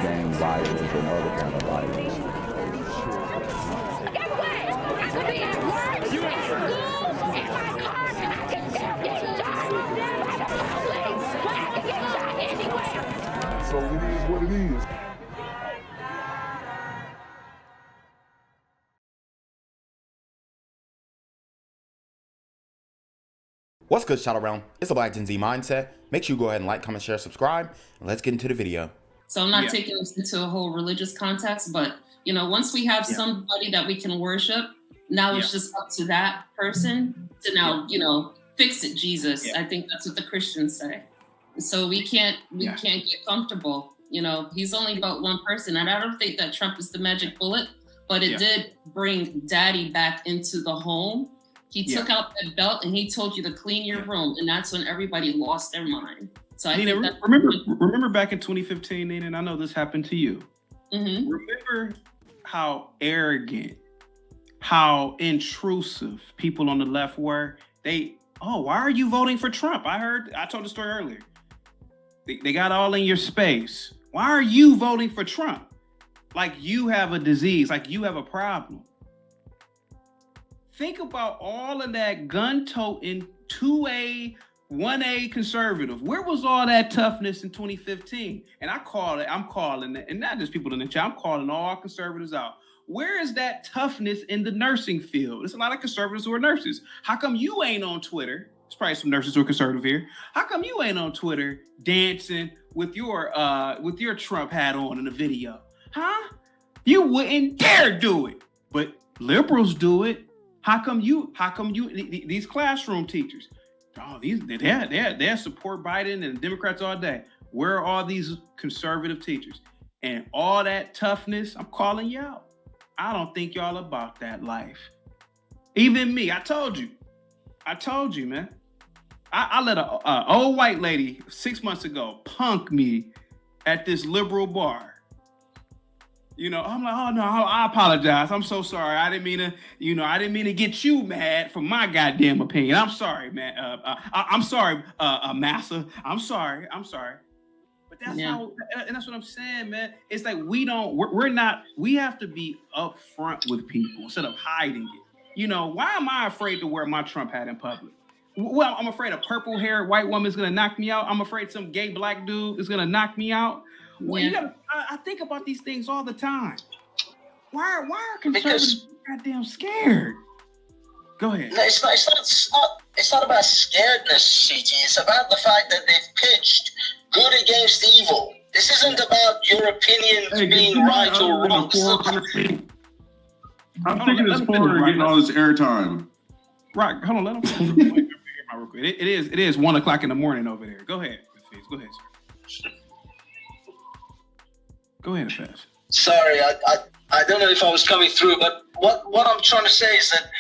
gang violence and other kind of violence. Guess what? I could be at work, at school, in my car, and I can still get shot by the police, but I can get shot anywhere. So it is what it is. What's good, Shadow Realm? It's the Black Gen Z Mindset. Make sure you go ahead and like, comment, share, subscribe, and let's get into the video. So I'm not taking this into a whole religious context, but once we have somebody that we can worship, now it's just up to that person to now, fix it, Jesus. I think that's what the Christians say. So we can't get comfortable. He's only about one person, and I don't think that Trump is the magic bullet, but it did bring Daddy back into the home. He took out that belt and he told you to clean your room, and that's when everybody lost their mind. So I think remember back in 2015, Nina, and I know this happened to you. Mm-hmm. Remember how arrogant, how intrusive people on the left were? Why are you voting for Trump? I told the story earlier. They got all in your space. Why are you voting for Trump? Like you have a disease, like you have a problem. Think about all of that gun-toting 2A, 1A conservative. Where was all that toughness in 2015? And I'm calling it, and not just people in the chat, I'm calling all conservatives out. Where is that toughness in the nursing field? There's a lot of conservatives who are nurses. How come you ain't on Twitter? There's probably some nurses who are conservative here. How come you ain't on Twitter dancing with your Trump hat on in a video? Huh? You wouldn't dare do it. But liberals do it. How come you, these classroom teachers, they support Biden and Democrats all day. Where are all these conservative teachers? And all that toughness, I'm calling you out. I don't think y'all about that life. Even me, I told you, man. I let a old white lady 6 months ago punk me at this liberal bar. I'm like, oh no, I apologize. I'm so sorry. I didn't mean to get you mad for my goddamn opinion. I'm sorry, man. I'm sorry, Massa. I'm sorry. But that's how, and that's what I'm saying, man. It's like we have to be upfront with people instead of hiding it. Why am I afraid to wear my Trump hat in public? Well, I'm afraid a purple-haired white woman is going to knock me out. I'm afraid some gay black dude is going to knock me out. Well, I think about these things all the time. Why are conservatives goddamn scared? Go ahead. No, it's not about scaredness, CG. It's about the fact that they've pitched good against evil. This isn't about your opinions being right or wrong. I'm thinking it's forward getting all this airtime. Right, hold on, let him. It is 1 o'clock in the morning over there. Go ahead, go ahead, sir. Go ahead, Faz. Sorry, I don't know if I was coming through, but what I'm trying to say is that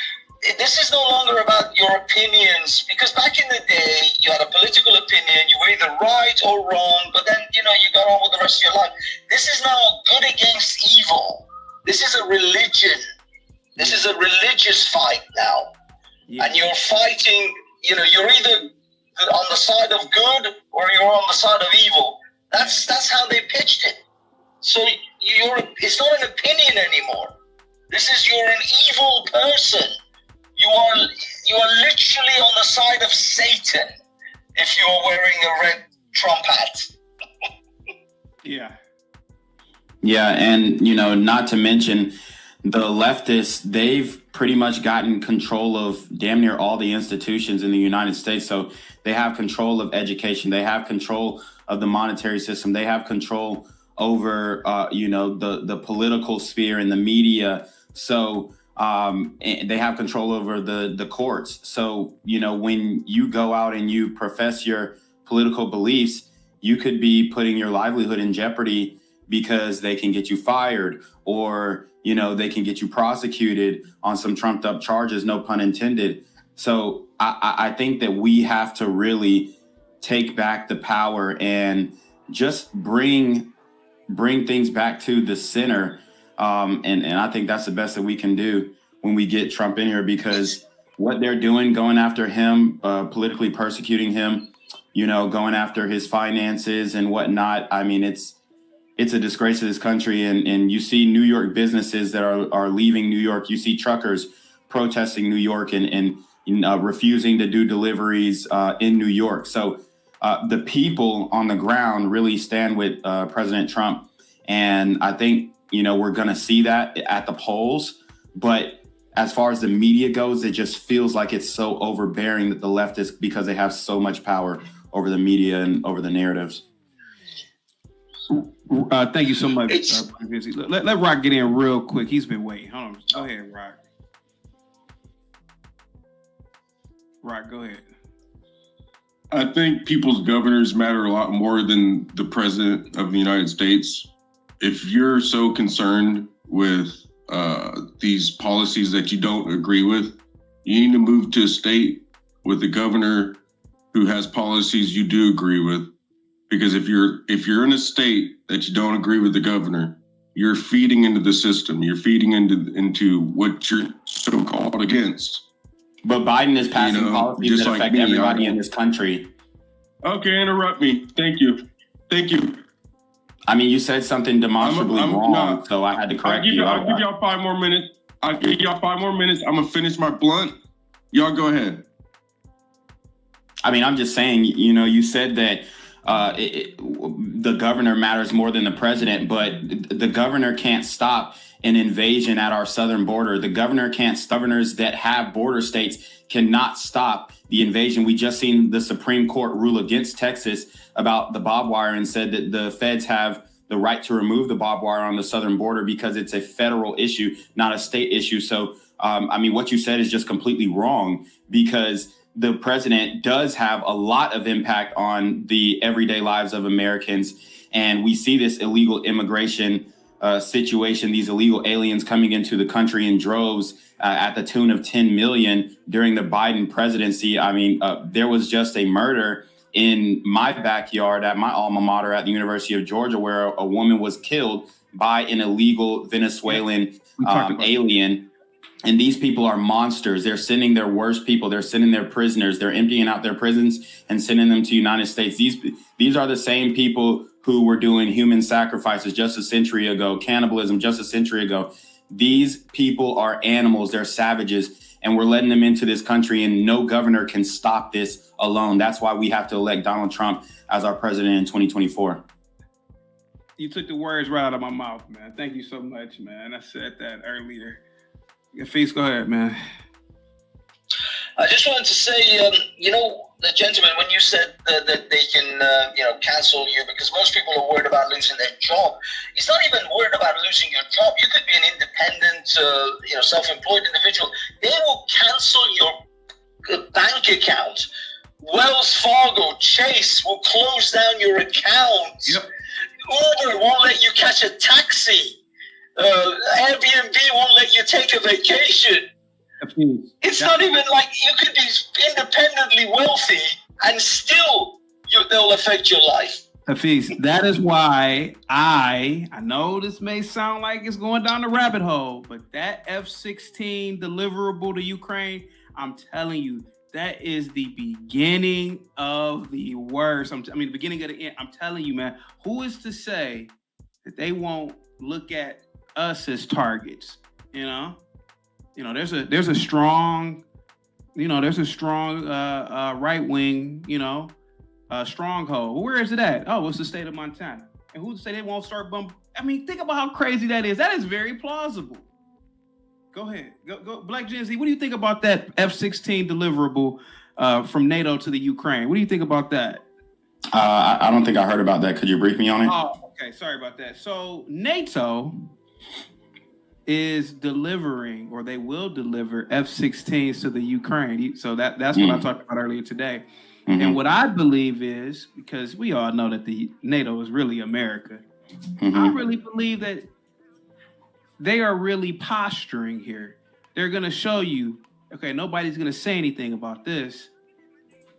this is no longer about your opinions, because back in the day, you had a political opinion, you were either right or wrong, but then, you got on with the rest of your life. This is now good against evil. This is a religion. This is a religious fight now. Yeah. And you're fighting, you're either on the side of good or you're on the side of evil. That's how they pitched it. So it's not an opinion anymore. This is you're an evil person. You are literally on the side of Satan if you're wearing a red Trump hat. Yeah, and not to mention the leftists, they've pretty much gotten control of damn near all the institutions in the United States. So they have control of education, they have control of the monetary system, they have control over the political sphere and the media. So they have control over the courts. So when you go out and you profess your political beliefs, you could be putting your livelihood in jeopardy because they can get you fired, or they can get you prosecuted on some trumped up charges, no pun intended. So I think that we have to really take back the power and just bring things back to the center. And I think that's the best that we can do when we get Trump in here, because what they're doing, going after him, politically persecuting him, going after his finances and whatnot. I mean, it's a disgrace to this country. And you see New York businesses that are leaving New York. You see truckers protesting New York and refusing to do deliveries in New York. So the people on the ground really stand with President Trump. And I think, we're going to see that at the polls. But as far as the media goes, it just feels like it's so overbearing that the leftists, because they have so much power over the media and over the narratives. Thank you so much. Let Rock get in real quick. He's been waiting. Hold on. Go ahead, Rock. Rock, go ahead. I think people's governors matter a lot more than the president of the United States. If you're so concerned with these policies that you don't agree with, you need to move to a state with a governor who has policies you do agree with. Because if you're in a state that you don't agree with the governor, you're feeding into the system. You're feeding into what you're so-called against. But Biden is passing policies that affect everybody in this country. Okay, interrupt me. Thank you. I mean, you said something demonstrably wrong, so I had to correct you. I'll give y'all 5 more minutes. I'm going to finish my blunt. Y'all go ahead. I mean, I'm just saying, you said that the governor matters more than the president, but the governor can't stop an invasion at our southern border. The governors that have border states cannot stop the invasion. We just seen the Supreme Court rule against Texas about the barbed wire and said that the feds have the right to remove the barbed wire on the southern border because it's a federal issue, not a state issue. So, what you said is just completely wrong, because the president does have a lot of impact on the everyday lives of Americans. And we see this illegal immigration situation, these illegal aliens coming into the country in droves at the tune of 10 million during the Biden presidency. There was just a murder in my backyard at my alma mater at the University of Georgia, where a woman was killed by an illegal Venezuelan alien. And these people are monsters. They're sending their worst people. They're sending their prisoners. They're emptying out their prisons and sending them to the United States. These are the same people who were doing human sacrifices just a century ago, cannibalism just a century ago. These people are animals. They're savages. And we're letting them into this country, and no governor can stop this alone. That's why we have to elect Donald Trump as our president in 2024. You took the words right out of my mouth, man. Thank you so much, man. I said that earlier. Feast, go ahead, man. I just wanted to say, the gentleman, when you said that they can, cancel you because most people are worried about losing their job. It's not even worried about losing your job. You could be an independent, self-employed individual. They will cancel your bank account. Wells Fargo, Chase will close down your account. Yep. Uber won't let you catch a taxi. Airbnb won't let you take a vacation. It's not even like you could be independently wealthy and still they'll affect your life. Hafiz, that is why I know this may sound like it's going down the rabbit hole, but that F-16 deliverable to Ukraine, I'm telling you, that is the beginning of the worst. The beginning of the end. I'm telling you, man, who is to say that they won't look at us as targets? There's a strong right wing, stronghold. Where is it at? Oh, it's the state of Montana. And who's to say they won't start bumping? Think about how crazy that is. That is very plausible. Go ahead. Go. Black Gen Z, what do you think about that F-16 deliverable from NATO to the Ukraine? What do you think about that? I don't think I heard about that. Could you brief me on it? Oh, okay. Sorry about that. So NATO is delivering, or they will deliver F-16s to the Ukraine. So that's what I talked about earlier today. Mm-hmm. And what I believe is, because we all know that the NATO is really America, I really believe that they are really posturing here. They're going to show you, okay, nobody's going to say anything about this.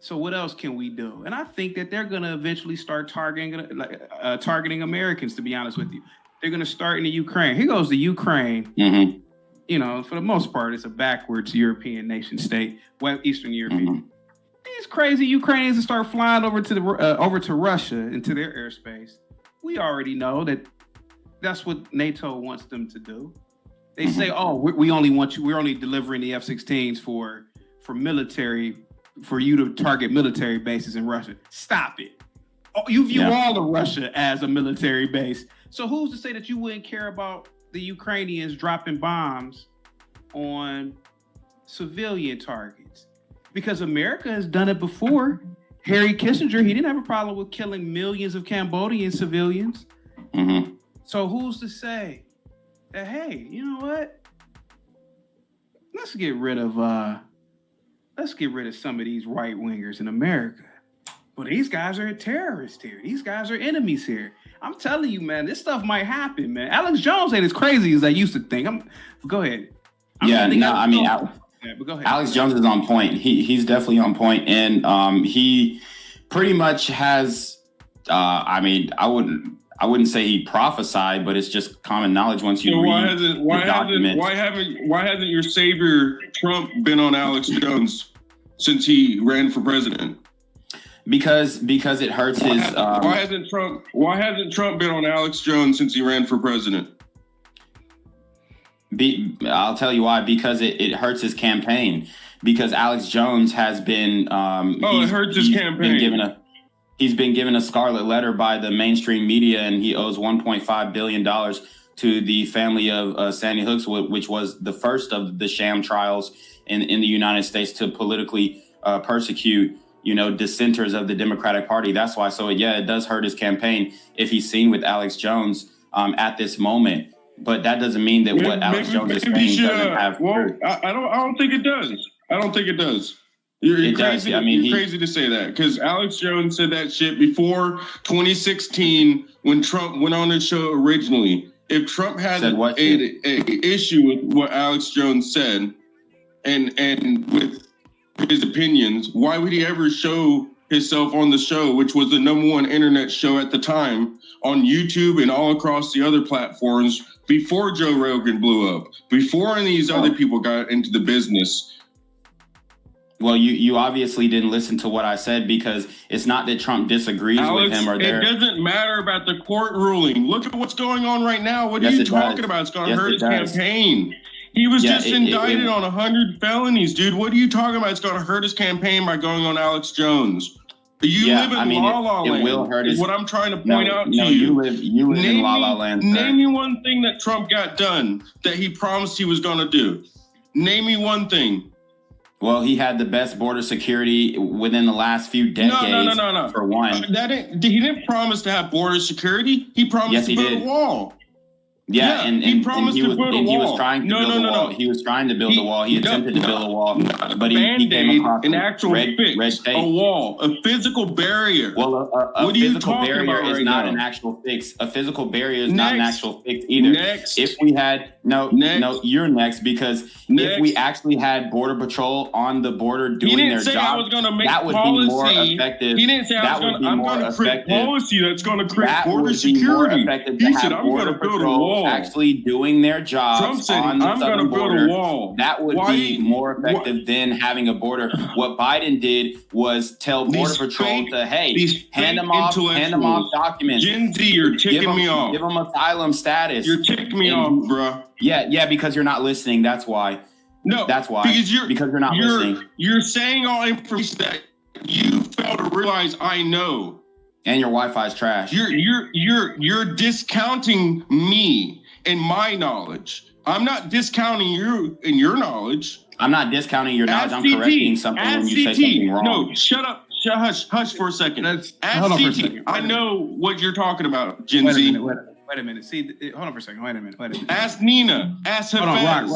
So what else can we do? And I think that they're going to eventually start targeting Americans, to be honest with you. They're going to start in the Ukraine. Here goes the Ukraine. Mm-hmm. For the most part, it's a backwards European nation state, Eastern European. Mm-hmm. These crazy Ukrainians start flying over to Russia into their airspace. we already know that that's what NATO wants them to do. They say, "Oh, we only want you. We're only delivering the F-16s for military, for you to target military bases in Russia." Stop it. You view all of Russia as a military base. So who's to say that you wouldn't care about the Ukrainians dropping bombs on civilian targets? Because America has done it before. Harry Kissinger, he didn't have a problem with killing millions of Cambodian civilians. Mm-hmm. So who's to say that, hey, you know what? Let's get rid of some of these right wingers in America. Well, these guys are terrorists here. These guys are enemies here. I'm telling you, man, this stuff might happen, man. Alex Jones ain't as crazy as I used to think. Go ahead. But go ahead. Alex Jones is on point. He's definitely on point, and he pretty much has. I wouldn't say he prophesied, but it's just common knowledge once you read the documents. Why hasn't your savior Trump been on Alex Jones since he ran for president? Because it hurts his. Why hasn't Trump been on Alex Jones since he ran for president? I'll tell you why. Because it hurts his campaign. Because Alex Jones has been. It hurts his campaign. He's been given a scarlet letter by the mainstream media, and he owes $1.5 billion to the family of Sandy Hooks, which was the first of the sham trials in the United States to politically persecute, dissenters of the Democratic Party. That's why. So, yeah, it does hurt his campaign if he's seen with Alex Jones at this moment. But that doesn't mean that what Alex Jones is saying doesn't have. Well, I don't think it does. I don't think it does. You're crazy. You're crazy to say that, because Alex Jones said that shit before 2016 when Trump went on his show originally. If Trump had a issue with what Alex Jones said and with his opinions, why would he ever show himself on the show, which was the #1 internet show at the time, on YouTube and all across the other platforms before Joe Rogan blew up, before any of these other people got into the business? Well, you obviously didn't listen to what I said, because it's not that Trump disagrees with him or there. It doesn't matter about the court ruling. Look at what's going on right now. What are you talking about? It's going to hurt his campaign. He was just indicted on 100 felonies, dude. What are you talking about? It's going to hurt his campaign by going on Alex Jones. You live in La La Land. It will hurt his. What I'm trying to point out to you. You live in La La Land. Name me one thing that Trump got done that he promised he was going to do. Name me one thing. Well, he had the best border security within the last few decades. No. For one, he didn't promise to have border security. He promised to build a wall. Yeah, and he promised to build a wall. He was trying to build a wall. He was trying to build a wall. He attempted to build a wall, but he came across an actual red tape. A wall, a physical barrier. Well, a physical barrier is not an actual fix. A physical barrier is not an actual fix either. Next. If we had you're next, because if we actually had Border Patrol on the border doing their job, that would be more effective. He didn't say I'm going to create policy that's going to create border security. He said I'm going to build a wall. Actually doing their jobs. Trump said, on the southern border, build a wall. That would be more effective than having a border. What Biden did was tell Border Patrol to, hand them off documents. Gen Z, you're ticking me off. Give them asylum status. You're ticking me off, bro. Yeah, because you're not listening. That's why. No, that's why. Because you're not listening. You're saying all information that you fail to realize I know. And your Wi-Fi is trash. You're discounting me and my knowledge. I'm not discounting you and your knowledge. I'm not discounting your knowledge. I'm correcting something when you say something wrong. No, shut up. Hush for a second. Hold on for a second. I know what you're talking about, Gen Z. Wait a minute. See, hold on for a second. Wait a minute. Ask Nina. Ask Hafez. Hold on,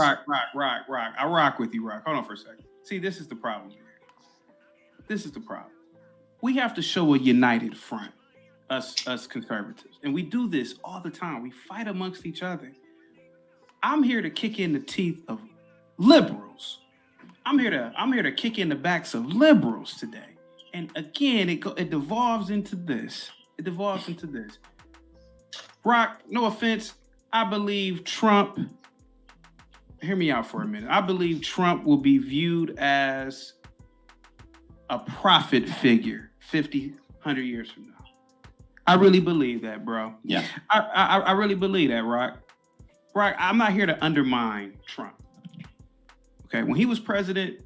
Rock. I rock with you, Rock. Hold on for a second. See, this is the problem here. This is the problem. We have to show a united front, us conservatives. And we do this all the time. We fight amongst each other. I'm here to kick in the teeth of liberals. I'm here to kick in the backs of liberals today. And again, it devolves into this. Rock, no offense, I believe Trump, hear me out for a minute. I believe Trump will be viewed as a prophet figure 50, 100 years from now. I really believe that, bro. Yeah. I really believe that, Rock. Rock, I'm not here to undermine Trump. Okay, when he was president,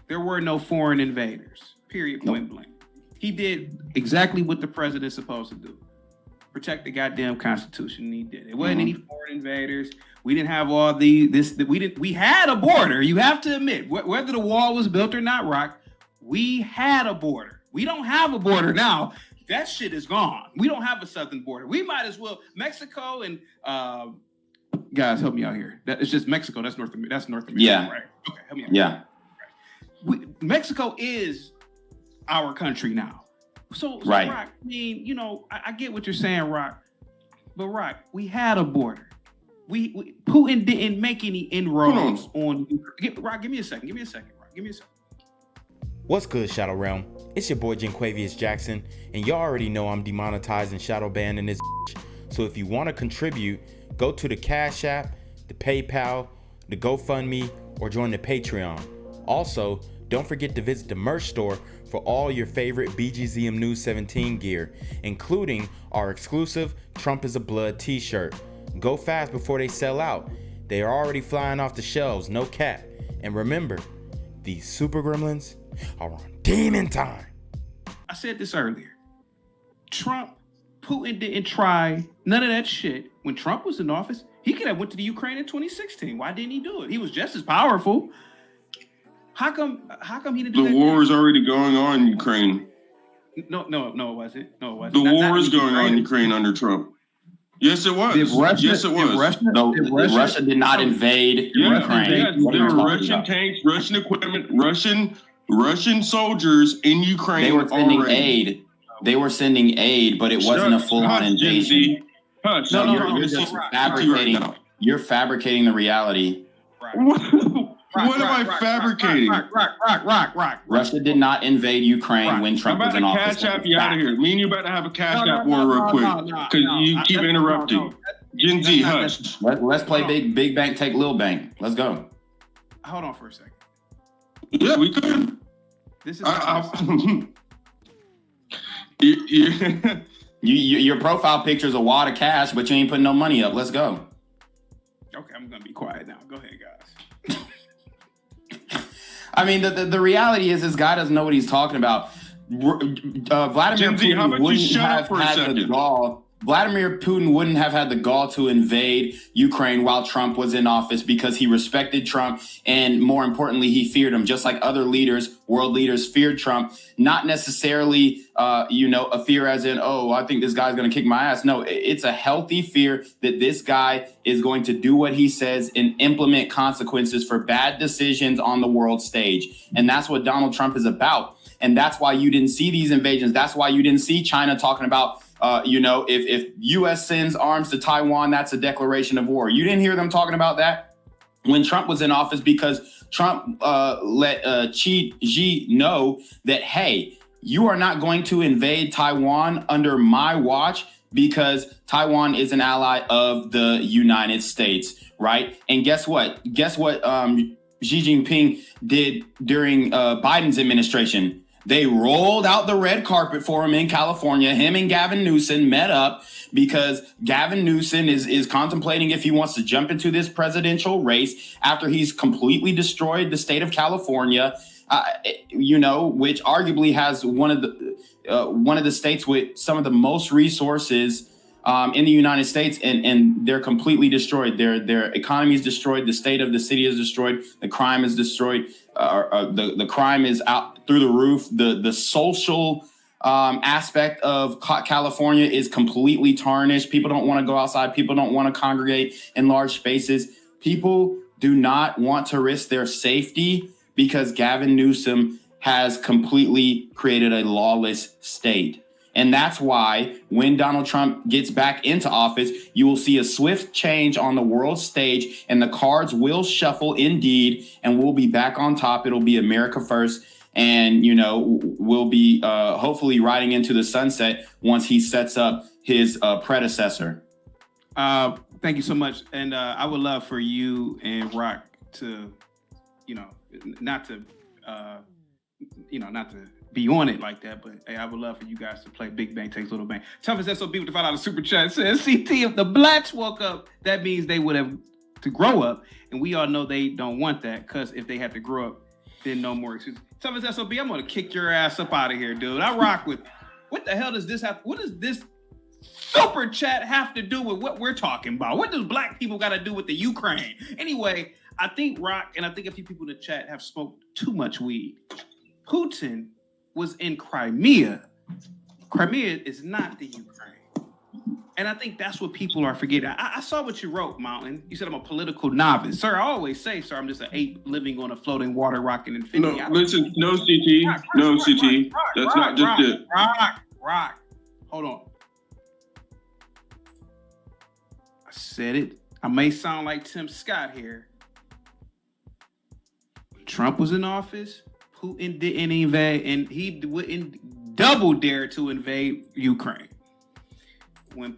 there were no foreign invaders, period, point blank. He did exactly what the president's supposed to do. Protect the goddamn Constitution, and he did. It wasn't any foreign invaders. We didn't have all we had a border. You have to admit, whether the wall was built or not, Rock, we had a border. We don't have a border now. That shit is gone. We don't have a southern border. We might as well, Mexico and guys, help me out here. It's just Mexico. That's North America. Yeah. Right? Okay, help me out. Yeah. Mexico is our country now. So right. Rock, I mean, you know, I get what you're saying, Rock. But Rock, we had a border. We Putin didn't make any inroads on Rock. Give me a second. Rock. What's good, Shadow Realm? It's your boy Jenquavius Jackson, and y'all already know I'm demonetized and shadow banned in this bitch. So if you want to contribute, go to the Cash App, the PayPal, the GoFundMe, or join the Patreon. Also, don't forget to visit the merch store for all your favorite BGZM News 17 gear, including our exclusive Trump is a Blood t-shirt. Go fast before they sell out. They are already flying off the shelves, no cap. And remember, these super gremlins are on demon time. I said this earlier. Putin didn't try none of that shit. When Trump was in office, he could have went to the Ukraine in 2016. Why didn't he do it? He was just as powerful. How come he didn't do that? The war is already going on in Ukraine. No, it wasn't. The war is going on in Ukraine under Trump. Yes, it was. Yes, it was. Russia did not invade Ukraine. Yes, there were Russian tanks, Russian equipment, Russian soldiers in Ukraine. They were sending aid. They were sending aid, but it wasn't a full-on invasion. Hush. You're just fabricating. You're fabricating the reality. What am I fabricating? Rock. Russia did not invade Ukraine when Trump was in office. Cash App you out of here. Me and you better have a Cash App war real quick, because you keep interrupting. Gen Z, hush. Let's play big bank, take little bank. Let's go. Hold on for a second. Yeah, we could. This is your profile picture is a wad of cash, but you ain't putting no money up. Let's go. Okay, I'm gonna be quiet now. Go ahead, guys. I mean, the reality is this guy doesn't know what he's talking about. Vladimir Putin wouldn't have had the gall. Vladimir Putin wouldn't have had the gall to invade Ukraine while Trump was in office because he respected Trump and, more importantly, he feared him, just like other leaders, world leaders feared Trump. Not necessarily, a fear as in, oh, I think this guy's going to kick my ass. No, it's a healthy fear that this guy is going to do what he says and implement consequences for bad decisions on the world stage. And that's what Donald Trump is about. And that's why you didn't see these invasions. That's why you didn't see China talking about, if U.S. sends arms to Taiwan, that's a declaration of war. You didn't hear them talking about that when Trump was in office because Trump let Xi know that, hey, you are not going to invade Taiwan under my watch because Taiwan is an ally of the United States, right? And guess what? Xi Jinping did during Biden's administration? They rolled out the red carpet for him in California. Him and Gavin Newsom met up because Gavin Newsom is contemplating if he wants to jump into this presidential race after he's completely destroyed the state of California, which arguably has one of the states with some of the most resources in the United States, and they're completely destroyed. Their economy is destroyed. The state of the city is destroyed. The crime is destroyed. The crime is out through the roof. The social aspect of California is completely tarnished. People don't want to go outside. People don't want to congregate in large spaces. People do not want to risk their safety because Gavin Newsom has completely created a lawless state. And that's why when Donald Trump gets back into office, you will see a swift change on the world stage and the cards will shuffle indeed. And we'll be back on top. It'll be America first. And, we'll be hopefully riding into the sunset once he sets up his predecessor. Thank you so much. And I would love for you and Rock to, not to be on it like that, but hey, I would love for you guys to play Big Bang Takes Little Bang. Toughest SOB with the $5 super chat. It says, CT, if the blacks woke up, that means they would have to grow up, and we all know they don't want that, because if they have to grow up, then no more excuses. Toughest SOB, I'm gonna kick your ass up out of here, dude. I rock with. What the hell does this have? What does this super chat have to do with what we're talking about? What does black people got to do with the Ukraine? Anyway, I think Rock and I think a few people in the chat have smoked too much weed. Putin was in Crimea. Crimea is not the Ukraine. And I think that's what people are forgetting. I saw what you wrote, Mountain. You said I'm a political novice. Sir, I always say, sir, I'm just an ape living on a floating water rock in infinity. No, listen, no CT. CT. That's not just it. Rock. Hold on. I said it. I may sound like Tim Scott here. When Trump was in office, Putin didn't invade, and he wouldn't double dare to invade Ukraine. When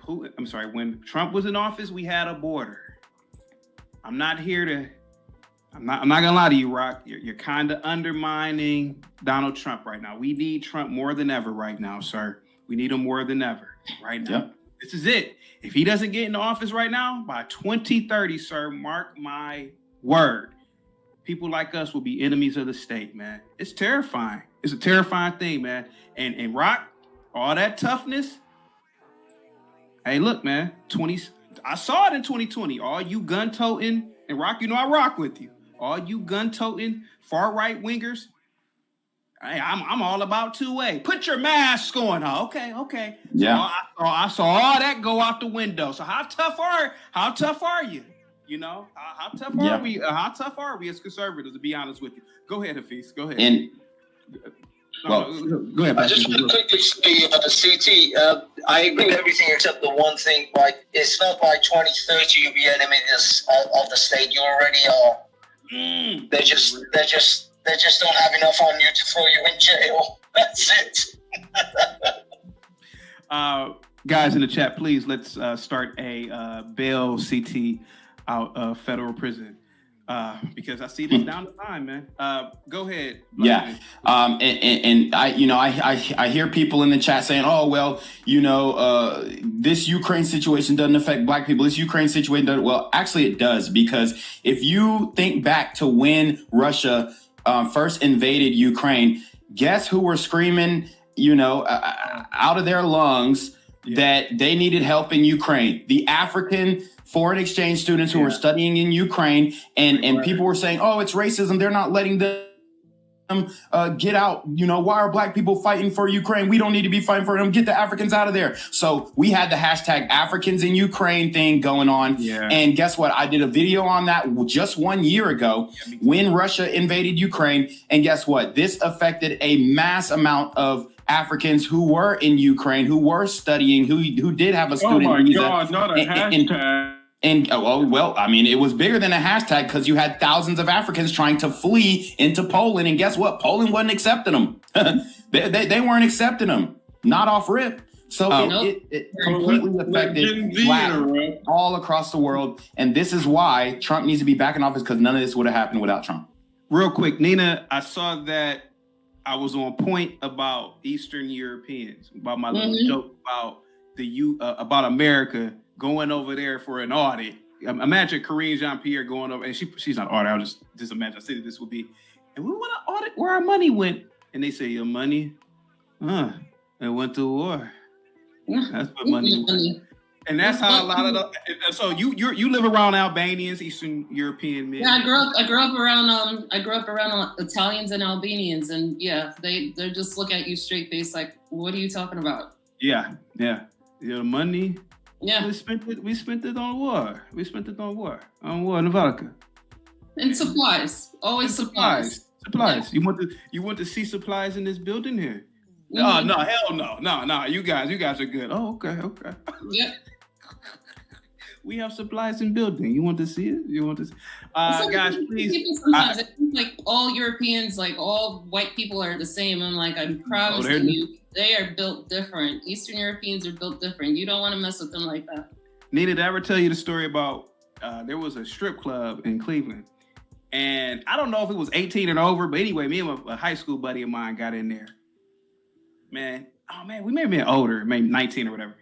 Trump was in office, we had a border. I'm not gonna lie to you, Rock. You're kind of undermining Donald Trump right now. We need Trump more than ever right now, sir. We need him more than ever right now. Yep. This is it. If he doesn't get in office right now, by 2030, sir, mark my word, people like us will be enemies of the state, man. It's terrifying. It's a terrifying thing, man. And Rock, all that toughness. Hey, look, man, I saw it in 2020. All you gun-toting, and Rock, you know I rock with you. All you gun-toting far-right wingers, hey, I'm all about 2A. Put your mask on. Oh, okay. Yeah. So I saw all that go out the window. So how tough are you? You know, how tough are we? How tough are we as conservatives? To be honest with you, go ahead, Hafiz. Go ahead. And go ahead. I just want to quickly say, CT, I agree with everything except the one thing. Like, it's not by 2030 you'll be enemies of the state. You already are. They just don't have enough on you to throw you in jail. That's it. Guys in the chat, please let's start a bail CT out of federal prison. Because I see this down the line, man. Go ahead. Yeah. And I hear people in the chat saying, oh, well, this Ukraine situation doesn't affect black people. This Ukraine situation doesn't. Well, actually it does, because if you think back to when Russia first invaded Ukraine, guess who were screaming, out of their lungs that they needed help in Ukraine? The African foreign exchange students who were studying in Ukraine, and people were saying, oh, it's racism. They're not letting them get out. Why are black people fighting for Ukraine? We don't need to be fighting for them. Get the Africans out of there. So we had the hashtag Africans in Ukraine thing going on. Yeah. And guess what? I did a video on that just 1 year ago when Russia invaded Ukraine. And guess what? This affected a mass amount of Africans who were in Ukraine, who were studying, who did have a student visa. Oh my God, not a hashtag. It was bigger than a hashtag, because you had thousands of Africans trying to flee into Poland. And guess what? Poland wasn't accepting them. they weren't accepting them. Not off rip. So it completely affected black all across the world. And this is why Trump needs to be back in office, because none of this would have happened without Trump. Real quick, Nina, I saw that I was on point about Eastern Europeans, about my little joke about about America going over there for an audit. Imagine Karine Jean-Pierre going over, and she's not audit. I'll just imagine. I said this would be, and we want to audit where our money went. And they say, your money, it went to war. That's what money went. And that's how a lot of the. So you live around Albanians, Eastern European men. Yeah, I grew up around Italians and Albanians, and they just look at you straight face like, what are you talking about? Yeah. The money. Yeah, we spent it on war. On war in Vodka. And supplies, always supplies. You want to see supplies in this building here? No, hell no. You guys are good. Oh, okay. Yep. We have supplies in building. You want to see it? Guys, please. Sometimes it seems like all Europeans, like all white people are the same. I'm like, I'm promising you, they are built different. Eastern Europeans are built different. You don't want to mess with them like that. Nina, did I ever tell you the story about there was a strip club in Cleveland, and I don't know if it was 18 and over, but anyway, me and a high school buddy of mine got in there, man. Oh man, we may have been older, maybe 19 or whatever.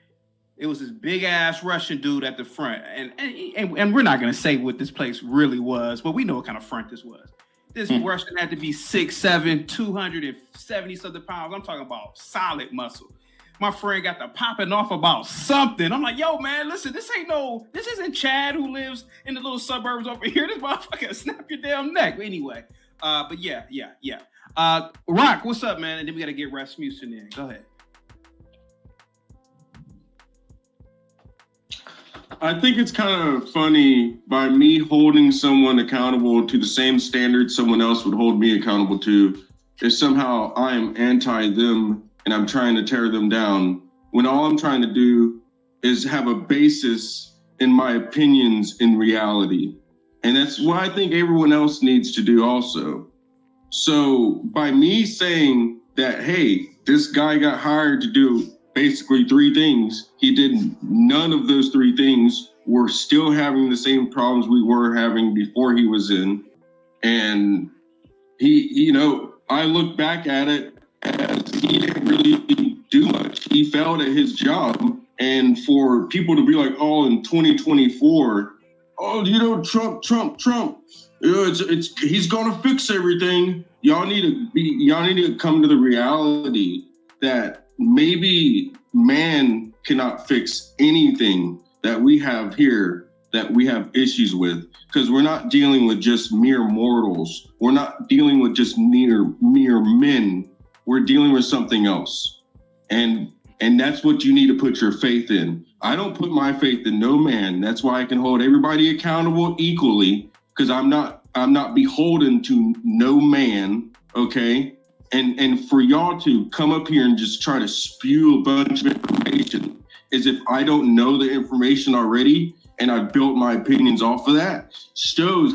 It was this big ass Russian dude at the front, and we're not gonna say what this place really was, but we know what kind of front this was. This Russian had to be 6'7", 270 something pounds. I'm talking about solid muscle. My friend got the popping off about something. I'm like, yo, man, listen, this isn't Chad who lives in the little suburbs over here. This motherfucker snap your damn neck. Anyway, but yeah. Rock, what's up, man? And then we gotta get Rasmussen in. Go ahead. I think it's kind of funny by me holding someone accountable to the same standard someone else would hold me accountable to, if somehow I am anti them and I'm trying to tear them down, when all I'm trying to do is have a basis in my opinions in reality. And that's what I think everyone else needs to do also. So by me saying that, hey, this guy got hired to do basically 3 things, he did none of those 3 things. We're still having the same problems we were having before he was in. And he, I look back at it as he didn't really do much. He failed at his job. And for people to be like, oh, in 2024, Trump, he's gonna fix everything. Y'all need to come to the reality that maybe man cannot fix anything that we have here that we have issues with, because we're not dealing with just mere mortals. We're not dealing with just mere men. We're dealing with something else. And that's what you need to put your faith in. I don't put my faith in no man. That's why I can hold everybody accountable equally, because I'm not beholden to no man, okay? And for y'all to come up here and just try to spew a bunch of information as if I don't know the information already and I built my opinions off of that, shows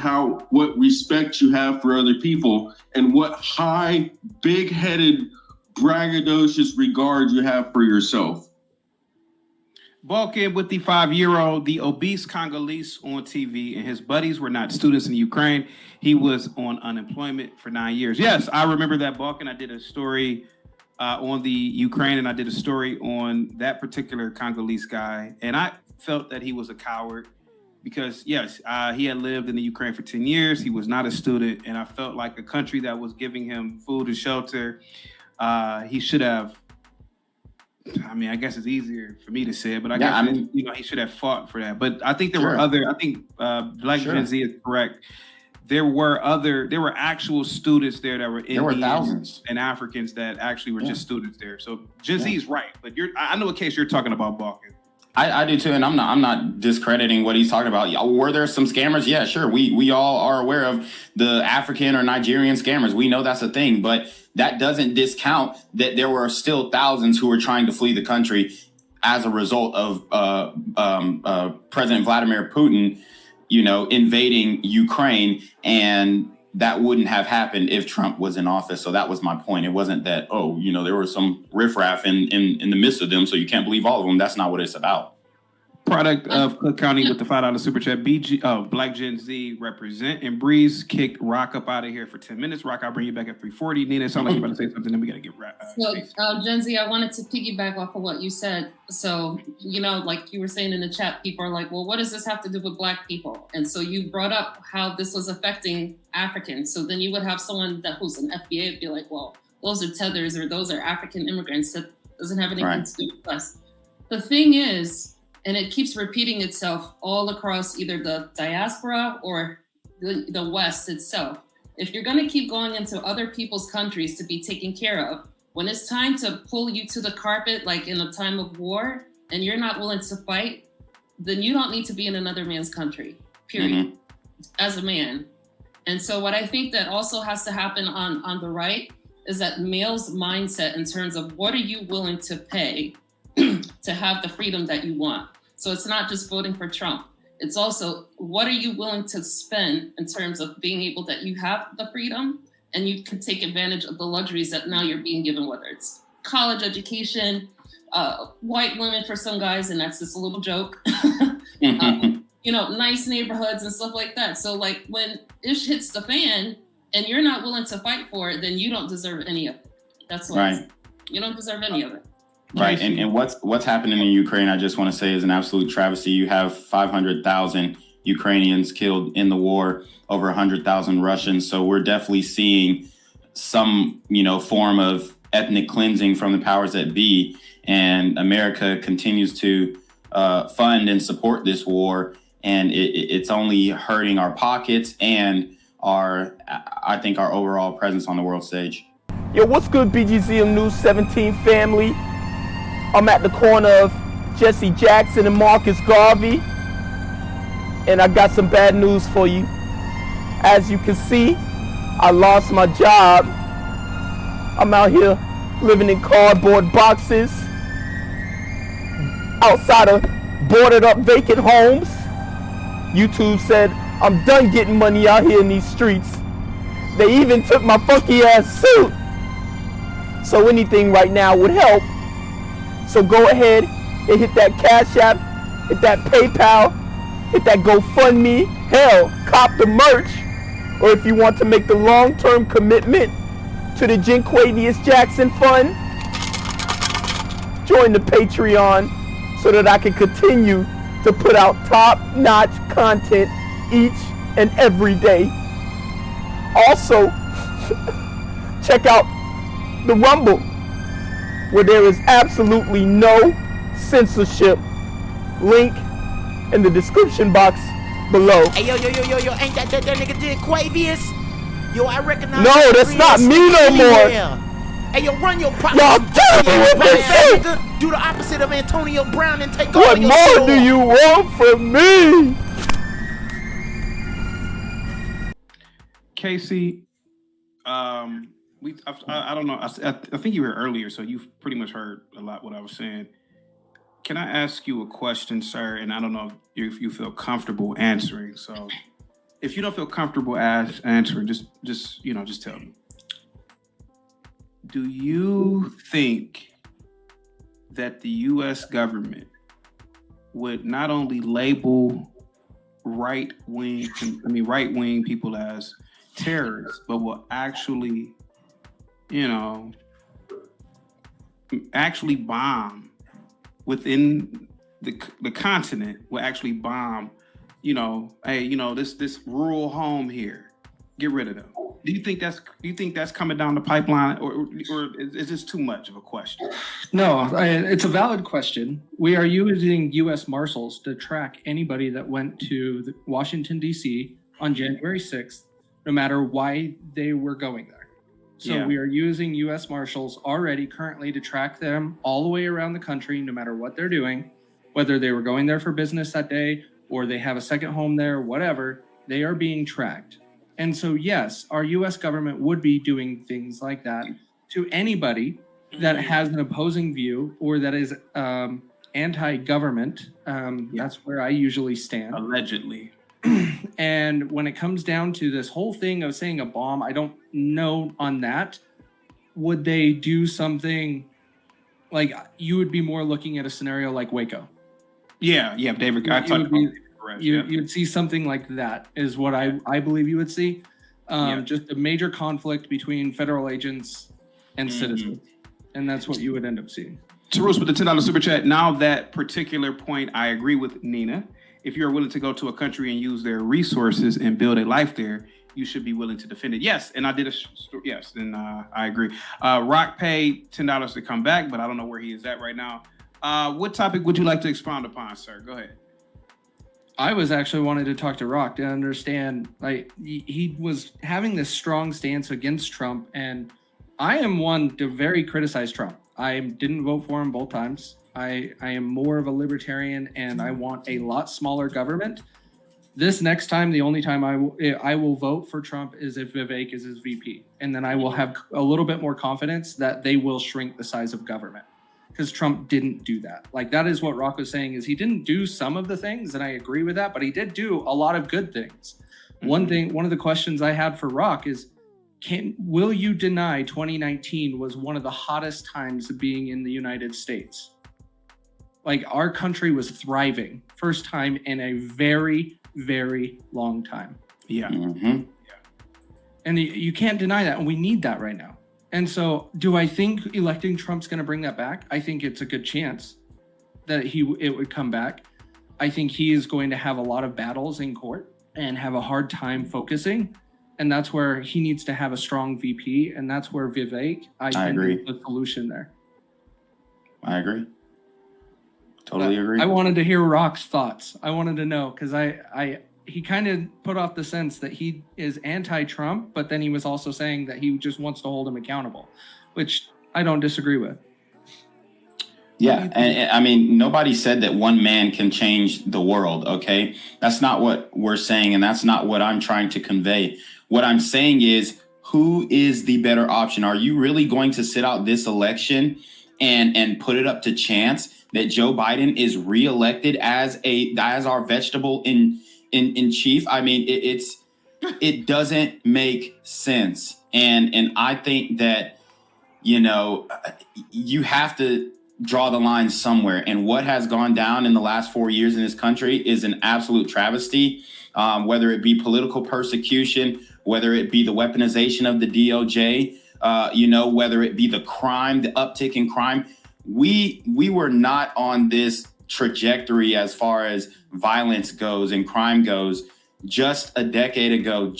what respect you have for other people and what high, big-headed, braggadocious regard you have for yourself. Balkan with the 5-year-old, the obese Congolese on TV, and his buddies were not students in Ukraine. He was on unemployment for 9 years. Yes, I remember that, Balkan. I did a story on the Ukraine, and I did a story on that particular Congolese guy. And I felt that he was a coward because, yes, he had lived in the Ukraine for 10 years. He was not a student. And I felt like a country that was giving him food and shelter, he should have, I guess it's easier for me to say it, but he should have fought for that. But I think there were other, Black Gen Z is correct. There were actual students there that were Indians. There were thousands. And Africans that actually were just students there. So Gen Z is right, but I know what case you're talking about, Balkan. I do too, and I'm not discrediting what he's talking about. Were there some scammers? Yeah, sure. We all are aware of the African or Nigerian scammers. We know that's a thing, but that doesn't discount that there were still thousands who were trying to flee the country as a result of President Vladimir Putin, invading Ukraine, and that wouldn't have happened if Trump was in office. So that was my point. It wasn't that, there was some riffraff in the midst of them, so you can't believe all of them. That's not what it's about. Product of Cook County with the $5 super chat. Black Gen Z represent, and Breeze kicked Rock up out of here for 10 minutes. Rock, I'll bring you back at 3:40. Nina, it sounds like you're about to say something, then we got to get Gen Z, I wanted to piggyback off of what you said. So, like you were saying in the chat, people are like, well, what does this have to do with Black people? And so you brought up how this was affecting Africans. So then you would have someone who's an FBA would be like, well, those are tethers or those are African immigrants. That doesn't have anything to do with us. The thing is, and it keeps repeating itself all across either the diaspora or the West itself. If you're going to keep going into other people's countries to be taken care of, when it's time to pull you to the carpet, like in a time of war, and you're not willing to fight, then you don't need to be in another man's country, period, as a man. And so what I think that also has to happen on the right is that male's mindset in terms of what are you willing to pay to have the freedom that you want. So it's not just voting for Trump. It's also, what are you willing to spend in terms of being able that you have the freedom and you can take advantage of the luxuries that now you're being given, whether it's college education, white women for some guys, and that's just a little joke, nice neighborhoods and stuff like that. So like when ish hits the fan and you're not willing to fight for it, then you don't deserve any of it. That's what right. You don't deserve any of it. Right. And what's happening in Ukraine, I just want to say, is an absolute travesty. You have 500,000 Ukrainians killed in the war, over 100,000 Russians. So we're definitely seeing some, form of ethnic cleansing from the powers that be. And America continues to fund and support this war. And it's only hurting our pockets and our overall presence on the world stage. Yo, what's good, BGZM News 17 family? I'm at the corner of Jesse Jackson and Marcus Garvey, and I got some bad news for you. As you can see, I lost my job. I'm out here living in cardboard boxes outside of boarded up vacant homes. YouTube said I'm done getting money out here in these streets. They even took my funky ass suit. So anything right now would help. So go ahead and hit that Cash App, hit that PayPal, hit that GoFundMe, hell, cop the merch. Or if you want to make the long-term commitment to the Jinquavius Jackson Fund, join the Patreon so that I can continue to put out top-notch content each and every day. Also, check out the Rumble, where there is absolutely no censorship. Link in the description box below. Hey, yo, ain't that nigga Jinquavius? Yo, I recognize. No, that's not me no more. Hey, yo, run your pocket. Y'all killing me with this shit. Do the opposite of Antonio Brown and take What all your more shit do off. you want from me? Casey, I don't know. I think you were earlier, so you've pretty much heard a lot what I was saying. Can I ask you a question, sir? And I don't know if you feel comfortable answering. So, if you don't feel comfortable answering, just tell me. Do you think that the U.S. government would not only label right-wing people as terrorists, but will actually bomb within the continent, will actually bomb, this rural home here, get rid of them? Do you think that's coming down the pipeline, or is this too much of a question? No, it's a valid question. We are using U.S. Marshals to track anybody that went to Washington, D.C. on January 6th, no matter why they were going there. So we are using U.S. Marshals already currently to track them all the way around the country, no matter what they're doing, whether they were going there for business that day or they have a second home there, whatever, they are being tracked. And so, yes, our U.S. government would be doing things like that to anybody that has an opposing view or that is anti-government. That's where I usually stand. Allegedly. And when it comes down to this whole thing of saying a bomb, I don't know on that. Would they do something like you would be more looking at a scenario like Waco? Yeah, David. You'd see something like that is what I believe you would see. Just a major conflict between federal agents and citizens. And that's what you would end up seeing. Tarus with the $10 super chat. Now that particular point, I agree with Nina. If you're willing to go to a country and use their resources and build a life there, you should be willing to defend it. Yes, and I did yes, and I agree. Rock paid $10 to come back, but I don't know where he is at right now. What topic would you like to expound upon, sir? Go ahead. I was actually wanting to talk to Rock to understand, like, he was having this strong stance against Trump, and I am one to very criticize Trump. I didn't vote for him both times. I am more of a libertarian, and I want a lot smaller government. This next time, the only time I will vote for Trump is if Vivek is his VP, and then I will have a little bit more confidence that they will shrink the size of government, because Trump didn't do that. Like, that is what Rock was saying, is he didn't do some of the things, and I agree with that, but he did do a lot of good things. One of the questions I had for Rock is, will you deny 2019 was one of the hottest times of being in the United States? Like, our country was thriving, first time in a very, very long time. Yeah. And you can't deny that, and we need that right now. And so, do I think electing Trump's going to bring that back? I think it's a good chance that it would come back. I think he is going to have a lot of battles in court and have a hard time focusing. And that's where he needs to have a strong VP. And that's where Vivek, I agree, is the solution there. I agree. Totally agree. I wanted to hear Rock's thoughts. I wanted to know because he kind of put off the sense that he is anti-Trump, but then he was also saying that he just wants to hold him accountable, which I don't disagree with. Yeah, and I mean, nobody said that one man can change the world, okay? That's not what we're saying, and that's not what I'm trying to convey. What I'm saying is, who is the better option? Are you really going to sit out this election and put it up to chance that Joe Biden is reelected as our vegetable in chief? I mean, it doesn't make sense, and I think that you have to draw the line somewhere. And what has gone down in the last 4 years in this country is an absolute travesty, whether it be political persecution, whether it be the weaponization of the DOJ, whether it be the crime, the uptick in crime. We were not on this trajectory as far as violence goes and crime goes just a decade ago.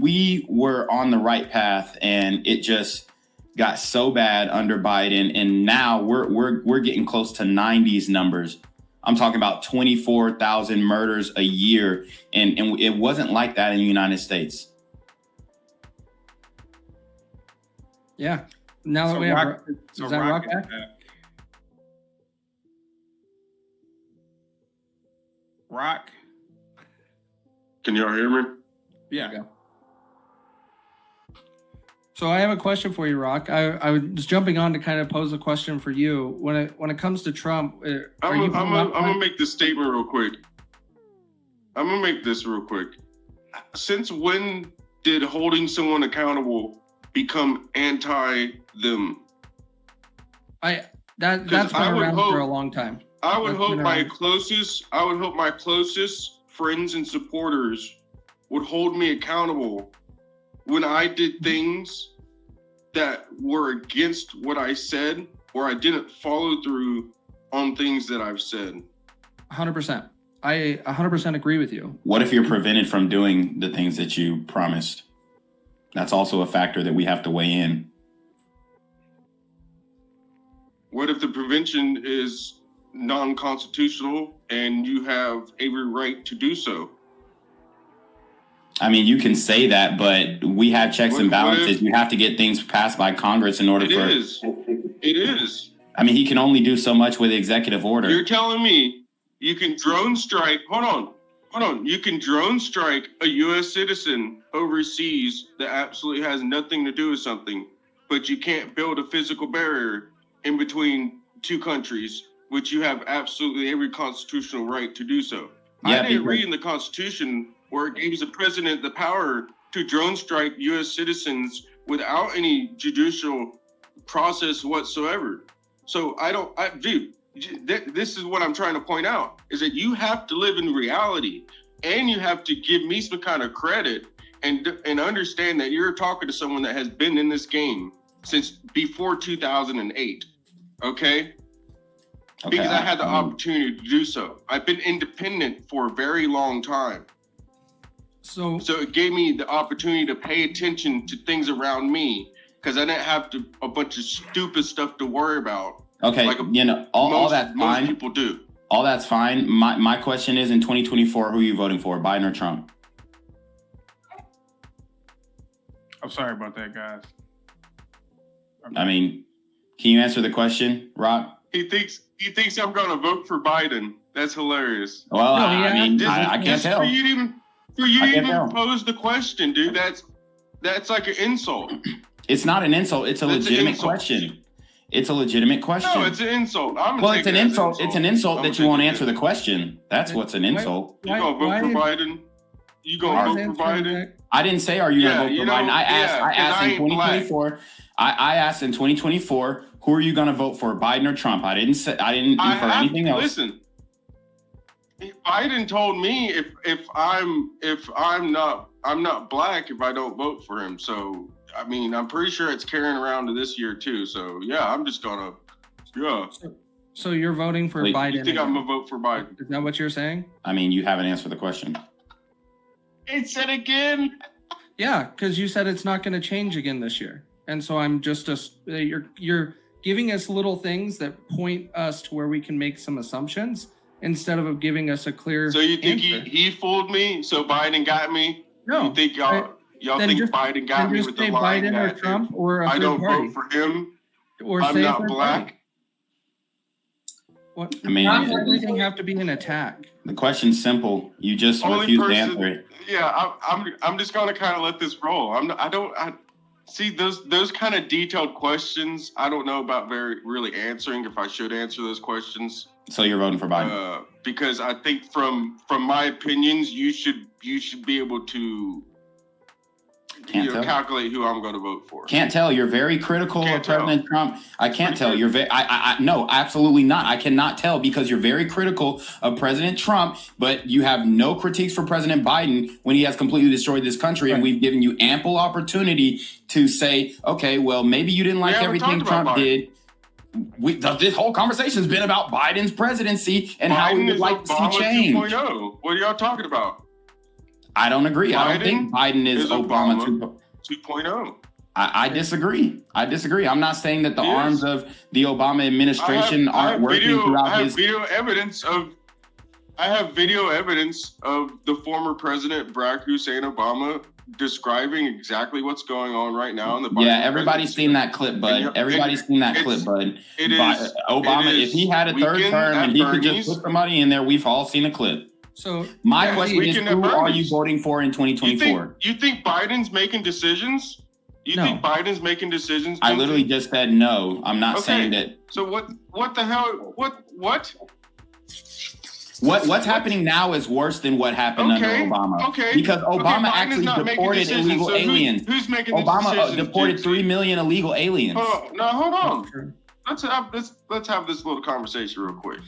We were on the right path, and it just got so bad under Biden, and now we're getting close to 90s numbers. I'm talking about 24,000 murders a year, and it wasn't like that in the United States. Yeah. Now that we have, is that Rock back? Rock. Can y'all hear me? Yeah. So I have a question for you, Rock. I was jumping on to kind of pose a question for you. When it comes to Trump, I'm gonna make this statement real quick. I'm gonna make this real quick. Since when did holding someone accountable become anti them? That's been around for a long time. I would hope my closest friends and supporters would hold me accountable when I did things that were against what I said, or I didn't follow through on things that I've said. 100%. I 100% agree with you. What if you're prevented from doing the things that you promised? That's also a factor that we have to weigh in. What if the prevention is non-constitutional and you have every right to do so? I mean, you can say that, but we have checks and balances. You have to get things passed by Congress in order for... It is. I mean, he can only do so much with executive order. You're telling me you can drone strike... Hold on. You can drone strike a U.S. citizen overseas that absolutely has nothing to do with something, but you can't build a physical barrier in between two countries, which you have absolutely every constitutional right to do so. Yeah, I didn't read in the Constitution where it gives the president the power to drone strike U.S. citizens without any judicial process whatsoever. So this is what I'm trying to point out, is that you have to live in reality, and you have to give me some kind of credit and understand that you're talking to someone that has been in this game since before 2008, okay? Because I had the opportunity to do so. I've been independent for a very long time. So it gave me the opportunity to pay attention to things around me, because I didn't have a bunch of stupid stuff to worry about. Okay, like all that's fine. Most people do. All that's fine. My question is, in 2024, who are you voting for, Biden or Trump? I'm sorry about that, guys. I mean, can you answer the question, Rock? He thinks I'm going to vote for Biden. That's hilarious. Well, I can't tell. For you to even pose the question, dude, that's like an insult. It's not an insult. It's a legitimate question. It's a legitimate question. No, it's an insult. It's an insult. It's an insult that you won't answer the question. That's what's an insult. You gonna vote for Biden? You gonna vote for Biden? I didn't say, are you gonna vote for Biden? I asked in 2024. I asked in 2024, who are you gonna vote for, Biden or Trump? I didn't infer anything else. Listen, Biden told me if I'm not black if I don't vote for him. So I mean, I'm pretty sure it's carrying around to this year too. So yeah, I'm just gonna, yeah. So you're voting for Wait, Biden? You think I'm gonna vote for Biden? Is that what you're saying? I mean, you haven't answered the question. It said again. Yeah, because you said it's not going to change again this year, and so I'm just you're giving us little things that point us to where we can make some assumptions instead of giving us a clear. So you think answer. he fooled me? So Biden got me? No. You think y'all Then think just- Biden got then me just with the say line Biden or that Trump or a I third don't party. vote for him? Or I'm say a not third black. party. What? I mean, Why does everything have to be an attack? the question's simple. You just Only refuse to person- answer it. Yeah, I'm just gonna kind of let this roll. I see those kind of detailed questions. I don't know about really answering if I should answer those questions. So you're voting for Biden? Because I think from my opinions, you should be able to Can't tell. calculate who I'm going to vote for. Can't tell. You're very critical Can't of tell. President Trump. I can't tell. You're very. No, absolutely not. I cannot tell because you're very critical of President Trump, but you have no critiques for President Biden when he has completely destroyed this country, and we've given you ample opportunity to say, okay, well, maybe you didn't like haven't everything talked about Trump did. This whole conversation has been about Biden's presidency and how we Biden would is like to see Obama change. 2.0. What are y'all talking about? I don't agree. I don't think Biden is Obama 2.0. I disagree. I'm not saying that the arms of the Obama administration aren't working throughout his. I have video evidence of the former president Barack Hussein Obama describing exactly what's going on right now in the Biden Yeah, everybody's presidency. seen that clip, bud. Everybody's seen that clip, bud. Obama, if he had a third weekend term and at he could Bernie's. just put somebody in there, we've all seen a clip. So My question is, weekend at who are you Bernie's. voting for in 2024? You think Biden's making decisions? You No. think Biden's making decisions? I Jim? literally just said no. I'm not Okay. saying that. So what the hell? What? What's happening now is worse than what happened under Obama. Okay. Because Obama Biden's actually not making deported decisions, illegal so aliens. Who's making the Obama decisions? deported 3 million illegal aliens. Oh, now hold on. Let's have this little conversation real quick.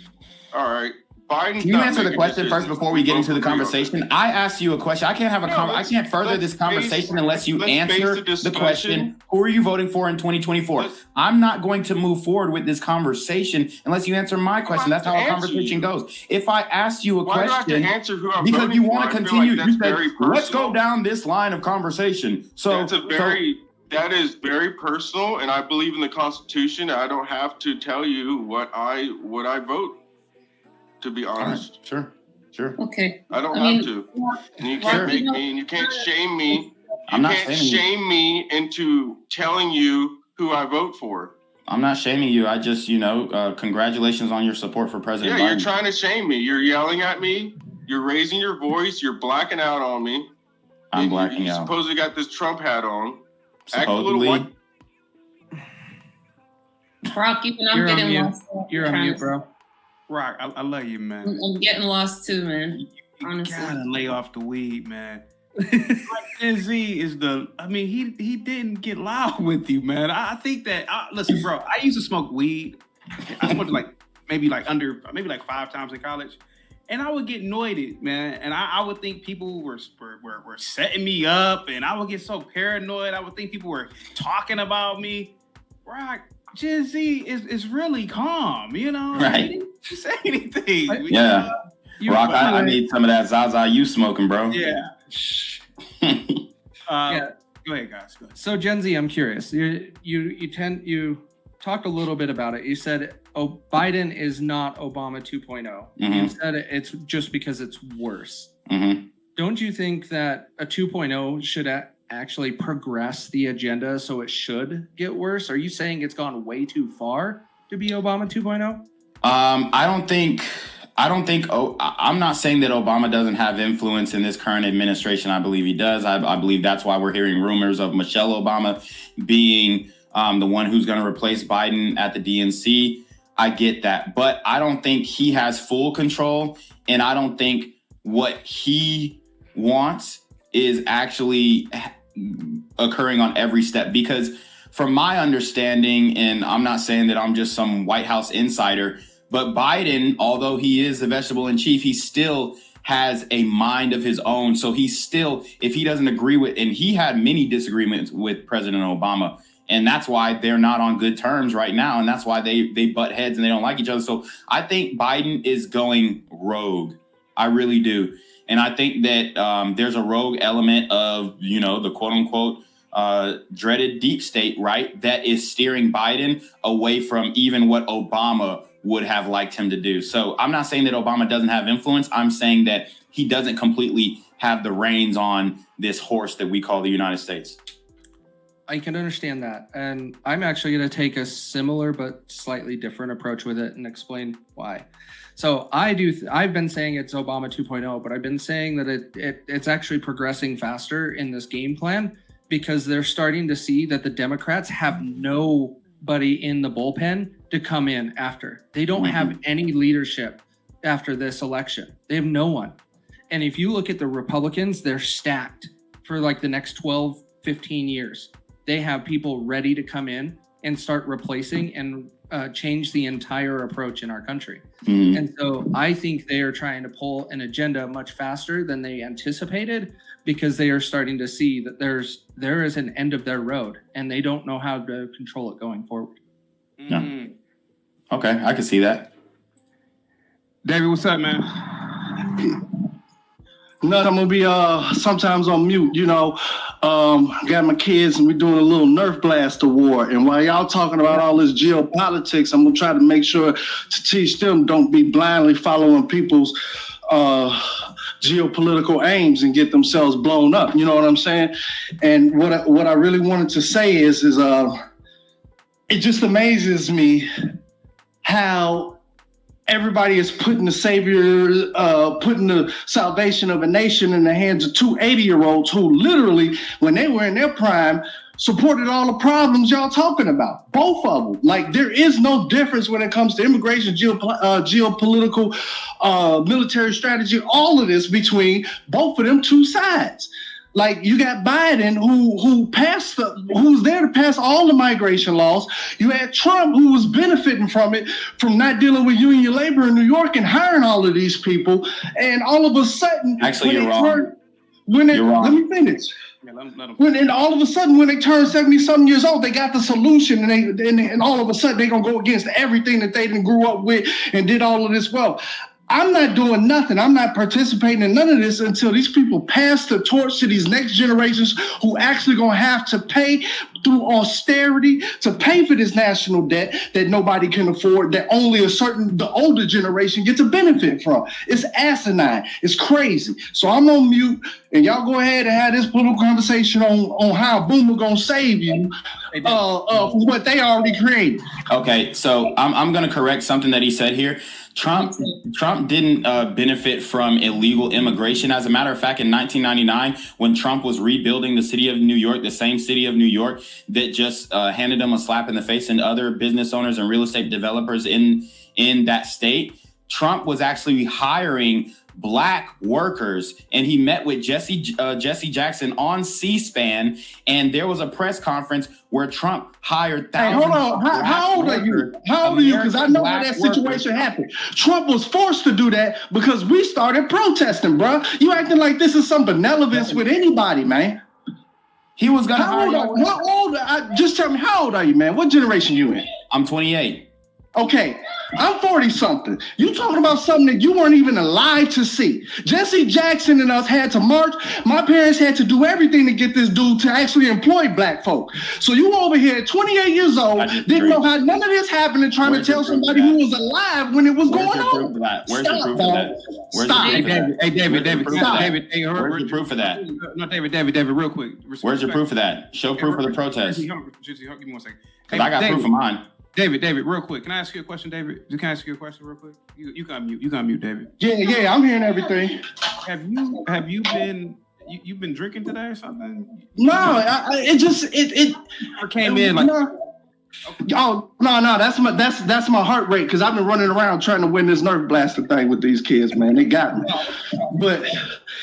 All right. Biden's Can you not answer the making question decisions. first before we get into the Vote for me on conversation? I asked you a question. I can't have a I can't further this conversation unless you answer the question. Who are you voting for in 2024? I'm not going to move forward with this conversation unless you answer my question. That's how a conversation goes. If I ask you a Why do I have to question, answer who I'm because voting you for? want I to feel continue, like that's you very said, let's go personal. down this line of conversation. So That is very personal, and I believe in the Constitution. I don't have to tell you what I vote. To be honest, sure. Okay. I don't I mean, have to. And you can't make me, and you can't shame me. I'm not can't shaming you. shame me into telling you who I vote for. I'm not shaming you. I just, congratulations on your support for President Yeah, Biden. you're trying to shame me. You're yelling at me. You're raising your voice. You're blacking out on me. I'm blacking you out. supposedly got this Trump hat on. Act a little Supposedly. Brock, even I'm You're on getting mute. lost. You're on mute, bro. Rock, I love you, man. I'm getting lost too, man. You Honestly. gotta lay off the weed, man. Gen Z is he didn't get loud with you, man. I think that, listen, bro, I used to smoke weed. I smoked maybe 5 times in college. And I would get annoyed, man. And I would think people were setting me up, and I would get so paranoid. I would think people were talking about me. Rock, Gen Z is really calm, Right. He didn't say anything. Yeah. Rock, I need some of that Zaza you smoking, bro. Yeah. Yeah. Go ahead, guys. Go ahead. So Gen Z, I'm curious. You talked a little bit about it. You said, "Oh, Biden is not Obama 2.0." You said it's just because it's worse. Mm-hmm. Don't you think that a 2.0 should actually progress the agenda so it should get worse? Are you saying it's gone way too far to be Obama 2.0? I'm not saying that Obama doesn't have influence in this current administration. I believe he does. I believe that's why we're hearing rumors of Michelle Obama being the one who's going to replace Biden at the DNC. I get that. But I don't think he has full control. And I don't think what he wants is actually occurring on every step. Because from my understanding, and I'm not saying that I'm just some White House insider, but Biden, although he is the vegetable in chief, he still has a mind of his own. So he's still, if he doesn't agree with, and he had many disagreements with President Obama, and that's why they're not on good terms right now. And that's why they butt heads and they don't like each other. So I think Biden is going rogue. I really do. And I think that there's a rogue element of, you know, the quote unquote dreaded deep state, right? That is steering Biden away from even what Obama would have liked him to do. So I'm not saying that Obama doesn't have influence. I'm saying that he doesn't completely have the reins on this horse that we call the United States. I can understand that. And I'm actually going to take a similar but slightly different approach with it and explain why. So I've been saying it's Obama 2.0, but I've been saying that it's actually progressing faster in this game plan because they're starting to see that the Democrats have nobody in the bullpen to come in after. They don't have any leadership after this election. They have no one. And if you look at the Republicans, they're stacked for like the next 12, 15 years. They have people ready to come in and start replacing and change the entire approach in our country. And so I think they are trying to pull an agenda much faster than they anticipated because they are starting to see that there is an end of their road and they don't know how to control it going forward. Yeah. Okay, I can see that. David, what's up, man? Nut, I'm gonna be sometimes on mute, you know. Got my kids and we're doing a little Nerf Blast award. And while y'all talking about all this geopolitics, I'm gonna try to make sure to teach them don't be blindly following people's geopolitical aims and get themselves blown up. You know what I'm saying? And what I really wanted to say is it just amazes me how everybody is putting the savior, putting the salvation of a nation in the hands of two 80-year-olds who literally, when they were in their prime, supported all the problems y'all talking about. Both of them. Like, there is no difference when it comes to immigration, geopolitical, military strategy, all of this between both of them two sides. Like, you got Biden who's there to pass all the migration laws. You had Trump who was benefiting from it, from not dealing with union labor in New York and hiring all of these people. And all of a sudden, actually, you're wrong. Let me finish. Yeah, let them. And all of a sudden, when they turn 70-something years old, they got the solution, and all of a sudden they're gonna go against everything that they didn't grew up with and did all of this well. I'm not doing nothing. I'm not participating in none of this until these people pass the torch to these next generations who actually gonna have to pay through austerity to pay for this national debt that nobody can afford, that only the older generation gets a benefit from. It's asinine. It's crazy. So I'm on mute, and y'all go ahead and have this political conversation on how a boomer gonna save you from what they already created. Okay, so I'm going to correct something that he said here. Trump didn't benefit from illegal immigration. As a matter of fact, in 1999, when Trump was rebuilding the city of New York, the same city of New York that just handed him a slap in the face, and other business owners and real estate developers in that state, Trump was actually hiring Black workers, and he met with Jesse Jackson on C-SPAN, and there was a press conference where Trump hired thousands. Hey, hold on. How old are you? How old are you? Because I know how that situation happened. Trump was forced to do that because we started protesting, bro. You acting like this is some benevolence with anybody, man. He was gonna hire you. How old? Just tell me, how old are you, man? What generation you in? I'm 28. Okay, I'm 40-something. You talking about something that you weren't even alive to see. Jesse Jackson and us had to march. My parents had to do everything to get this dude to actually employ Black folk. So you over here at 28 years old, didn't know how none of this happened, and trying to tell somebody who was alive when it was going on. Where's your proof of that? Stop. Hey, David. Stop. David, hey, where's your proof of that? No, David, real quick. Where's your proof of that? Show proof of the protest. Give me 1 second. Because I got proof of mine. David, real quick. Can I ask you a question, David? Can I ask you a question real quick? You got mute, David. Yeah, I'm hearing everything. Have you been you've been drinking today or something? No, it came in like. No. Oh no, that's my heart rate, because I've been running around trying to win this Nerf Blaster thing with these kids, man. They got me. But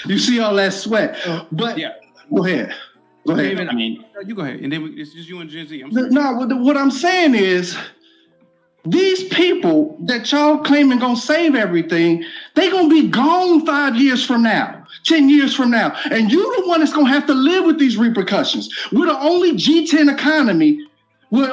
you see all that sweat. But yeah, go ahead. I mean, you go ahead, and then it's just you and Gen Z. No, what I'm saying is, these people that y'all claiming gonna save everything, they gonna be gone 5 years from now, 10 years from now. And you the one that's gonna have to live with these repercussions. We're the only G10 economy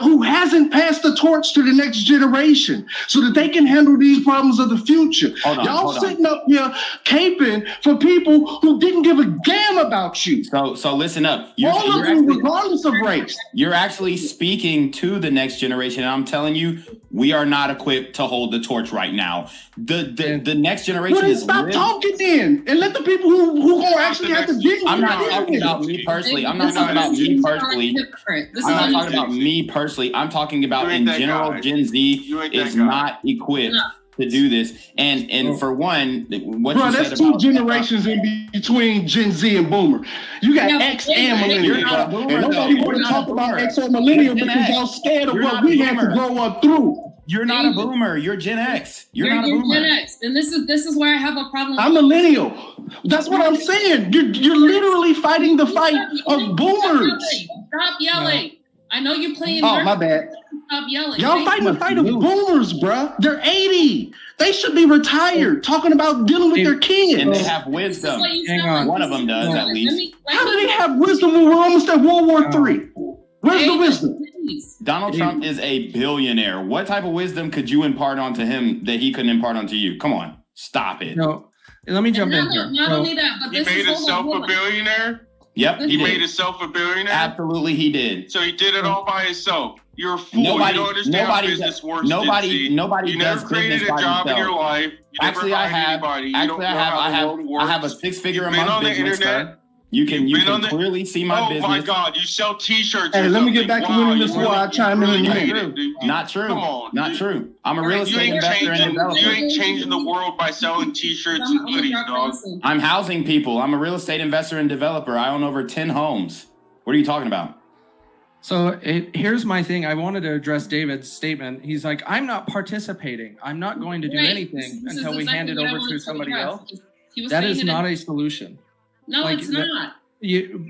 who hasn't passed the torch to the next generation so that they can handle these problems of the future. Y'all sitting up here caping for people who didn't give a damn about you. So listen up. All of them, regardless of race. You're actually speaking to the next generation, and I'm telling you, we are not equipped to hold the torch right now. The next generation is stop talking then, and let the people who gonna actually have to deal with it. I'm not talking about me personally. I'm not talking about me personally. I'm not talking about me personally. I'm talking about in general, Gen Z is not equipped to do this. And for one, what you said that's two generations in between Gen Z and Boomer. You got X and Millennial, bro. And nobody want to talk about X or Millennial because y'all scared of what we have to grow up through. You're not a boomer. You're Gen X. You're not a boomer. Gen X, and this is where I have a problem. I'm millennial. That's what I'm saying. You're literally fighting the fight of boomers. Stop yelling. I know you're playing. Oh, my bad. Stop yelling. Y'all fighting the fight of boomers, bruh. They're 80. They should be retired, talking about dealing with their kids. And they have wisdom. Hang on. One of them does, at least. How do they have wisdom when we're almost at World War III? Where's the wisdom? Donald Trump is a billionaire. What type of wisdom could you impart onto him that he couldn't impart onto you? Come on. Stop it. No, let me jump in here. Not only that, but he made himself a billionaire? Yep, he made himself a billionaire? Absolutely, he did. So he did it all by himself. You're a fool. You don't understand how business works. Nobody you never created a job in your life. You actually, I have. Anybody. Actually, I have a six-figure a month business. Sir. You can clearly see my business. Oh my God! You sell T-shirts. Hey, let me get back to winning this war. I chime in a minute. Not true. Come on, not true. I'm a real estate investor and developer. You ain't changing the world by selling T-shirts and hoodies, dog. I'm housing people. I'm a real estate investor and developer. I own over 10 homes. What are you talking about? So here's my thing. I wanted to address David's statement. He's like, I'm not participating. I'm not going to do anything until we hand it over to somebody else. That is not a solution. No, it's not.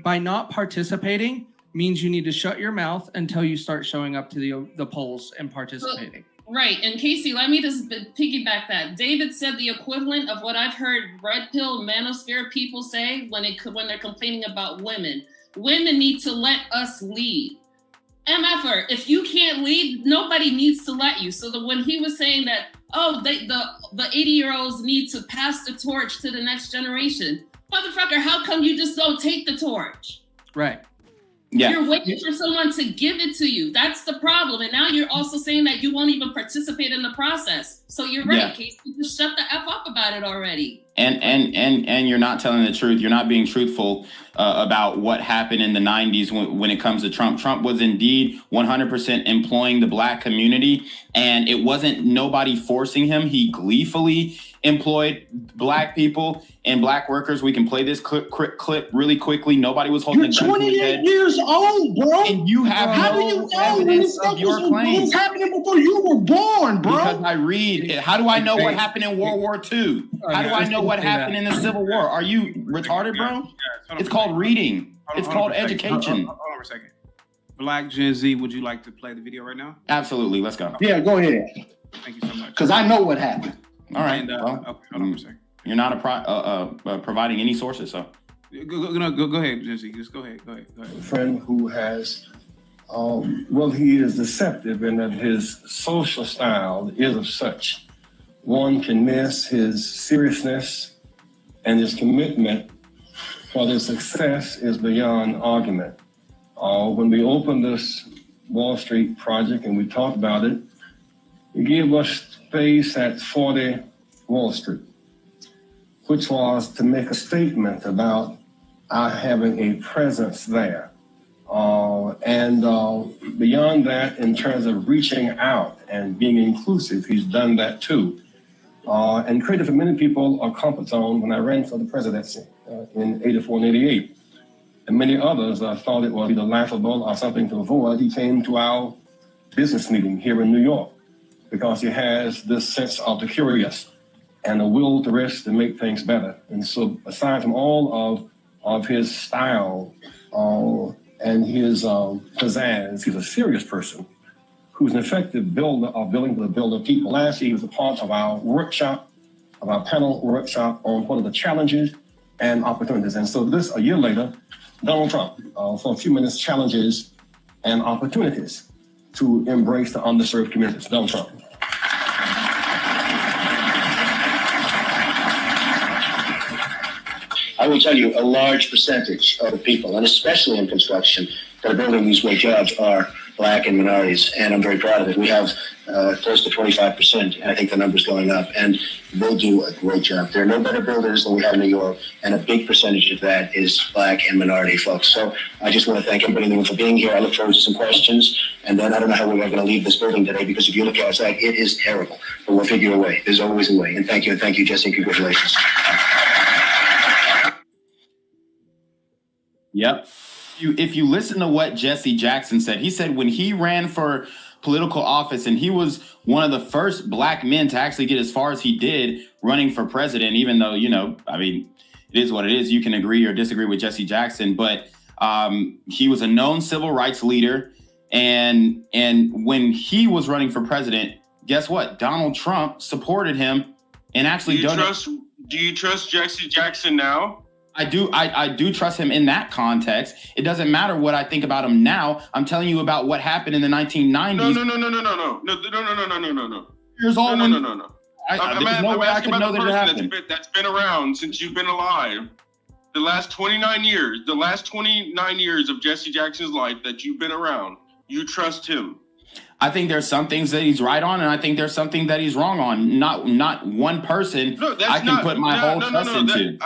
By not participating means you need to shut your mouth until you start showing up to the polls and participating. Right. And Casey, let me just piggyback that. David said the equivalent of what I've heard red pill manosphere people say when they're complaining about women. Women need to let us lead. MFR, if you can't lead, nobody needs to let you. So when he was saying that, the 80-year-olds need to pass the torch to the next generation. Motherfucker, how come you just don't take the torch? Right. Yeah. You're waiting for someone to give it to you. That's the problem. And now you're also saying that you won't even participate in the process. So you're right, Casey. Just shut the F up about it already. And you're not telling the truth. You're not being truthful about what happened in the 90s when it comes to Trump. Trump was indeed 100% employing the black community, and it wasn't nobody forcing him. He gleefully employed black people and black workers. We can play this clip really quickly. Nobody was holding a gun to his head. 28 years old, bro. And you have no evidence of your claims. What's happening before you were born, bro? Because I read. How do I know what happened in World War II? How do I know what happened in the Civil War? Are you retarded, bro? It's called reading. It's called education. Hold on for a second. Black Gen Z, would you like to play the video right now? Absolutely. Let's go. Yeah, go ahead. Thank you so much. Because I know what happened. All right. Okay, hold on for a second. You're not providing any sources, so. Go ahead, Gen Z. Just go ahead. A friend who has, he is deceptive in that his social style is of such. One can miss his seriousness, and his commitment for their success is beyond argument. When we opened this Wall Street project and we talked about it, he gave us space at 40 Wall Street, which was to make a statement about our having a presence there. And beyond that, in terms of reaching out and being inclusive, he's done that too. And created for many people a comfort zone when I ran for the presidency in 84 and 88. And many others thought it was either laughable or something to avoid. He came to our business meeting here in New York because he has this sense of the curious and a will to risk to make things better. And so aside from all of his style and his pizzazz, he's a serious person who's an effective builder of building people. Last year, he was a part of our panel workshop on what are the challenges and opportunities. And so this, a year later, Donald Trump, for a few minutes, challenges and opportunities to embrace the underserved communities. Donald Trump. I will tell you, a large percentage of the people, and especially in construction, that are building these great jobs are Black and minorities, and I'm very proud of it. We have close to 25%, and I think the number's going up, and they'll do a great job. There are no better builders than we have in New York, and a big percentage of that is Black and minority folks. So I just want to thank everybody in the room for being here. I look forward to some questions, and then I don't know how we're going to leave this building today, because if you look outside, it is terrible, but we'll figure a way. There's always a way, and thank you, Jesse, and congratulations. Yep. If you listen to what Jesse Jackson said, he said when he ran for political office, and he was one of the first Black men to actually get as far as he did running for president, even though, I mean, it is what it is. You can agree or disagree with Jesse Jackson, but he was a known civil rights leader. And when he was running for president, guess what? Donald Trump supported him and actually Do you trust Jesse Jackson now? I do trust him in that context. It doesn't matter what I think about him now. I'm telling you about what happened in the 1990s. No. Here's all no. There's no way I can know that it happened. That's been around since you've been alive. The last 29 years of Jesse Jackson's life that you've been around, you trust him. I think there's some things that he's right on, and I think there's something that he's wrong on. Not one person I can put my whole trust into.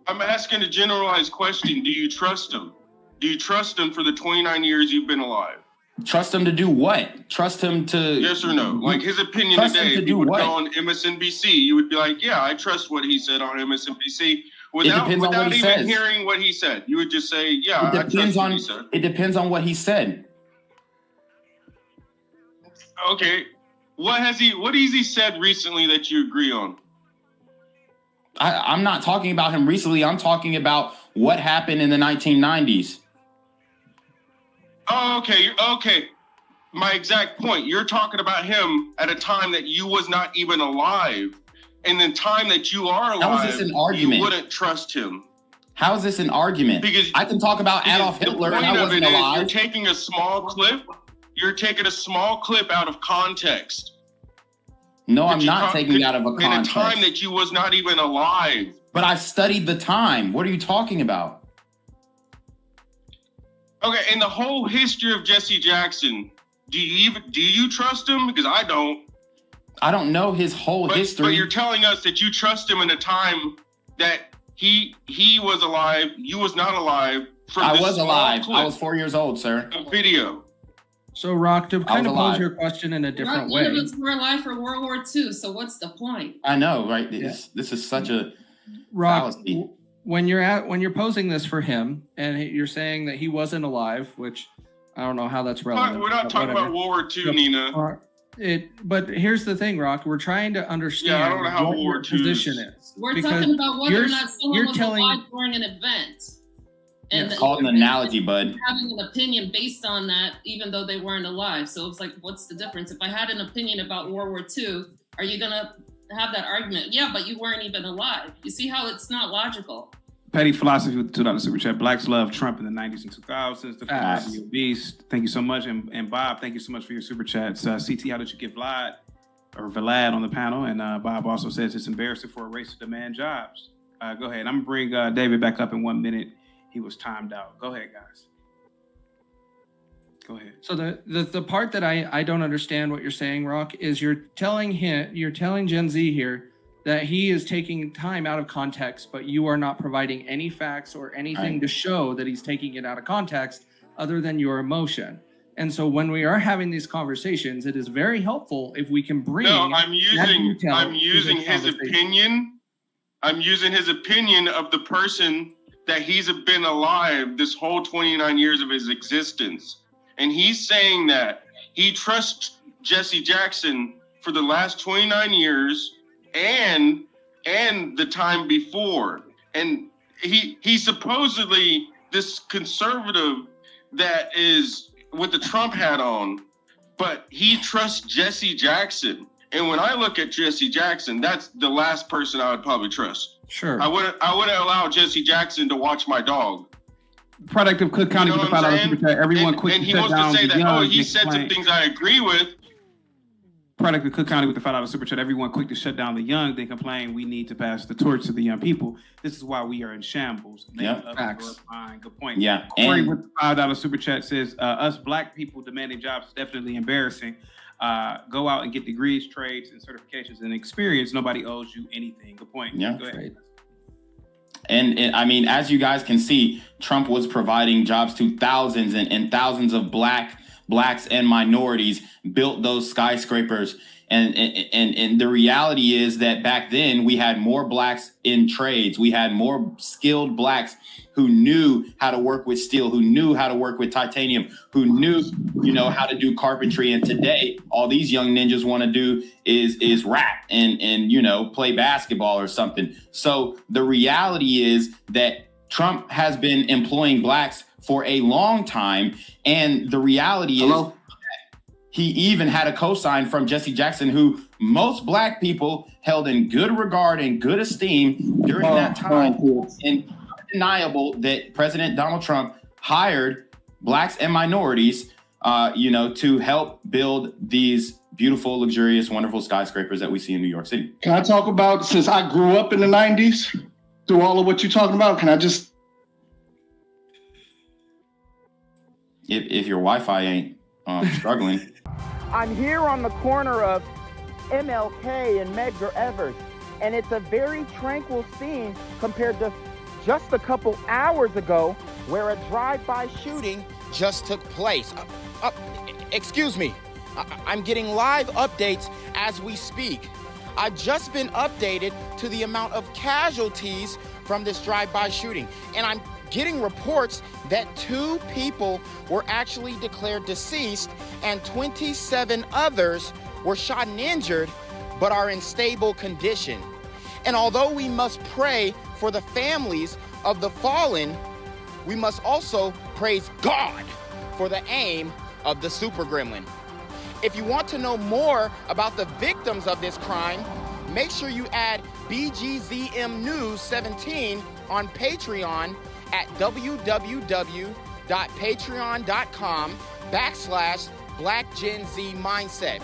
I'm asking a generalized question. Do you trust him? Do you trust him for the 29 years you've been alive? Trust him to do what? Trust him to... Yes or no? Like his opinion today, if he would go on MSNBC, you would be like, yeah, I trust what he said on MSNBC. Without even hearing what he said. You would just say, yeah, I trust what he said. It depends on what he said. Okay. What has he said recently that you agree on? I'm not talking about him recently. I'm talking about what happened in the 1990s. Oh, okay. My exact point. You're talking about him at a time that you was not even alive. And the time that you are alive, how is this an argument? You wouldn't trust him. How is this an argument? Because I can talk about Adolf Hitler and I wasn't alive. You're taking a small clip out of context. No, I'm not taking it out of a context. In a time that you was not even alive. But I studied the time. What are you talking about? Okay, in the whole history of Jesse Jackson, do you trust him? Because I don't. I don't know his whole history. But you're telling us that you trust him in a time that he was alive, you was not alive. I was alive. I was 4 years old, sir. A video. So, Rock, to kind of pose your question in a different way. None of us were alive for World War II, so what's the point? I know, right? This is such a fallacy. When you're posing this for him, and you're saying that he wasn't alive, which I don't know how that's relevant. We're not talking about World War II, Nina. But here's the thing, Rock. We're trying to understand I don't know how what your position is. We're talking about whether or not someone was alive during an event. And it's called an analogy, bud. Having an opinion based on that, even though they weren't alive. So it's like, what's the difference? If I had an opinion about World War II, are you going to have that argument? Yeah, but you weren't even alive. You see how it's not logical? Petty Philosophy with the $2 super chat. Blacks love Trump in the 90s and 2000s. The philosophy of beast. Thank you so much. And Bob, thank you so much for your super chats. CT, how did you get Vlad on the panel? And Bob also says it's embarrassing for a race to demand jobs. Go ahead. I'm going to bring David back up in 1 minute. He was timed out. Go ahead, guys. Go ahead. So the part that I don't understand what you're saying, Rock, is you're telling Gen Z here that he is taking time out of context, but you are not providing any facts or anything to show that he's taking it out of context other than your emotion. And so when we are having these conversations, it is very helpful if we can bring. No, I'm using his opinion. I'm using his opinion of the person that he's been alive this whole 29 years of his existence. And he's saying that he trusts Jesse Jackson for the last 29 years and the time before. And he supposedly, this conservative that is with the Trump hat on, but he trusts Jesse Jackson. And when I look at Jesse Jackson, that's the last person I would probably trust. Sure. I wouldn't allow Jesse Jackson to watch my dog. Product of Cook County with the $5 super chat. Everyone quick and to he shut wants down to say the that, young. he said some things I agree with. Product of Cook County with the $5 super chat. Everyone quick to shut down the young. They complain we need to pass the torch to the young people. This is why we are in shambles. Yeah. Facts. Good point. Yeah. Corey with the $5 super chat says, us black people demanding jobs is definitely embarrassing. Go out and get degrees, trades, and certifications and experience. Nobody owes you anything. Good point. Yeah. Go ahead. And I mean, as you guys can see, Trump was providing jobs to thousands and thousands of blacks and minorities, built those skyscrapers. And the reality is that back then we had more blacks in trades. We had more skilled blacks who knew how to work with steel, who knew how to work with titanium, who knew, how to do carpentry. And today, all these young ninjas want to do is rap and play basketball or something. So the reality is that Trump has been employing blacks for a long time. And the reality is he even had a cosign from Jesse Jackson, who most black people held in good regard and good esteem during that time. And undeniable that President Donald Trump hired blacks and minorities, to help build these beautiful, luxurious, wonderful skyscrapers that we see in New York City. Can I talk about, since I grew up in the 90s, through all of what you're talking about, can I just... If your Wi-Fi ain't struggling. I'm here on the corner of MLK and Medgar Evers, and it's a very tranquil scene compared to just a couple hours ago where a drive-by shooting just took place. Excuse me. I'm getting live updates as we speak. I've just been updated to the amount of casualties from this drive-by shooting, and I'm getting reports that 2 people were actually declared deceased and 27 others were shot and injured but are in stable condition. And although we must pray for the families of the fallen, we must also praise God for the aim of the super gremlin. If you want to know more about the victims of this crime, make sure you add BGZM News 17 on Patreon at www.patreon.com/blackgenzmindset.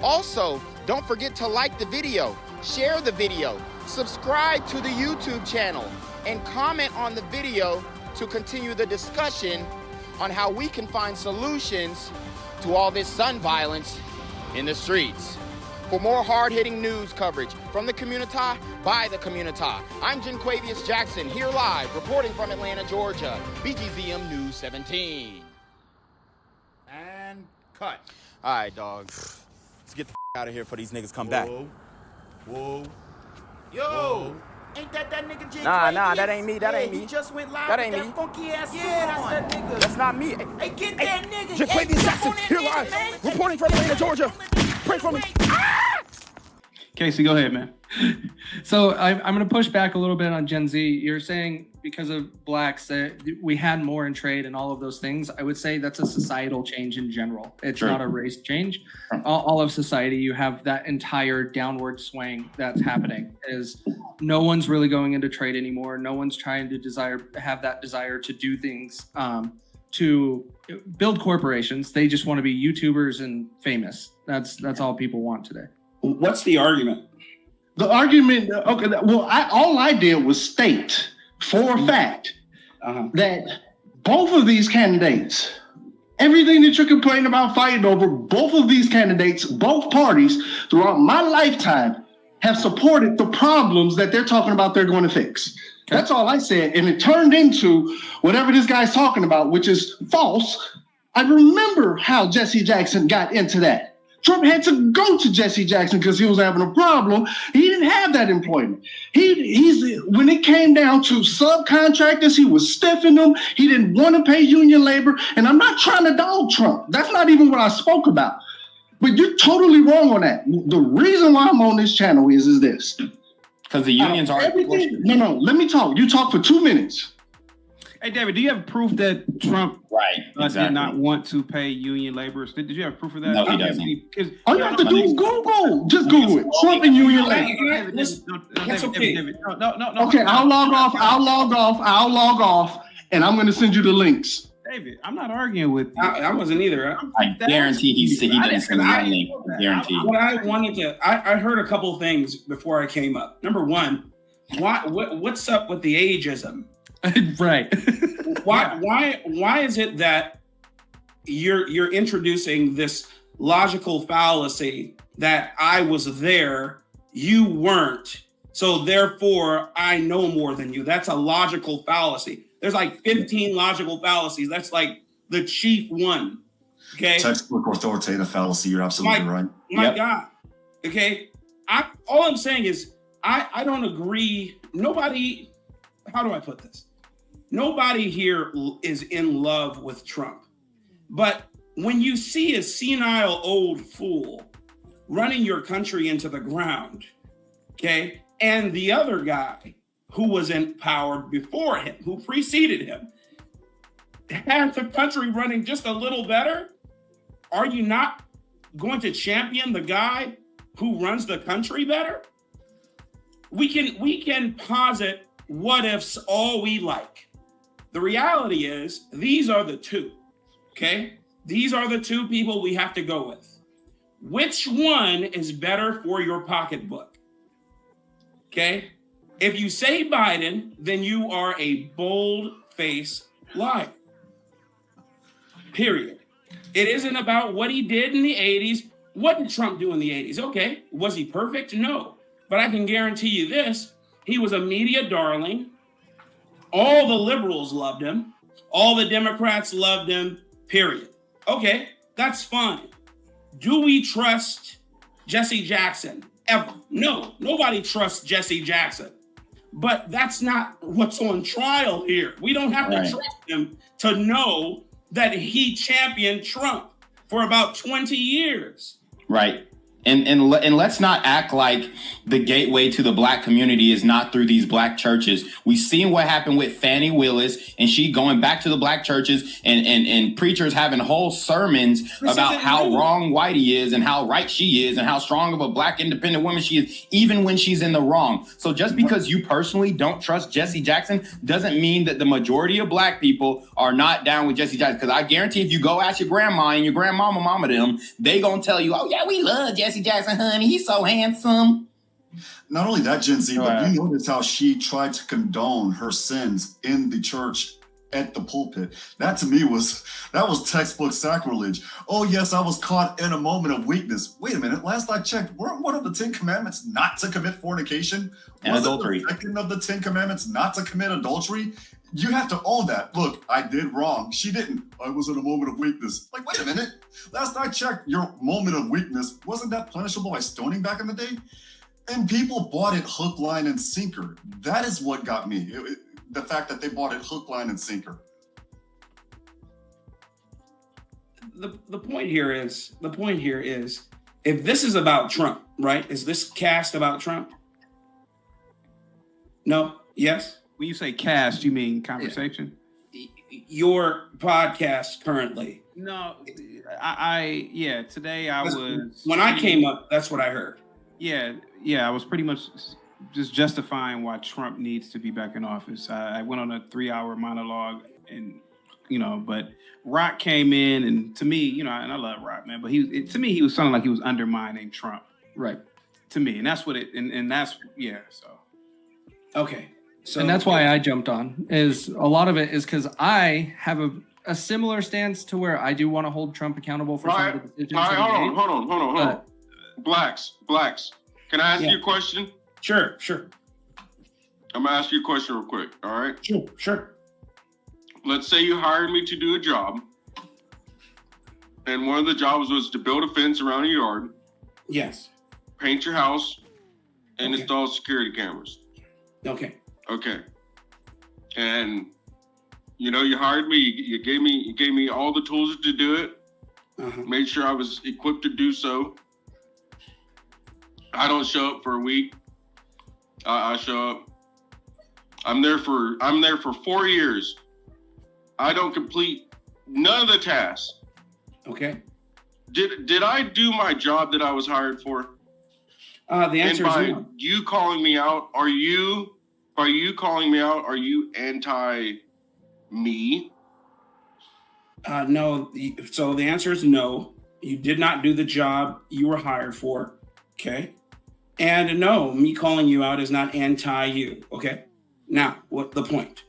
Also, don't forget to like the video, share the video, subscribe to the YouTube channel, and comment on the video to continue the discussion on how we can find solutions to all this gun violence in the streets. For more hard-hitting news coverage from the community, by the community, I'm Genquavius Jackson, here live, reporting from Atlanta, Georgia, BGZM News 17. And cut. All right, dog. Let's get the out of here before these niggas come back. Whoa. Yo. Whoa. Ain't that nigga J? Nah, that ain't me. That ain't me. He just went live That with ain't that me. funky ass suit That's on. that nigga. That's not me. Hey, get that nigga. Genquavius Jackson, here live, reporting from Atlanta, Georgia. Pray for me. Casey, go ahead, man. So I'm going to push back a little bit on Gen Z. You're saying because of blacks that we had more in trade and all of those things. I would say that's a societal change in general. It's not a race change. All of society, you have that entire downward swing that's happening. Is no one's really going into trade anymore. No one's trying to have that desire to do things to build corporations. They just want to be YouTubers and famous. That's all people want today. What's the argument? The argument, okay, well, all I did was state for a fact that both of these candidates, everything that you're complaining about fighting over, both of these candidates, both parties throughout my lifetime have supported the problems that they're talking about they're going to fix. Okay. That's all I said. And it turned into whatever this guy's talking about, which is false. I remember how Jesse Jackson got into that. Trump had to go to Jesse Jackson because he was having a problem. He didn't have that employment. He's when it came down to subcontractors, he was stiffing them. He didn't want to pay union labor. And I'm not trying to dog Trump. That's not even what I spoke about. But you're totally wrong on that. The reason why I'm on this channel is this. Because the unions are... No, let me talk. You talk for 2 minutes. Hey, David, do you have proof that Trump did not want to pay union laborers? Did you have proof of that? No, he doesn't. All you have to do is Google. Just Google it. Trump and union labor. That's okay. No. Okay, I'll log off, and I'm going to send you the links. David, I'm not arguing with you. I wasn't either. I guarantee he didn't send that link. Guarantee. What I wanted to, I heard a couple of things before I came up. Number one, what's up with the ageism? Right. Why is it that you're introducing this logical fallacy that I was there, you weren't, so therefore I know more than you? That's a logical fallacy. There's like 15 logical fallacies. That's like the chief one. Okay. Textbook authoritative fallacy. You're absolutely right. My God. Okay. All I'm saying is I don't agree. Nobody, how do I put this? Nobody here is in love with Trump. But when you see a senile old fool running your country into the ground, okay, and the other guy who was in power before him, who preceded him, has the country running just a little better, are you not going to champion the guy who runs the country better? We can posit what ifs all we like. The reality is these are the two, okay? These are the two people we have to go with. Which one is better for your pocketbook? Okay? If you say Biden, then you are a bold-faced liar. Period. It isn't about what he did in the 80s. What did Trump do in the 80s? Okay. Was he perfect? No. But I can guarantee you this. He was a media darling. All the liberals loved him. All the Democrats loved him. Period. Okay. That's fine. Do we trust Jesse Jackson? Ever? No. Nobody trusts Jesse Jackson. But that's not what's on trial here. We don't have to trust him to know that he championed Trump for about 20 years. Right. And let's not act like the gateway to the black community is not through these black churches. We've seen what happened with Fannie Willis, and she going back to the black churches and preachers having whole sermons about how wrong Whitey is and how right she is and how strong of a black independent woman she is, even when she's in the wrong. So just because you personally don't trust Jesse Jackson doesn't mean that the majority of black people are not down with Jesse Jackson. Because I guarantee if you go ask your grandma and your mama them, they gonna tell you, oh yeah, we love Jesse Jackson, honey. He's so handsome. Not only that, Gen Z, but you notice how she tried to condone her sins in the church at the pulpit. That to me was textbook sacrilege. Oh yes, I was caught in a moment of weakness. Wait a minute, last I checked, weren't one of the 10 commandments not to commit fornication? And adultery. The second of the 10 commandments not to commit adultery? You have to own that. Look, I did wrong. She didn't. I was in a moment of weakness. Like, wait a minute. Last I checked, your moment of weakness, wasn't that punishable by stoning back in the day? And people bought it hook, line, and sinker. That is what got me. The fact that they bought it hook, line, and sinker. The point here is, if this is about Trump, right? Is this cast about Trump? No? Yes? When you say cast, you mean conversation? Yeah. Your podcast currently. No, today I was... When I came up, that's what I heard. Yeah, I was pretty much just justifying why Trump needs to be back in office. I went on a 3-hour monologue and, but Rock came in and to me, and I love Rock, man, but to me, he was sounding like he was undermining Trump. Right. To me, and that's what and that's, so. Okay. So, and that's why I jumped on, is a lot of it is because I have a similar stance to where I do want to hold Trump accountable for some of the decisions. All right, hold on. Blacks. Can I ask you a question? Sure. I'm gonna ask you a question real quick. All right. Sure. Let's say you hired me to do a job, and one of the jobs was to build a fence around your yard. Yes. Paint your house, and install security cameras. Okay. And you hired me. You gave me all the tools to do it. Made sure I was equipped to do so. I don't show up for a week. I show up. I'm there for 4 years. I don't complete none of the tasks. Okay. Did I do my job that I was hired for? The answer and by is no. you calling me out, are you calling me out? Are you anti me? No. So the answer is no. You did not do the job you were hired for. Okay. And no, me calling you out is not anti you. Okay. Now, what the point?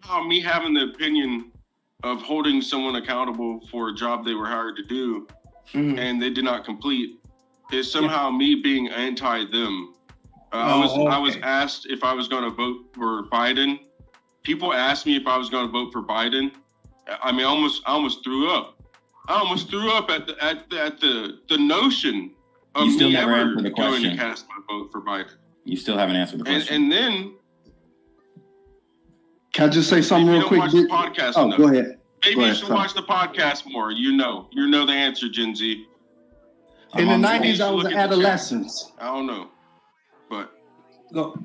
Somehow me having the opinion of holding someone accountable for a job they were hired to do and they did not complete is somehow me being anti them. I was asked if I was going to vote for Biden. People asked me if I was going to vote for Biden. I mean, I almost threw up. I almost threw up at the notion of You still me never ever answered the going to question. cast my vote for Biden. You still haven't answered the question. And then Can I just say something maybe real you quick? don't watch the podcast Oh, enough. go ahead. Maybe Go you ahead, should sorry. watch the podcast more. You know the answer, Gen Z. In the Maybe you 90s, should I was look an at the chat. adolescent. I don't know, but Go.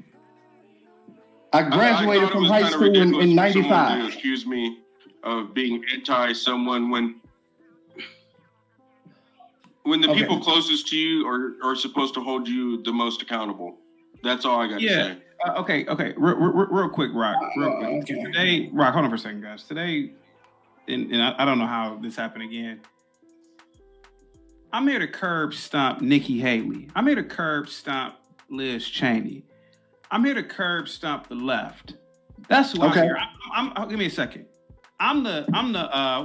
I graduated thought it from was high kinda school in ridiculous for someone 95. to accuse me of being anti someone when the Okay. people closest to you are supposed to hold you the most accountable. That's all I got to Yeah. say. Okay. Real quick, Rock. Real quick. Okay. Today, Rock, hold on for a second, guys. Today, and I don't know how this happened again. I'm here to curb stomp Nikki Haley. I'm here to curb stomp Liz Cheney. I'm here to curb stomp the left. That's who Okay. I'm here. I'm give me a second. I'm the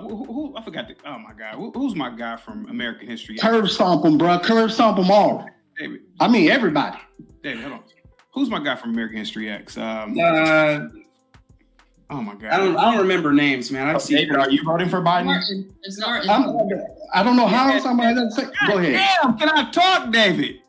who I forgot the, oh my God. Who's my guy from American History? Curb stomp them, bro. Curb stomp them all. David. I mean, everybody. David, hold on. Who's my guy from American History X? Oh my God. I don't remember names, man. I've seen. David, are you voting for Biden? Norton. It's Norton. I don't know how somebody doesn't say. Go ahead. Damn, can I talk, David?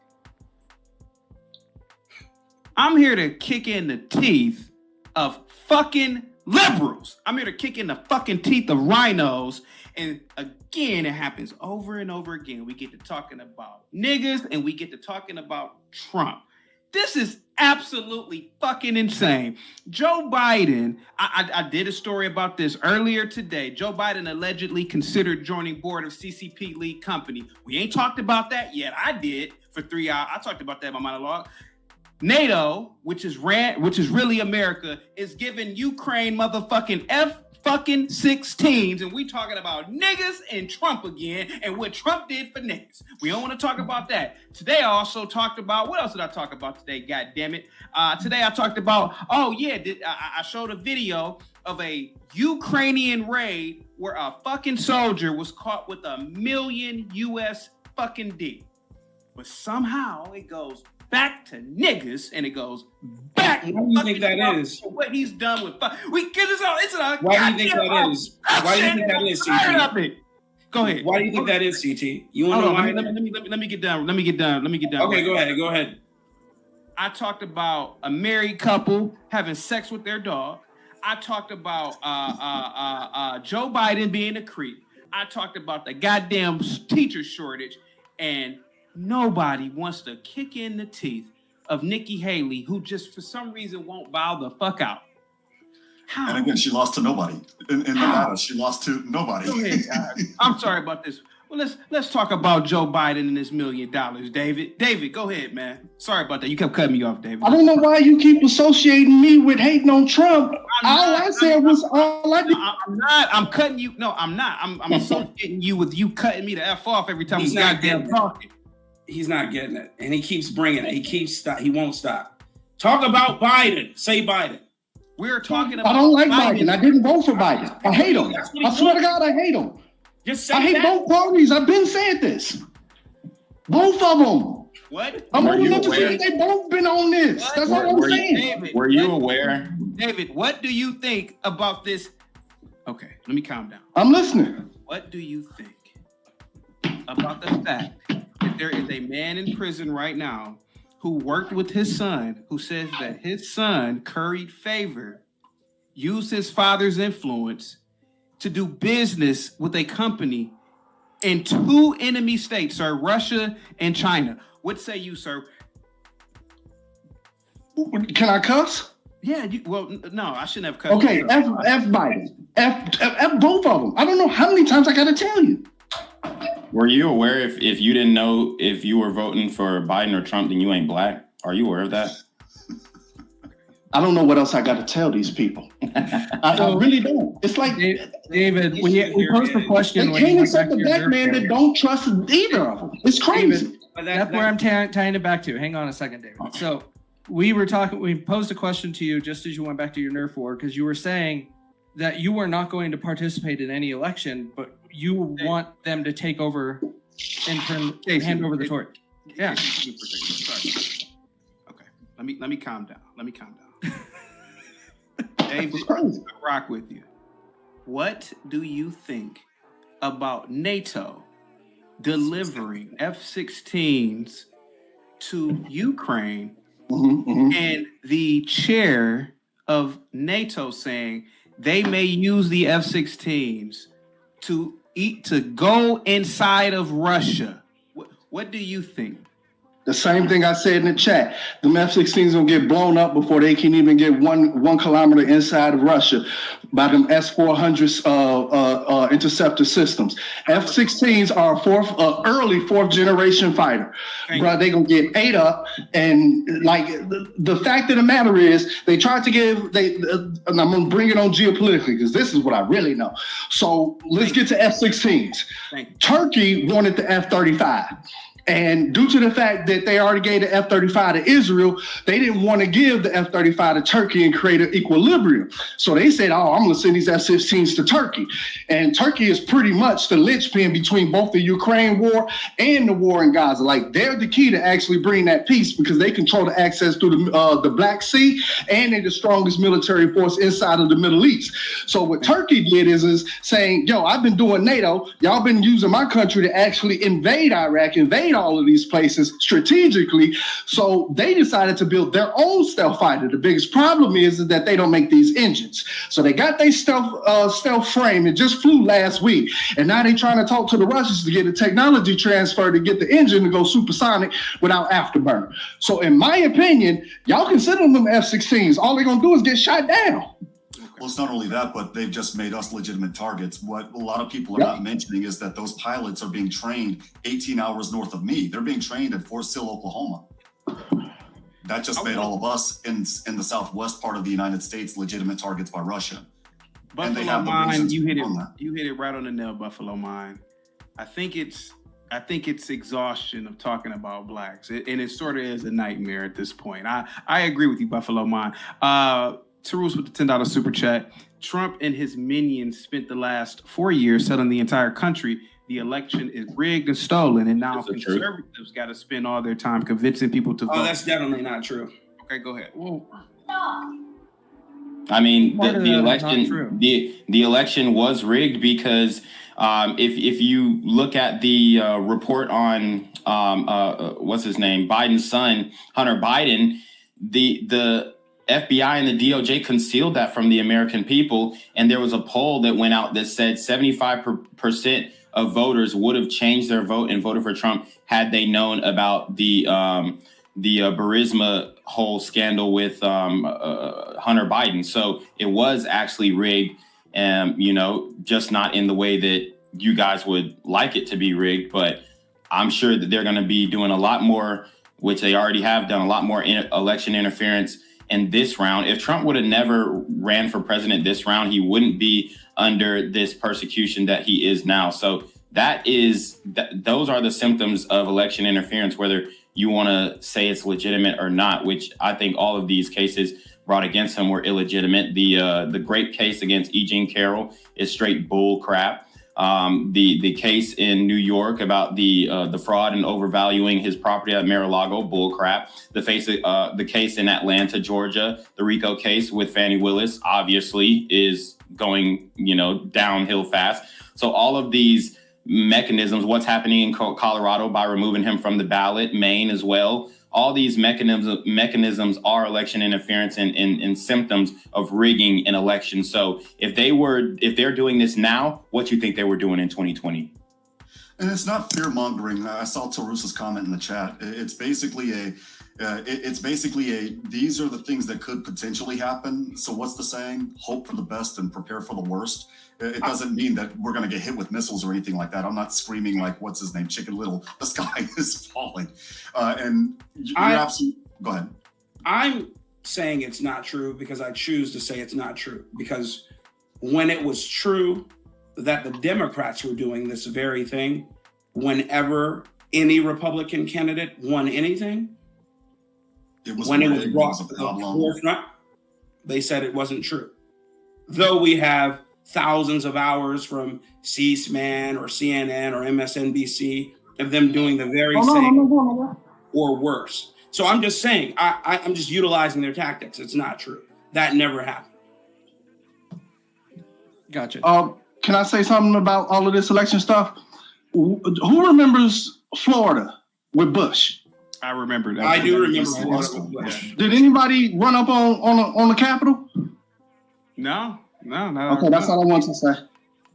I'm here to kick in the teeth of fucking liberals. I'm here to kick in the fucking teeth of rhinos. And again, it happens over and over again. We get to talking about niggas and we get to talking about Trump. This is absolutely fucking insane. Joe Biden, I did a story about this earlier today. Joe Biden allegedly considered joining board of CCP lead company. We ain't talked about that yet. I did for 3 hours. I talked about that in my monologue. NATO, which is really America, is giving Ukraine motherfucking F-16s, and we talking about niggas and Trump again, and what Trump did for niggas. We don't want to talk about that. Today I also talked about, what else did I talk about today? God damn it. Today I talked about, I showed a video of a Ukrainian raid where a fucking soldier was caught with $1 million US fucking D. But somehow it goes back to niggas, and it goes back. Why do you think that is? What he's done with we get this out. It's a Why do you think that is? Why do you think that is, CT? Go ahead. Why do you think that is, CT? You want to know why? Let me get done. Okay, go ahead. I talked about a married couple having sex with their dog. I talked about Joe Biden being a creep. I talked about the goddamn teacher shortage, and nobody wants to kick in the teeth of Nikki Haley, who just for some reason won't bow the fuck out. How? And again, she lost to nobody. In Nevada, she lost to nobody. Go ahead, guys. I'm sorry about this. Well, let's talk about Joe Biden and his $1 million, David. David, go ahead, man. Sorry about that. You kept cutting me off, David. I don't know why you keep associating me with hating on Trump. All I said was all I did. I'm not. I'm cutting you. No, I'm not. I'm associating you with you cutting me the F off every time we goddamn talking. He's not getting it, and he keeps bringing it. He won't stop. Talk about Biden. Say Biden. We're talking about. I don't like Biden. I didn't vote for Biden. I hate him. I swear to God, I hate him. Just say I hate that. both parties. I've been saying this. Both of them. What? I'm Were old you enough to aware? say they both been on this. What? That's all I'm Were you- saying. Were you aware? David, what do you think about this? Okay, let me calm down. I'm listening. What do you think about the fact that there is a man in prison right now who worked with his son, who says that his son curried favor, used his father's influence to do business with a company in 2 enemy states, sir, Russia and China? What say you, sir? Can I cuss? Yeah, no, I shouldn't have cussed. Okay, F Biden. F both of them. I don't know how many times I got to tell you. Were you aware if you didn't know if you were voting for Biden or Trump, then you ain't black? Are you aware of that? I don't know what else I got to tell these people. I really don't. It's like David, we posed the question. They can't accept a black man that don't trust either of them. It's crazy. David, that's where I'm tying it back to. Hang on a second, David. So we posed a question to you just as you went back to your Nerf war, because you were saying that you were not going to participate in any election, but you want them to take over and hand over the torch. Yeah. Okay. Let me calm down. Dave, rock with you. What do you think about NATO delivering F-16s to Ukraine and the chair of NATO saying they may use the F-16s to go inside of Russia? What do you think? The same thing I said in the chat. The F-16s gonna get blown up before they can even get one kilometer inside of Russia by them S-400 interceptor systems. F-16s are early fourth generation fighter. Bro, they gonna get ate up. And like the fact of the matter is, they tried to and I'm gonna bring it on geopolitically because this is what I really know. So let's get to F-16s. Turkey wanted the F-35. And due to the fact that they already gave the F-35 to Israel, they didn't want to give the F-35 to Turkey and create an equilibrium. So they said, I'm going to send these F-16s to Turkey. And Turkey is pretty much the linchpin between both the Ukraine war and the war in Gaza. Like, they're the key to actually bring that peace because they control the access through the Black Sea, and they're the strongest military force inside of the Middle East. So what Turkey did is saying, I've been doing NATO. Y'all been using my country to actually invade Iraq, invade all of these places strategically. So they decided to build their own stealth fighter. The biggest problem is that they don't make these engines. So they got their stealth frame. It just flew last week. And now they're trying to talk to the Russians to get a technology transfer to get the engine to go supersonic without afterburner. So in my opinion, y'all consider them F-16s. All they're going to do is get shot down. Well, it's not only that, but they've just made us legitimate targets. What a lot of people are not mentioning is that those pilots are being trained 18 hours north of me. They're being trained at Fort Sill, Oklahoma. That just made all of us in the southwest part of the United States legitimate targets by Russia. Buffalo Mind, you hit it right on the nail, Buffalo Mind. I think it's exhaustion of talking about blacks, and it sort of is a nightmare at this point. I agree with you, Buffalo Mind. Tarus with the $10 super chat. Trump and his minions spent the last 4 years telling the entire country the election is rigged and stolen, and now conservatives got to spend all their time convincing people to vote. Oh, that's definitely not true. Okay, go ahead. Whoa. I mean, the election was rigged because if you look at the report on what's his name, Biden's son, Hunter Biden, the FBI and the DOJ concealed that from the American people. And there was a poll that went out that said 75% of voters would have changed their vote and voted for Trump had they known about the Burisma whole scandal with Hunter Biden. So it was actually rigged, just not in the way that you guys would like it to be rigged. But I'm sure that they're going to be doing a lot more, which they already have done, a lot more election interference in this round. If Trump would have never ran for president this round, he wouldn't be under this persecution that he is now. So those are the symptoms of election interference, whether you want to say it's legitimate or not, which I think all of these cases brought against him were illegitimate. The grape case against E. Jean Carroll is straight bull crap. The case in New York about the fraud and overvaluing his property at Mar-a-Lago, bull crap. The case in Atlanta, Georgia, the RICO case with Fannie Willis obviously is going, downhill fast. So all of these mechanisms, what's happening in Colorado by removing him from the ballot, Maine as well. All these mechanisms are election interference and symptoms of rigging an election. So if they're doing this now, what do you think they were doing in 2020? And it's not fear mongering. I saw Tarus's comment in the chat. It's basically It's basically these are the things that could potentially happen. So what's the saying? Hope for the best and prepare for the worst. It doesn't mean that we're going to get hit with missiles or anything like that. I'm not screaming like, what's his name? Chicken Little. The sky is falling. And you're absolutely, go ahead. I'm saying it's not true because I choose to say it's not true. Because when it was true that the Democrats were doing this very thing, whenever any Republican candidate won anything, when it was brought to the forefront, they said it wasn't true. Though we have thousands of hours from C-SPAN or CNN or MSNBC of them doing the very same or worse. So I'm just saying, I'm just utilizing their tactics. It's not true. That never happened. Gotcha. Can I say something about all of this election stuff? Who remembers Florida with Bush? I remember that. I do remember Florida with Bush. Did anybody run up on the Capitol? No. Okay, that's all I want to say.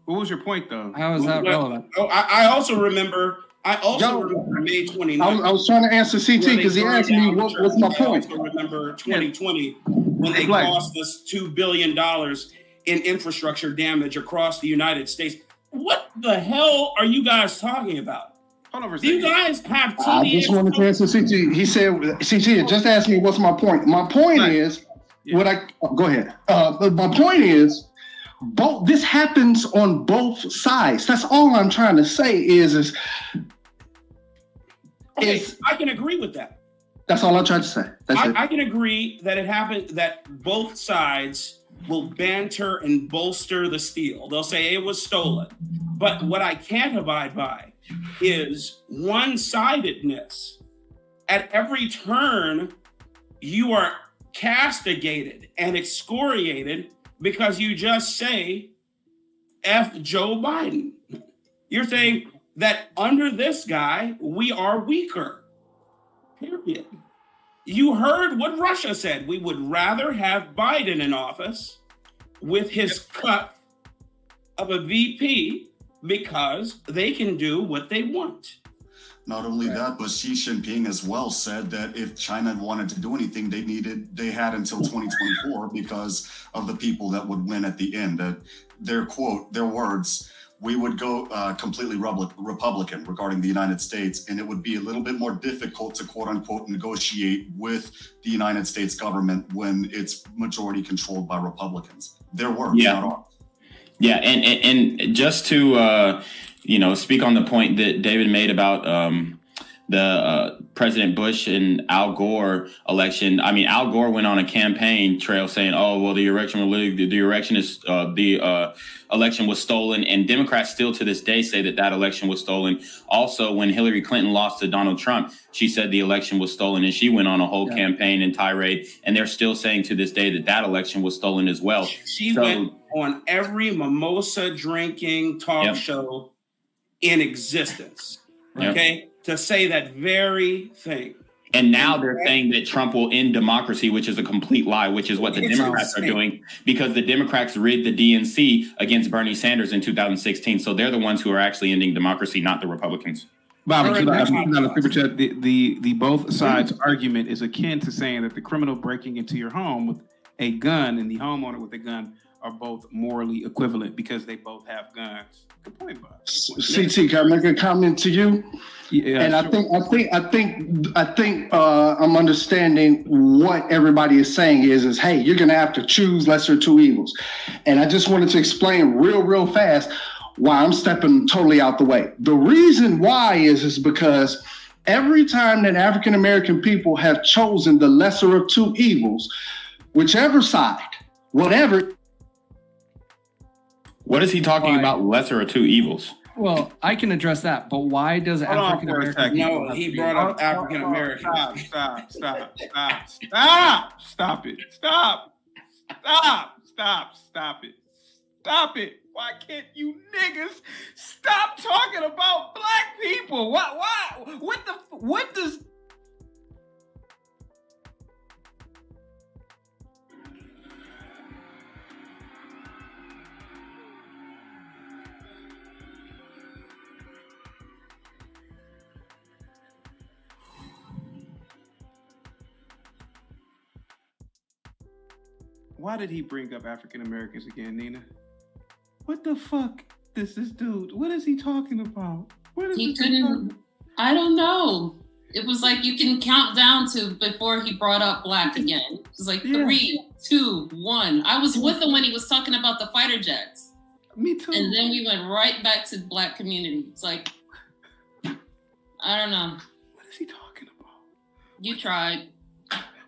What was your point, though? How is that relevant? Oh, I also remember May 29th. I was trying to answer CT because he asked me what was my point. I also remember 2020 when they cost us $2 billion in infrastructure damage across the United States. What the hell are you guys talking about? Hold on for a Do you second. guys have TDS? I just wanted to answer CT. He said, CT, just ask me what's my point. My point is, go ahead. My point is, this happens on both sides. That's all I'm trying to say is I can agree with that. That's all I tried to say. I can agree that it happened, that both sides will banter and bolster the steal. They'll say it was stolen. But what I can't abide by is one-sidedness. At every turn, you are castigated and excoriated because you just say F Joe Biden. You're saying that under this guy, we are weaker. Period. You heard what Russia said. We would rather have Biden in office with his cut of a VP because they can do what they want. Not only that, but Xi Jinping as well said that if China wanted to do anything, they had until 2024 because of the people that would win at the end. Their quote, their words, we would go completely Republican regarding the United States, and it would be a little bit more difficult to quote unquote negotiate with the United States government when it's majority controlled by Republicans. Their words, not ours. Yeah, and just to speak on the point that David made about the President Bush and Al Gore election. I mean, Al Gore went on a campaign trail saying, "Oh, well, the election was stolen," and Democrats still to this day say that election was stolen. Also, when Hillary Clinton lost to Donald Trump, she said the election was stolen, and she went on a whole campaign and tirade, and they're still saying to this day that election was stolen as well. She went on every mimosa drinking talk show in existence, to say that very thing. And now they're saying that Trump will end democracy, which is a complete lie, which is what the Democrats are doing, because the Democrats rigged the DNC against Bernie Sanders in 2016. So they're the ones who are actually ending democracy, not the Republicans. Bob, the both sides argument is akin to saying that the criminal breaking into your home with a gun and the homeowner with a gun are both morally equivalent because they both have guns. Good point, Bob. CT, can I make a comment to you? Yeah, and sure. I think I'm understanding what everybody is saying is hey, you're gonna have to choose lesser of two evils. And I just wanted to explain real fast why I'm stepping totally out the way. The reason why is because every time that African American people have chosen the lesser of two evils, whichever side, whatever. What is he talking about? Lesser of two evils? Well, I can address that, but why does African American? No, he brought up African American. Stop it. Why can't you niggas stop talking about black people? Why? What does? Why did he bring up African Americans again, Nina? What the fuck is this dude? What is he talking about? What is he couldn't. I don't know. It was like you can count down to before he brought up black again. It was like 3, 2, 1. I was with him when he was talking about the fighter jets. Me too. And then we went right back to black community. It's like, I don't know. What is he talking about? You tried.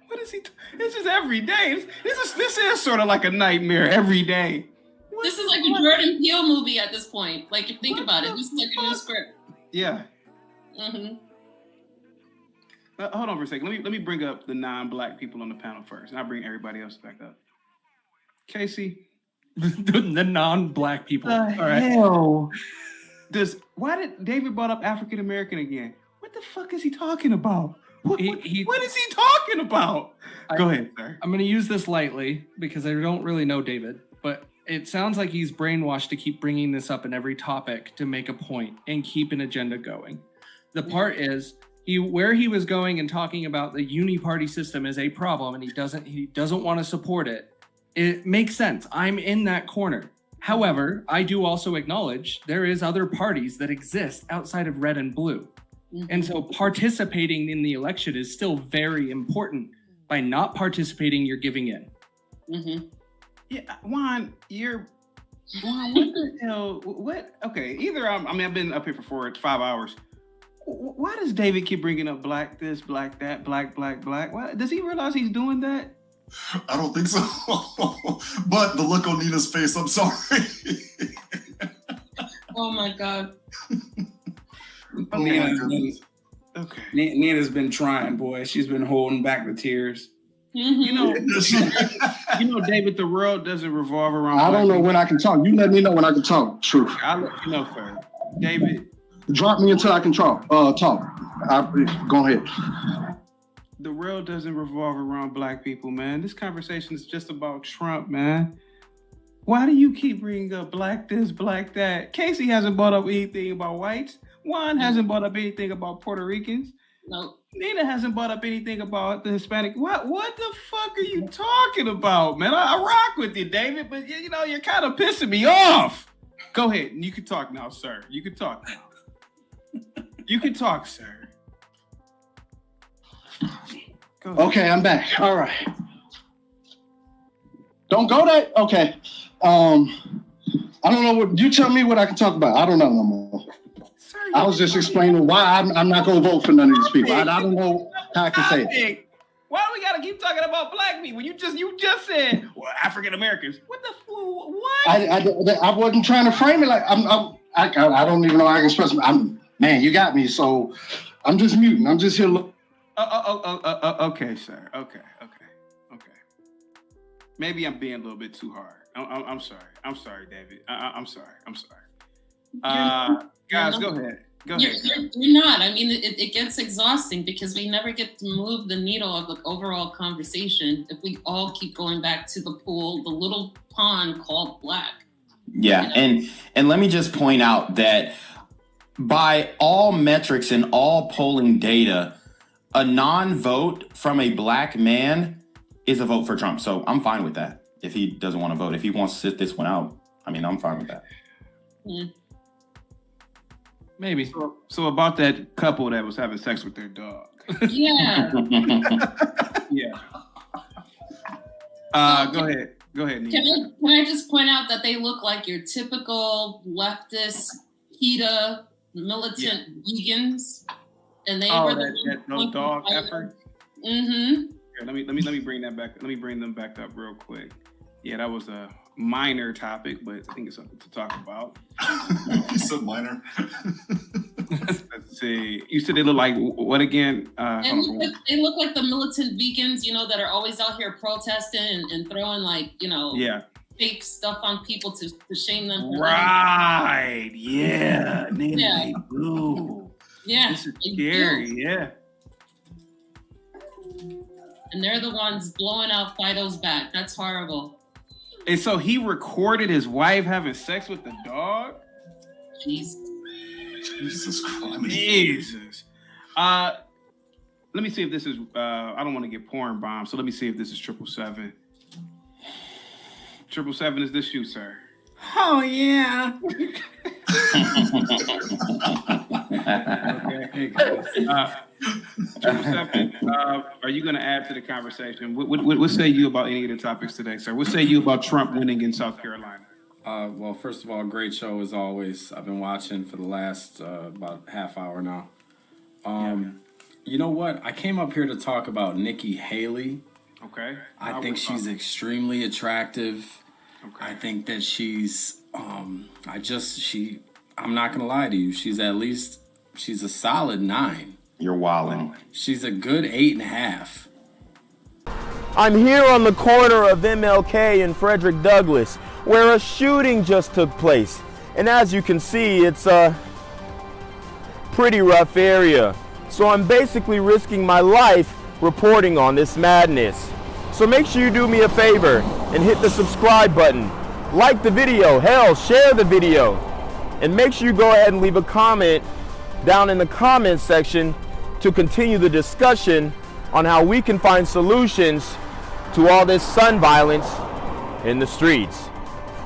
What is he? It's just every day. This is sort of like a nightmare every day. This is like a Jordan Peele movie at this point. Like, think about it. This is like a new script. Yeah. Mm-hmm. Hold on for a second. Let me bring up the non-black people on the panel first, and I'll bring everybody else back up. Casey, the non-black people. All right. Hell. Why did David brought up African American again? What the fuck is he talking about? What is he talking about? Go ahead, sir. I'm going to use this lightly because I don't really know David, but it sounds like he's brainwashed to keep bringing this up in every topic to make a point and keep an agenda going. The part is where he was going and talking about the uni-party system is a problem and he doesn't want to support it. It makes sense. I'm in that corner. However, I do also acknowledge there is other parties that exist outside of red and blue. And so participating in the election is still very important. By not participating, you're giving in. Mm-hmm. Yeah, Juan, what the hell? What? Okay, I've been up here for 5 hours. Why does David keep bringing up black this, black that, black? Why, does he realize he's doing that? I don't think so. But the look on Nina's face, I'm sorry. Oh my God. Nina's been trying, boy. She's been holding back the tears. Mm-hmm. You know, David, the world doesn't revolve around. I don't know when I can talk. You let me know when I can talk. True. I'll let you know, sir. David. Drop me until I can talk. Go ahead. The world doesn't revolve around black people, man. This conversation is just about Trump, man. Why do you keep bringing up black this, black that? Casey hasn't brought up anything about whites. Juan hasn't brought up anything about Puerto Ricans. No. Nina hasn't brought up anything about the Hispanic. What the fuck are you talking about, man? I rock with you, David, but you're kind of pissing me off. Go ahead. You can talk now, sir. You can talk now. You can talk, sir. Okay, I'm back. All right. Don't go there. Okay. I don't know what you tell me what I can talk about. I don't know no more. Sir, I was just explaining why I'm not going to vote for none of these people. I don't know how I can say it. Why do we gotta keep talking about black people? You just said African Americans. What the what? I wasn't trying to frame it like I don't even know how I can express. Man, you got me. So I'm just muting. I'm just here. Okay, sir. Okay. Maybe I'm being a little bit too hard. I'm sorry. I'm sorry, David. I'm sorry. Guys, go ahead. You're not. I mean, it gets exhausting because we never get to move the needle of the overall conversation if we all keep going back to the pool, the little pond called black. Yeah, and let me just point out that by all metrics and all polling data, a non-vote from a black man is a vote for Trump. So I'm fine with that. If he doesn't want to vote, if he wants to sit this one out, I mean, I'm fine with that. Mm. Maybe. So about that couple that was having sex with their dog. Yeah. Yeah. Go ahead. Nina. Can I just point out that they look like your typical leftist, PETA, militant vegans, and they were no dog effort. Mm-hmm. Here, let me bring that back. Let me bring them back up real quick. Yeah, that was a minor topic, but I think it's something to talk about. You said minor. Let's see. You said they look like what again? They look like the militant vegans, that are always out here protesting and throwing fake stuff on people to shame them. Right. Yeah. They do. Yeah. This is scary. Yeah. And they're the ones blowing out Fido's back. That's horrible. And so he recorded his wife having sex with the dog? Jesus Christ. Jesus. Let me see if this is, I don't want to get porn bombed, so let me see if this is 777. 777, is this you, sir? Oh yeah. Okay. 777, are you going to add to the conversation? What say you about any of the topics today, sir? What say you about Trump winning in South Carolina? Well, first of all, great show as always. I've been watching for the last about half hour now. You know what? I came up here to talk about Nikki Haley. Okay. I think she's extremely attractive. Okay. I think that she's, I'm not gonna lie to you. She's a solid 9. You're wilding. She's a good 8.5. I'm here on the corner of MLK and Frederick Douglass, where a shooting just took place. And as you can see, it's a pretty rough area. So I'm basically risking my life reporting on this madness. So make sure you do me a favor and hit the subscribe button. Like the video, hell, share the video. And make sure you go ahead and leave a comment down in the comments section to continue the discussion on how we can find solutions to all this son violence in the streets.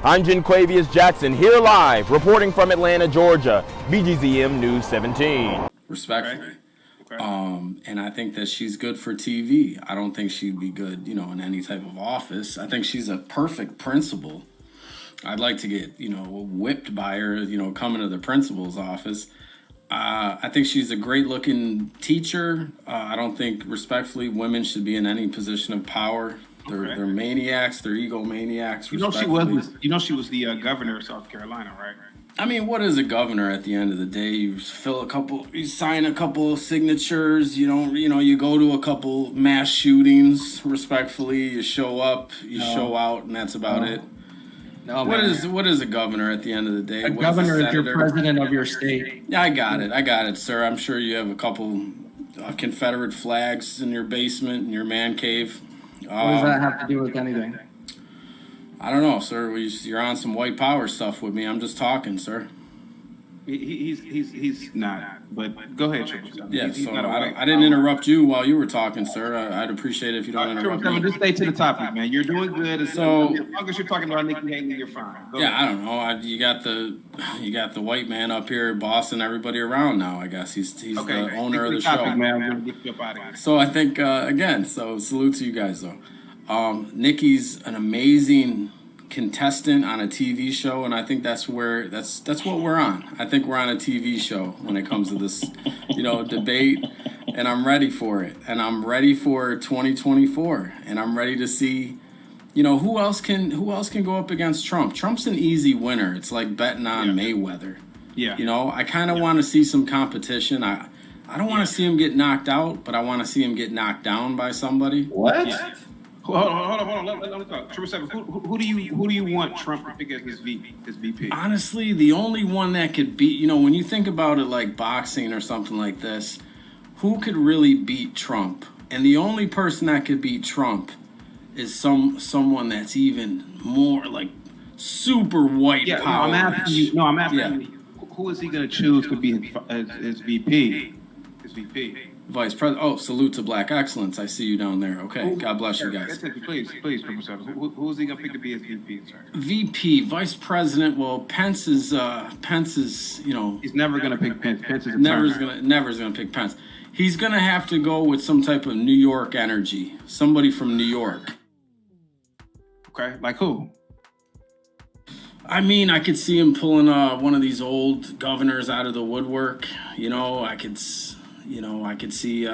I'm Genquavius Jackson, here live, reporting from Atlanta, Georgia, BGZM News 17. Respectfully. Okay. And I think that she's good for TV. I don't think she'd be good, in any type of office. I think she's a perfect principal. I'd like to get, whipped by her, coming to the principal's office. I think she's a great looking teacher. I don't think, respectfully, women should be in any position of power. They're maniacs. They're egomaniacs. She was the governor of South Carolina, right? I mean, what is a governor at the end of the day? You sign a couple of signatures. You go to a couple mass shootings. Respectfully, you show up, show out, and that's about it. No, what is a governor at the end of the day? A governor is your president of your state. Yeah, I got it, sir. I'm sure you have a couple Confederate flags in your basement, in your man cave. What does that have to do with anything? I don't know, sir. You're on some white power stuff with me. I'm just talking, sir. He's not. But go ahead, Triple. Yeah, I didn't interrupt you while you were talking, sir. I'd appreciate it if you don't interrupt me. Just stay to the topic, man. You're doing good. So as long as you're talking about Nikki Haley, you're fine. Go ahead. I don't know. You got the white man up here bossing everybody around now. I guess he's the owner of the show. Man, I'm gonna get you up out of here. So I think so salute to you guys though. Nikki's an amazing contestant on a TV show, and I think that's what we're on. I think we're on a TV show when it comes to this, debate, and I'm ready for it. And I'm ready for 2024, and I'm ready to see, who else can go up against Trump. Trump's an easy winner. It's like betting on Mayweather. Yeah. I kind of want to see some competition. I don't want to see him get knocked out, but I want to see him get knocked down by somebody. What? Yeah. Hold on. Let me talk. 777. Who do you want Trump to pick as his VP? Honestly, the only one that could beat, when you think about it like boxing or something like this, who could really beat Trump? And the only person that could beat Trump is someone that's even more like super white power. I'm asking you. Who is he going to choose to be his VP? His VP. Vice President. Oh, salute to Black Excellence. I see you down there. Okay, God bless you guys. Please, Professor. Who is he gonna pick to be his VP, sir? VP, Vice President. Well, Pence is. He's never gonna pick Pence. Pence is never's gonna pick Pence. He's gonna have to go with some type of New York energy. Somebody from New York. Okay, like who? I mean, I could see him pulling one of these old governors out of the woodwork. I could see,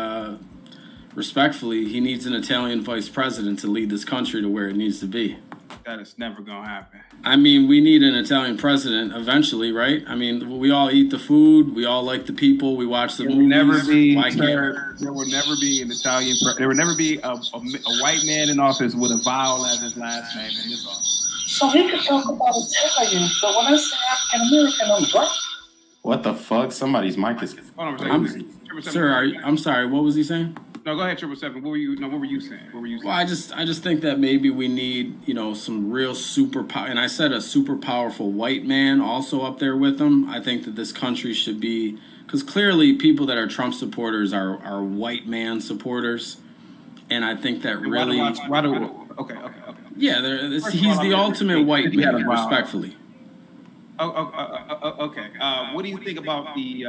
respectfully, he needs an Italian vice president to lead this country to where it needs to be. That is never going to happen. I mean, we need an Italian president eventually, right? I mean, we all eat the food. We all like the people. We watch the movies. There will never be an Italian there will never be a white man in office with a vowel as his last name in his office. So he could talk about Italian, but when I say African-American, I'm black. What the fuck? Somebody's mic is... Sir, I'm sorry. What was he saying? No, go ahead, 777. What were you saying? Well, I just think that maybe we need, some real and I said a super powerful white man also up there with him. I think that this country should be, because clearly people that are Trump supporters are white man supporters, and I think that really. Okay. Yeah, he's the ultimate white man, respectfully. Okay. What do you think about the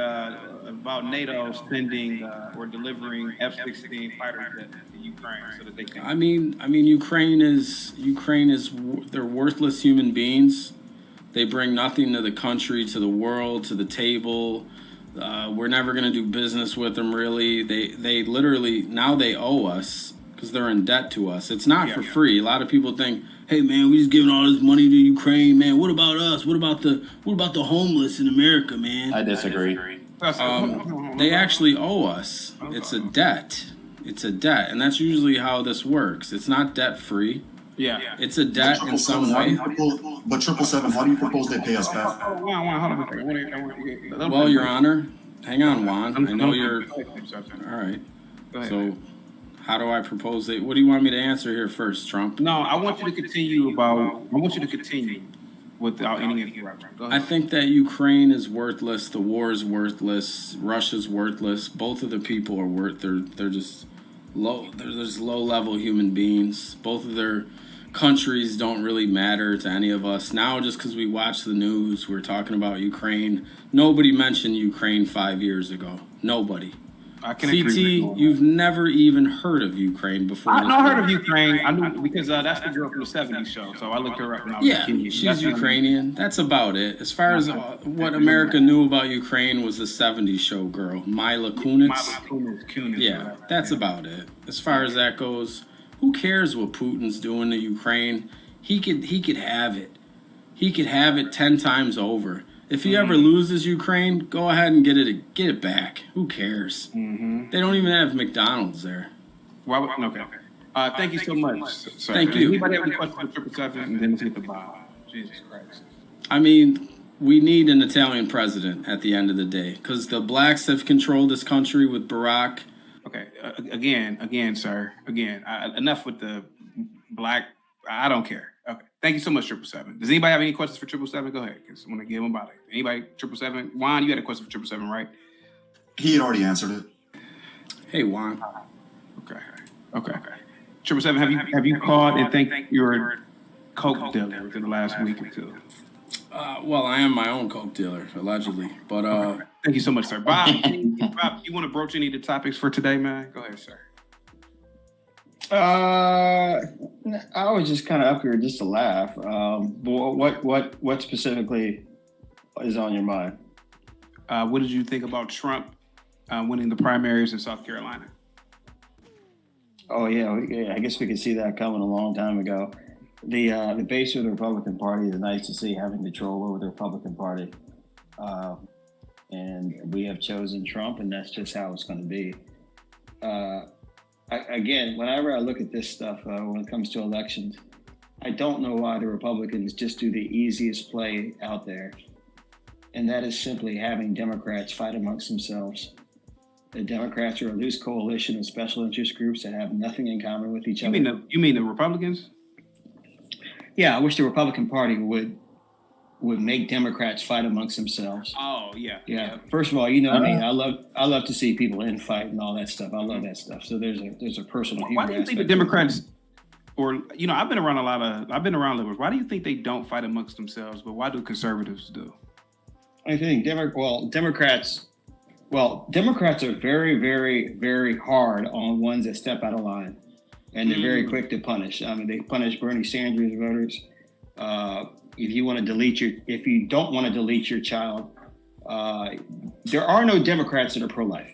about NATO sending or delivering F-16 fighter jets to Ukraine so that they can? I mean, Ukraine is they're worthless human beings. They bring nothing to the country, to the world, to the table. We're never going to do business with them, really. They literally, now they owe us because they're in debt to us. It's not for free. A lot of people think, hey, man, we just giving all this money to Ukraine, man. What about us? What about the homeless in America, man? I disagree. They actually owe us. It's a debt. It's a debt, and that's usually how this works. It's not debt-free. Yeah. It's a debt in some way. But 777, how do you propose they pay us back? Well, Your Honor, hang on, Juan. I know you're... All right. So, how do I propose it? What do you want me to answer here first, Trump? No, I want you to continue without any interruption. Go ahead. I think that Ukraine is worthless. The war is worthless. Russia's worthless. Both of the people are they're just low. They're just low-level human beings. Both of their countries don't really matter to any of us. Now, just because we watch the news, we're talking about Ukraine. Nobody mentioned Ukraine 5 years ago. Nobody. I can CT, agree with you've never even heard of Ukraine before. I heard of Ukraine. I knew because that's the girl from the '70s show. So I looked her up when I was a kid. She's Ukrainian. That's about it. As far as what America knew about Ukraine was the '70s show girl, Mila Kunis. Yeah, that's about it. As far as that goes, who cares what Putin's doing to Ukraine? He could have it. He could have it 10 times over. If he ever loses Ukraine, go ahead and get it back. Who cares? They don't even have McDonald's there. Okay. Thank you so much. Sir. Thank you. Anybody have any questions for 777? And then let's hit the bottom. Jesus Christ. I mean, we need an Italian president at the end of the day because the blacks have controlled this country with Barack. Okay. Again, sir. Again, enough with the black. I don't care. Okay. Thank you so much, 777. Does anybody have any questions for 777? Go ahead, because I want to give them about it. Anybody, 777? Juan, you had a question for 777, right? He had already answered it. Hey, Juan. Okay. 777, have you called and thanked your coke dealer within the last week or two? Well, I am my own coke dealer, allegedly. But thank you so much, sir. Bob, you want to broach any of the topics for today, man? Go ahead, sir. I was just kind of up here just to laugh. What specifically is on your mind? What did you think about Trump winning the primaries in South Carolina? Oh yeah, I guess we could see that coming a long time ago. The base of the Republican Party is nice to see having control over the Republican Party, and we have chosen Trump, and that's just how it's going to be. Again, whenever I look at this stuff, when it comes to elections, I don't know why the Republicans just do the easiest play out there. And that is simply having Democrats fight amongst themselves. The Democrats are a loose coalition of special interest groups that have nothing in common with each other. You mean the Republicans? Yeah, I wish the Republican Party would make Democrats fight amongst themselves. Oh, yeah. Yeah. First of all, you know me. I love to see people in fight and all that stuff. I love that stuff. So there's a personal humor. Why do you think the Democrats, or I've been around liberals. Why do you think they don't fight amongst themselves, but why do conservatives do? I think Democrats are very, very, very hard on ones that step out of line, and they're very quick to punish. I mean, they punish Bernie Sanders voters. If you don't want to delete your child, there are no Democrats that are pro-life,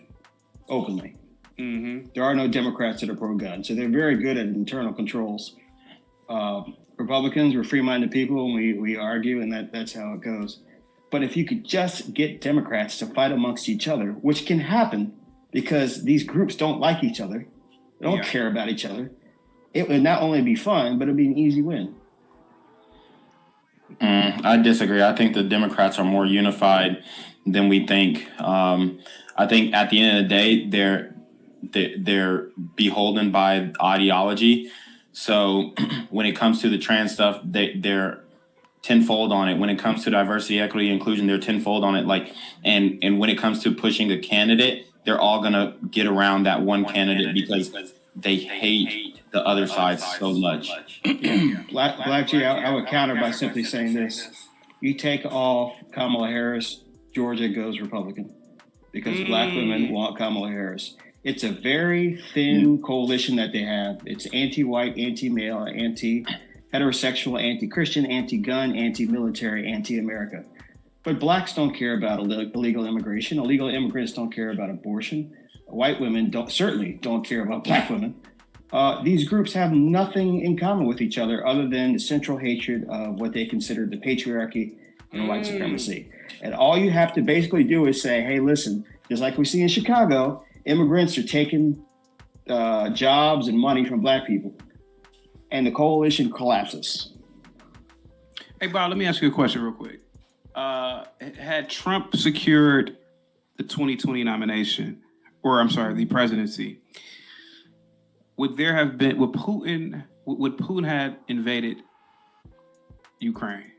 openly. There are no Democrats that are pro-gun. So they're very good at internal controls. Republicans, we're free-minded people, and we argue, and that's how it goes. But if you could just get Democrats to fight amongst each other, which can happen because these groups don't like each other, they don't care about each other, it would not only be fun, but it'd be an easy win. I disagree. I think the Democrats are more unified than we think. I think at the end of the day, they're beholden by ideology. So when it comes to the trans stuff, they're tenfold on it. When it comes to diversity, equity, inclusion, they're tenfold on it. And when it comes to pushing a candidate, they're all going to get around that one candidate because they hate the other side so much. Black G, I would counter by simply saying this. You take off Kamala Harris, Georgia goes Republican because black women want Kamala Harris. It's a very thin coalition that they have. It's anti-white, anti-male, anti-heterosexual, anti-Christian, anti-gun, anti-military, anti-America. But blacks don't care about illegal immigration. Illegal immigrants don't care about abortion. White women certainly don't care about black women. These groups have nothing in common with each other other than the central hatred of what they consider the patriarchy and white supremacy. And all you have to basically do is say, hey, listen, just like we see in Chicago, immigrants are taking jobs and money from black people, and the coalition collapses. Hey, Bob, let me ask you a question real quick. Had Trump secured the 2020 nomination, or I'm sorry, the presidency, would Putin have invaded Ukraine?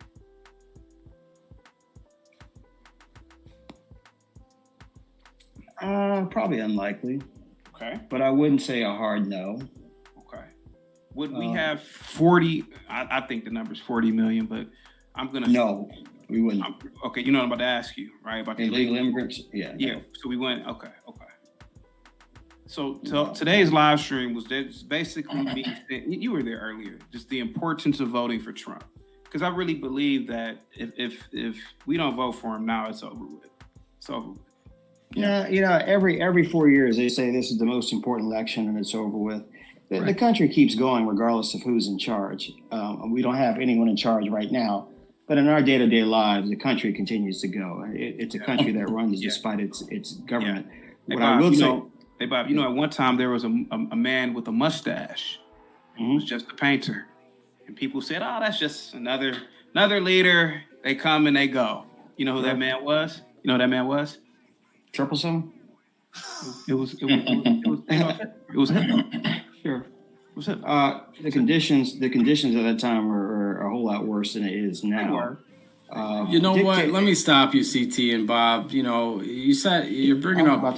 Probably unlikely. Okay. But I wouldn't say a hard no. Okay. Would we have 40? I think the number's 40 million, but I'm gonna. No, we wouldn't. Okay, you know what I'm about to ask you, right? About the illegal immigrants. Yeah. Yeah. No. So we went. Okay. So today's live stream was basically me. You were there earlier. Just the importance of voting for Trump, because I really believe that if we don't vote for him now, it's over with. It's over with. Yeah, every 4 years they say this is the most important election and it's over with. The country keeps going regardless of who's in charge. We don't have anyone in charge right now, but in our day-to-day lives, the country continues to go. It's a country that runs despite its government. Hey, What Bob, I will say. Hey, Bob, at one time there was a man with a mustache. He was just a painter. And people said, oh, that's just another leader. They come and they go. You know who that man was? Triple Sum? It was him. Sure. What's up? The conditions at that time are a whole lot worse than it is now. You know what? Let me stop you, CT and Bob. You said you're bringing up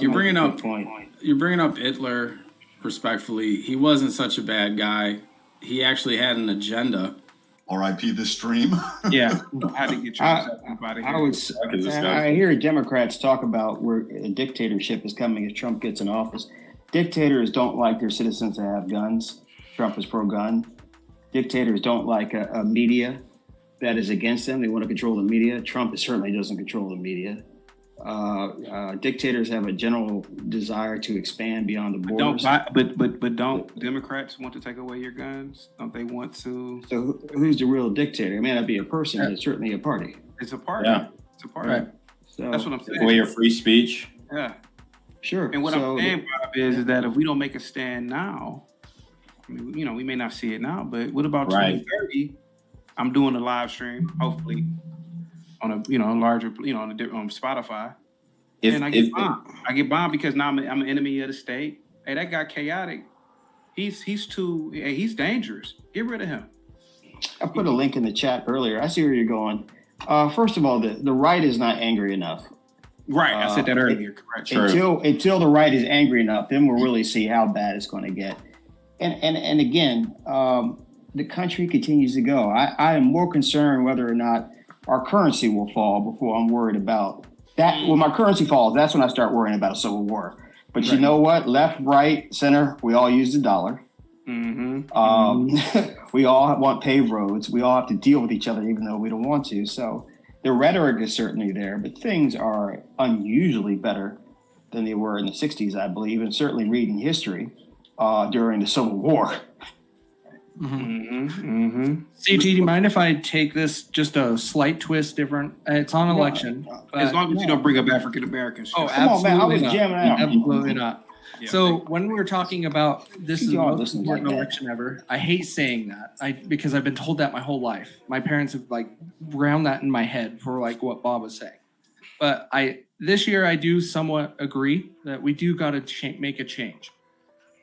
Hitler. Respectfully, he wasn't such a bad guy. He actually had an agenda. R.I.P. this stream. Yeah, I had to get you out of here. I hear Democrats talk about where a dictatorship is coming if Trump gets in office. Dictators don't like their citizens to have guns. Trump is pro-gun. Dictators don't like a media that is against them. They want to control the media. Trump certainly doesn't control the media. Dictators have a general desire to expand beyond the borders. But don't Democrats want to take away your guns? Don't they want to? So who's the real dictator? It may not be a person, but it's certainly a party. It's a party. Yeah. It's a party. Right. So, that's what I'm saying. Take away your free speech. Yeah. Sure. And what I'm saying, Bob, is that if we don't make a stand now, we may not see it now, but what about 2030? I'm doing a live stream, hopefully, on a larger, on Spotify. And I get bombed. I get bombed because now I'm an enemy of the state. Hey, that guy chaotic. He's dangerous. Get rid of him. I put a link in the chat earlier. I see where you're going. First of all, the right is not angry enough. Right, I said that earlier. Correct. Until the right is angry enough, then we'll really see how bad it's going to get. And again, the country continues to go. I am more concerned whether or not our currency will fall before I'm worried about that. When my currency falls, that's when I start worrying about a civil war. But you know what? Left, right, center, we all use the dollar. We all want paved roads. We all have to deal with each other, even though we don't want to. So the rhetoric is certainly there, but things are unusually better than they were in the 60s, I believe, and certainly reading history during the Civil War. CG, do you mind if I take this just a slight twist different? It's on election. As long as you don't bring up African Americans. Oh, Come on, man. I was jamming out. Absolutely not. So when we're talking about this is the most important election ever, I hate saying that because I've been told that my whole life. My parents have ground that in my head for what Bob was saying. But this year I do somewhat agree that we do got to make a change.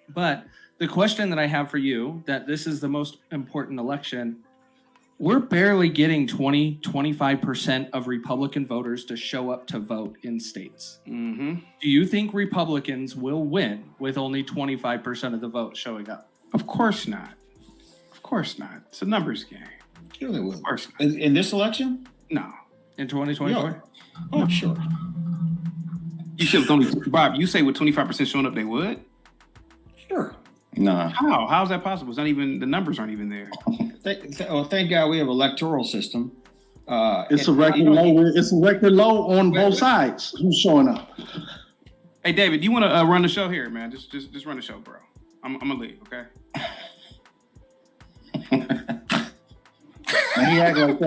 But the question that I have for you, that this is the most important election, We're barely getting 25% of Republican voters to show up to vote in states. Mm-hmm. Do you think Republicans will win with only 25% of the vote showing up? Of course not. Of course not. It's a numbers game. Sure they will. Of course not. In this election? No. In 2024? Oh, sure. You said with only, Bob, you say with 25% showing up, they would? Sure. Nah. How? How is that possible? It's not even, the numbers aren't even there. Thank God we have an electoral system. It's a record low. It's a record low on both sides. Who's showing up? Hey, David, you want to run the show here, man? Just run the show, bro. I'm gonna leave, okay? And he act like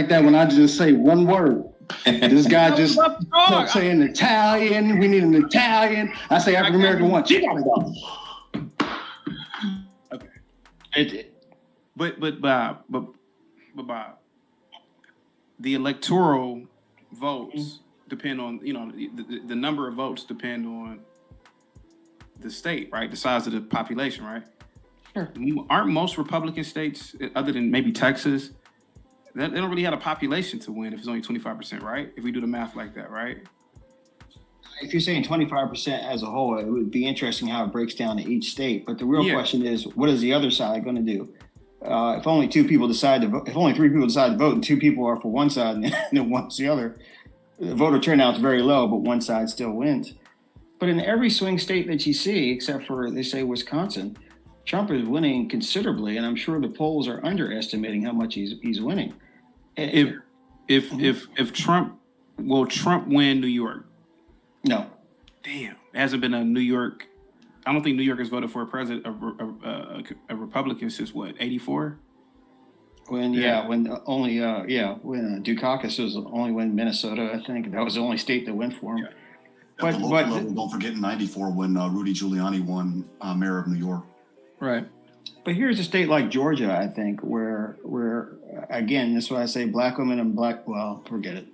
that when I just say one word. This guy just kept saying Italian. We need an Italian. I say African American one. She got it all. Okay. But Bob, the electoral votes depend on, you know, the number of votes depend on the state, right? The size of the population, right? Sure. Aren't most Republican states, other than maybe Texas, they don't really have a population to win if it's only 25%, right? If we do the math like that, right? If you're saying 25% as a whole, it would be interesting how it breaks down to each state. But the real question is, what is the other side going to do? If only two people decide to vote, if only three people decide to vote and two people are for one side and then one's the other, the voter turnout is very low, but one side still wins. But in every swing state that you see, except for, they say, Wisconsin, Trump is winning considerably, and I'm sure the polls are underestimating how much he's winning. If Trump, will Trump win New York? No. Damn, it hasn't been a New York. I don't think New York has voted for a president, a Republican since what, 84? When Dukakis was only when Minnesota, I think that was the only state that went for him. At the local level, don't forget in '94 when Rudy Giuliani won mayor of New York. Right. But here's a state like Georgia, I think, where again, that's why I say black women and black. Well, forget it.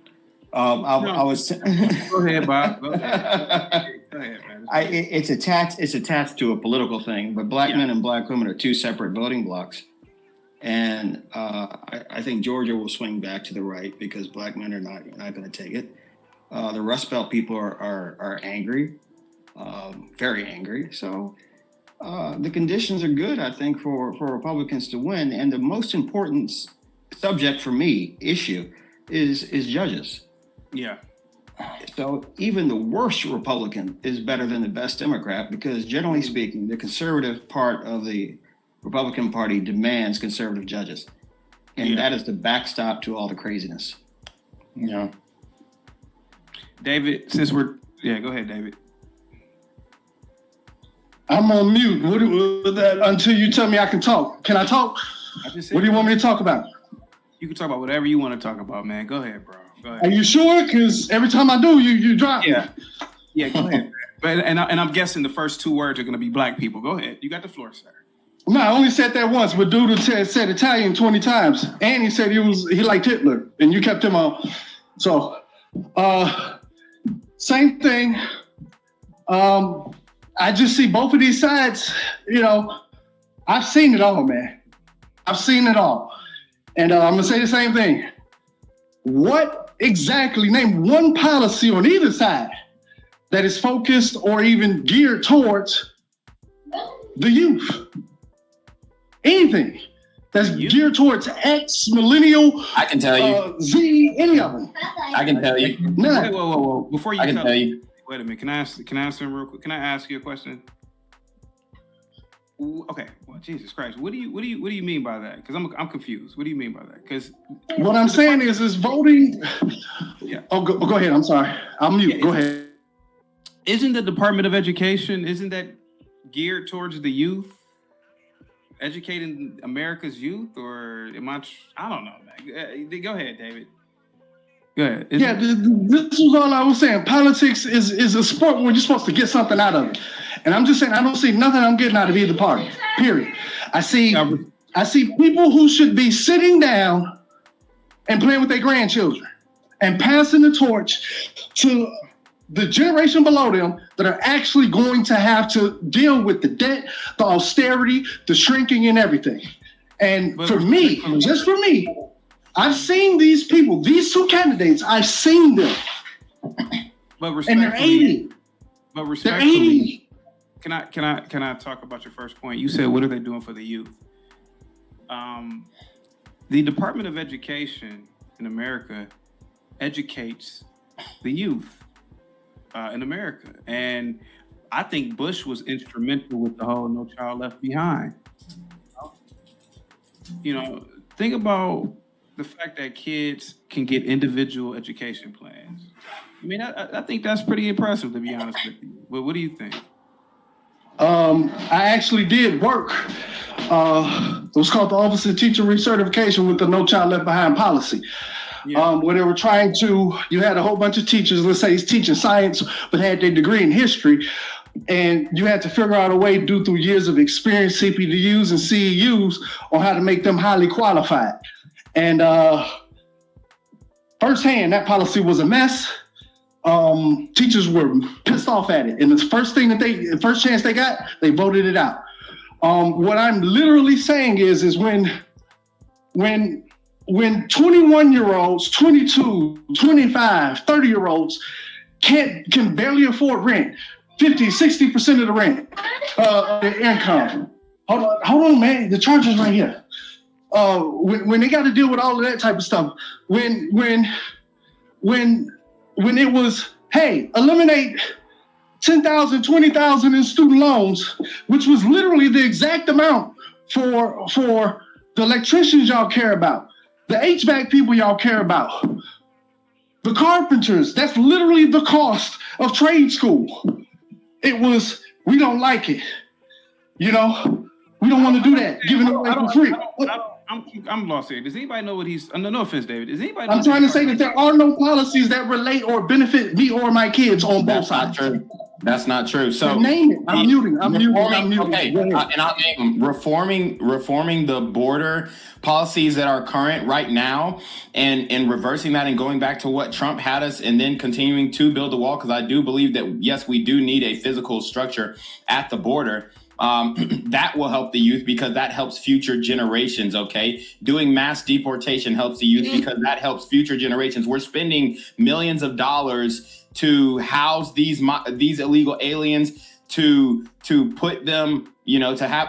I was. Go ahead, Bob. Go ahead. Go ahead, man. It's attached to a political thing, but black men and black women are two separate voting blocks, and I think Georgia will swing back to the right because black men are not going to take it. The Rust Belt people are angry, very angry. So the conditions are good, I think, for Republicans to win. And the most important subject for me, issue, is judges. Yeah. So even the worst Republican is better than the best Democrat because, generally speaking, the conservative part of the Republican Party demands conservative judges. And that is the backstop to all the craziness. Yeah. David, since go ahead, David. I'm on mute. Until you tell me I can talk. Can I talk? What do you want me to talk about? You can talk about whatever you want to talk about, man. Go ahead, bro. Go ahead. Are you sure? Because every time I do, you drop. Yeah, go ahead. But I'm guessing the first two words are going to be black people. Go ahead. You got the floor, sir. No, I only said that once, but dude said Italian 20 times. And he said he liked Hitler. And you kept him on. So, same thing. I just see both of these sides, I've seen it all, man. I've seen it all. And I'm going to say the same thing. What exactly, name one policy on either side that is focused or even geared towards the youth? Anything that's geared towards X, millennial, I can tell you. Z, any of them. I can tell you. None. Whoa. Before you tell you. Wait a minute. Can I answer him real quick? Can I ask you a question? Okay. Well, Jesus Christ. What do you mean by that? Because I'm confused. What do you mean by that? Because what I'm saying is voting. Yeah. Oh, go ahead. I'm sorry. I'm mute. Yeah, go ahead. Isn't the Department of Education, isn't that geared towards the youth? Educating America's youth, or I don't know, man. Go ahead, David. Go ahead. This is all I was saying. Politics is a sport where you're supposed to get something out of it. And I'm just saying, I don't see nothing I'm getting out of either party, period. I see people who should be sitting down and playing with their grandchildren and passing the torch to the generation below them that are actually going to have to deal with the debt, the austerity, the shrinking and everything. And for me, just for me, I've seen these people, these two candidates, I've seen them. But and they're 80. But They're respectfully, 80. can I talk about your first point? You said, what are they doing for the youth? The Department of Education in America educates the youth in America. And I think Bush was instrumental with the whole No Child Left Behind. You know, think about the fact that kids can get individual education plans. I mean, I think that's pretty impressive, to be honest with you. But what do you think? I actually did work. It was called the Office of Teacher Recertification with the No Child Left Behind policy. Where they were trying to, you had a whole bunch of teachers, let's say he's teaching science, but had their degree in history. And you had to figure out a way due through years of experience, CPDUs and CEUs, on how to make them highly qualified. And firsthand, that policy was a mess. Teachers were pissed off at it. And the first chance they got, they voted it out. What I'm literally saying is when 21-year-olds, 22, 25, 30-year-olds can barely afford rent, 50, 60% of the rent, their income. Hold on, man. The charger's right here. When they got to deal with all of that type of stuff, when it was, hey, eliminate 10,000, 20,000 in student loans, which was literally the exact amount for the electricians y'all care about, the HVAC people y'all care about, the carpenters, that's literally the cost of trade school. It was, we don't like it. You know, we don't want to do that, giving it away for free. I'm lost here. Does anybody know what he's, no offense, David. Does anybody know I'm trying to say that there are no policies that relate or benefit me or my kids on both sides. That's not true. So name it. I'm muting. Okay, and I'll name them. Reforming the border policies that are current right now, and reversing that and going back to what Trump had us, and then continuing to build the wall, because I do believe that yes, we do need a physical structure at the border. That will help the youth because that helps future generations. Okay, doing mass deportation helps the youth because that helps future generations. We're spending millions of dollars to house these illegal aliens, to put them,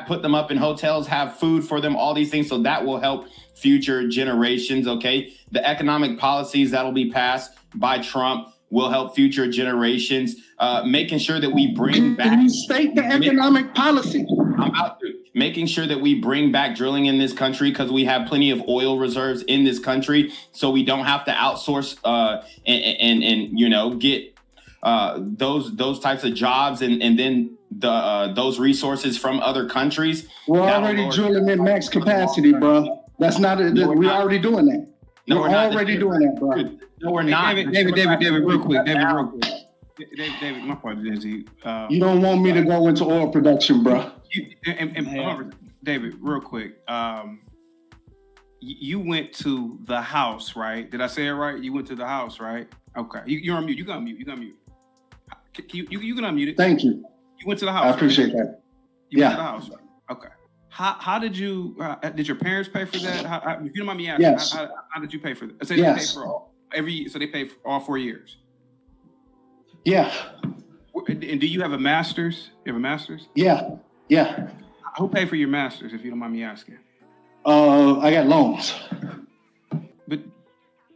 put them up in hotels, have food for them, all these things. So that will help future generations. Okay, the economic policies that'll be passed by Trump will help future generations. Making sure that we bring back. Can you state the economic policy? I'm about to. Making sure that we bring back drilling in this country because we have plenty of oil reserves in this country, so we don't have to outsource and get those types of jobs and then those resources from other countries. We're already drilling in max capacity, bro. That's not we're already doing that. No, we're already doing that, bro. No, we're not. David, real quick. David, my part is you don't want me to go into oil production, bro. David, real quick. You went to the house, right? Did I say it right? You went to the house, right? Okay. You're on mute. You got mute. You can unmute it. Thank you. You went to the house. I appreciate that. You went to the house, right? Okay. How did you? Did your parents pay for that? If you don't mind me asking, yes. How did you pay for that? So yes. They pay for so they pay for all 4 years. Yeah. And do you have a master's? You have a master's? Yeah. Yeah. Who paid for your master's, if you don't mind me asking? I got loans. But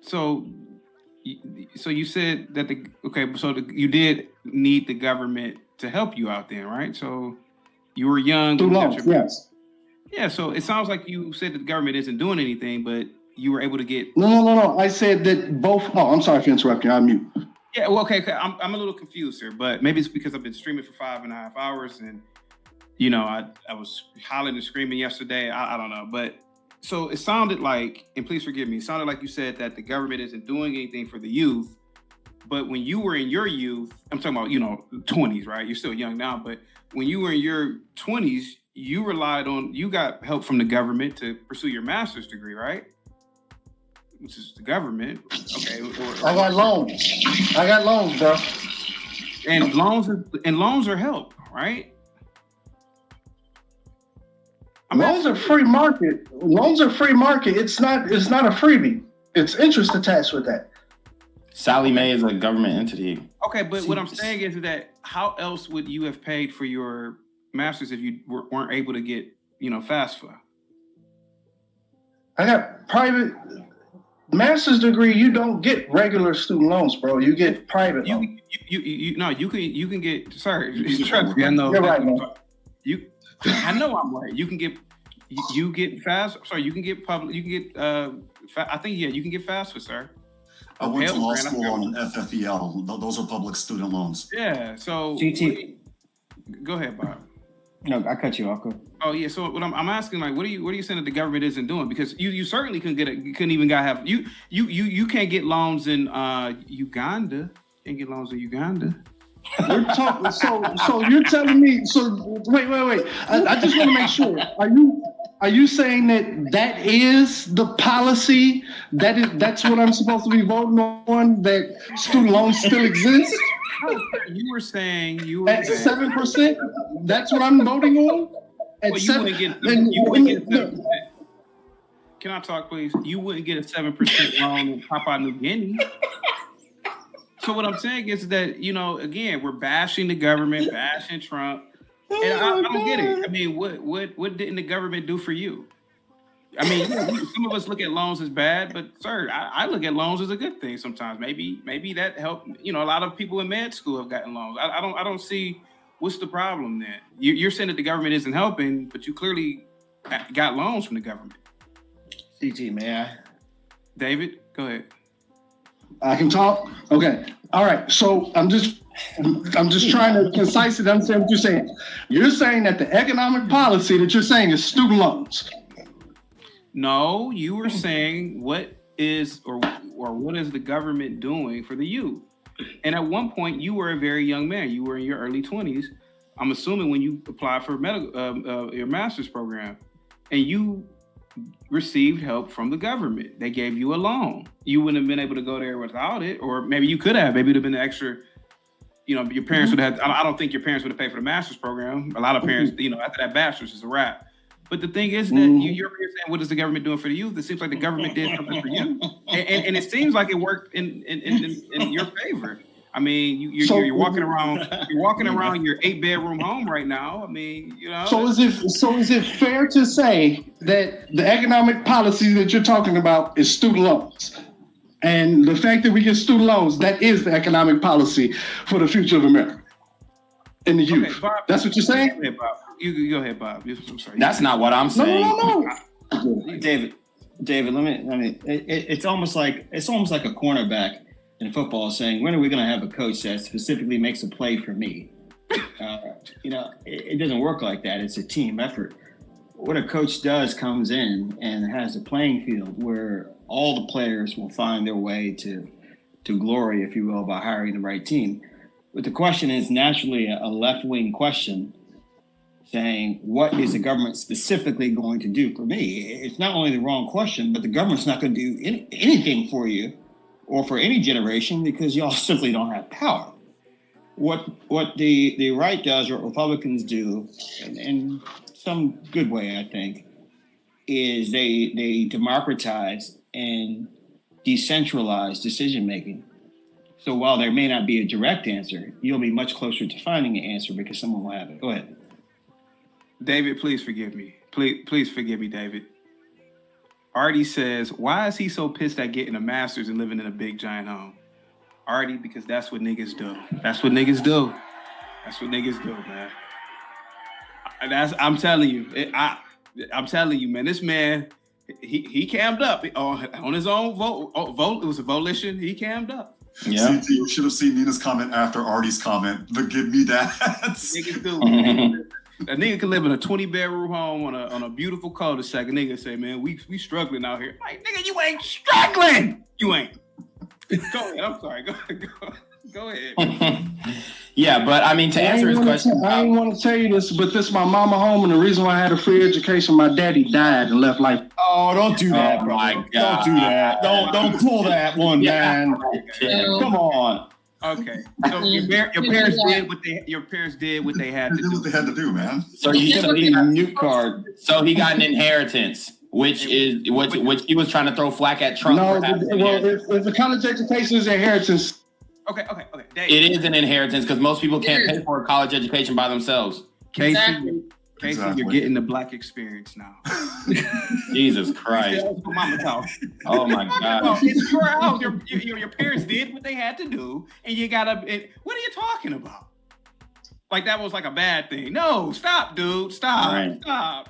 so you said that you did need the government to help you out there, right? So you were young. Through loans, yes. Yeah. So it sounds like you said that the government isn't doing anything, but you were able to get. No. I said that both. Oh, I'm sorry for interrupting. I'm mute. Yeah. Well, okay. I'm a little confused here, but maybe it's because I've been streaming for 5.5 hours and. I was hollering and screaming yesterday. I don't know. But so it sounded like, and please forgive me, it sounded like you said that the government isn't doing anything for the youth. But when you were in your youth, I'm talking about, 20s, right? You're still young now. But when you were in your 20s, you got help from the government to pursue your master's degree, right? Which is the government. Okay. I got loans, bro. And loans are help, right? Loans are free market. Loans are free market. It's not a freebie. It's interest attached with that. Sallie Mae is a government entity. Okay, but what I'm saying is that how else would you have paid for your master's if you weren't able to get, FAFSA? I got private master's degree. You don't get regular student loans, bro. You get private loans. You can get. Sorry, trust me. I know. You're right, man. I know I'm right. You can get. You get FAFSA. Sorry, you can get public. You can get. I think you can get FAFSA, sir. I went to law school on an FFEL. Those are public student loans. Yeah. So. Go ahead, Bob. No, I cut you off. Go. Oh yeah. So what I'm asking, like, what are you saying that the government isn't doing? Because you certainly couldn't get it. You couldn't even have you can't get loans in Uganda. Can't get loans in Uganda. We're talking, so you're telling me? So wait. I just want to make sure. Are you saying that is the policy? That's what I'm supposed to be voting on? That student loans still exist? You were saying at 7%. That's what I'm voting on. At 7%. Can I talk, please? You wouldn't get a 7% loan in Papua New Guinea. So what I'm saying is that, again, we're bashing the government, bashing Trump. And I don't get it. I mean, what didn't the government do for you? I mean, some of us look at loans as bad, but sir, I look at loans as a good thing sometimes. Maybe that helped. A lot of people in med school have gotten loans. I don't see what's the problem then. You're saying that the government isn't helping, but you clearly got loans from the government. CT, may I? David, go ahead. I can talk? Okay. All right. So I'm just trying to concisely understand what you're saying. You're saying that the economic policy that you're saying is student loans. No, you were saying what is the government doing for the youth? And at one point, you were a very young man. You were in your early 20s. I'm assuming when you applied for your master's program, and you received help from the government. They gave you a loan. You wouldn't have been able to go there without it, or maybe you could have. Maybe it would have been an extra. Your parents would have. I don't think your parents would have paid for the master's program. A lot of parents, after that bachelor's is a wrap. But the thing is that you're saying, what is the government doing for the youth? It seems like the government did something for you, and it seems like it worked in your favor. I mean, you're walking around. You're walking around your 8-bedroom home right now. I mean, So is it fair to say that the economic policy that you're talking about is student loans, and the fact that we get student loans, that is the economic policy for the future of America and the youth? Okay, Bob, that's what you're saying. Go ahead, Bob. You go ahead, Bob. I'm sorry. That's not what I'm saying. No. David, let me. It's almost like a cornerback in football saying, when are we going to have a coach that specifically makes a play for me? It doesn't work like that. It's a team effort. What a coach does comes in and has a playing field where all the players will find their way to glory, if you will, by hiring the right team. But the question is naturally a left-wing question saying, what is the government specifically going to do for me? It's not only the wrong question, but the government's not going to do anything for you or for any generation because y'all simply don't have power. What the right does, what Republicans do, in some good way, I think, is they democratize and decentralize decision-making. So while there may not be a direct answer, you'll be much closer to finding an answer because someone will have it. Go ahead. David, please forgive me. Please forgive me, David. Artie says, why is he so pissed at getting a master's and living in a big giant home? Artie, because that's what niggas do. That's what niggas do. That's what niggas do, man. I'm telling you. I'm telling you, man. This man, he cammed up on his own vote. It was a volition. He cammed up. Yeah. CT, you should have seen Nina's comment after Artie's comment. The give me that. Niggas do. A nigga can live in a 20-bedroom home on a beautiful cul-de-sac. A nigga say, man, we struggling out here. Like, nigga, you ain't struggling. You ain't. Go ahead. I'm sorry. Go ahead. Yeah, but I mean, to answer his question. I didn't want to tell you this, but this is my mama home, and the reason why I had a free education, my daddy died and left life. Oh, don't do that, bro. Don't do that. Don't pull that one, man. Come on. Okay. So your parents did what they had to do. What they had to do, man. So he got nuke card. So he got an inheritance, which he was trying to throw flack at Trump. No, for having an well, inheritance. if the college education is inheritance. Okay. Dave. It is an inheritance because most people can't pay for a college education by themselves. Casey, you're getting the black experience now. Jesus Christ. Mama's house. Oh my God. Well, it's your house. Your parents did what they had to do, and you gotta. What are you talking about? Like that was like a bad thing. No, stop, dude. Stop. Right.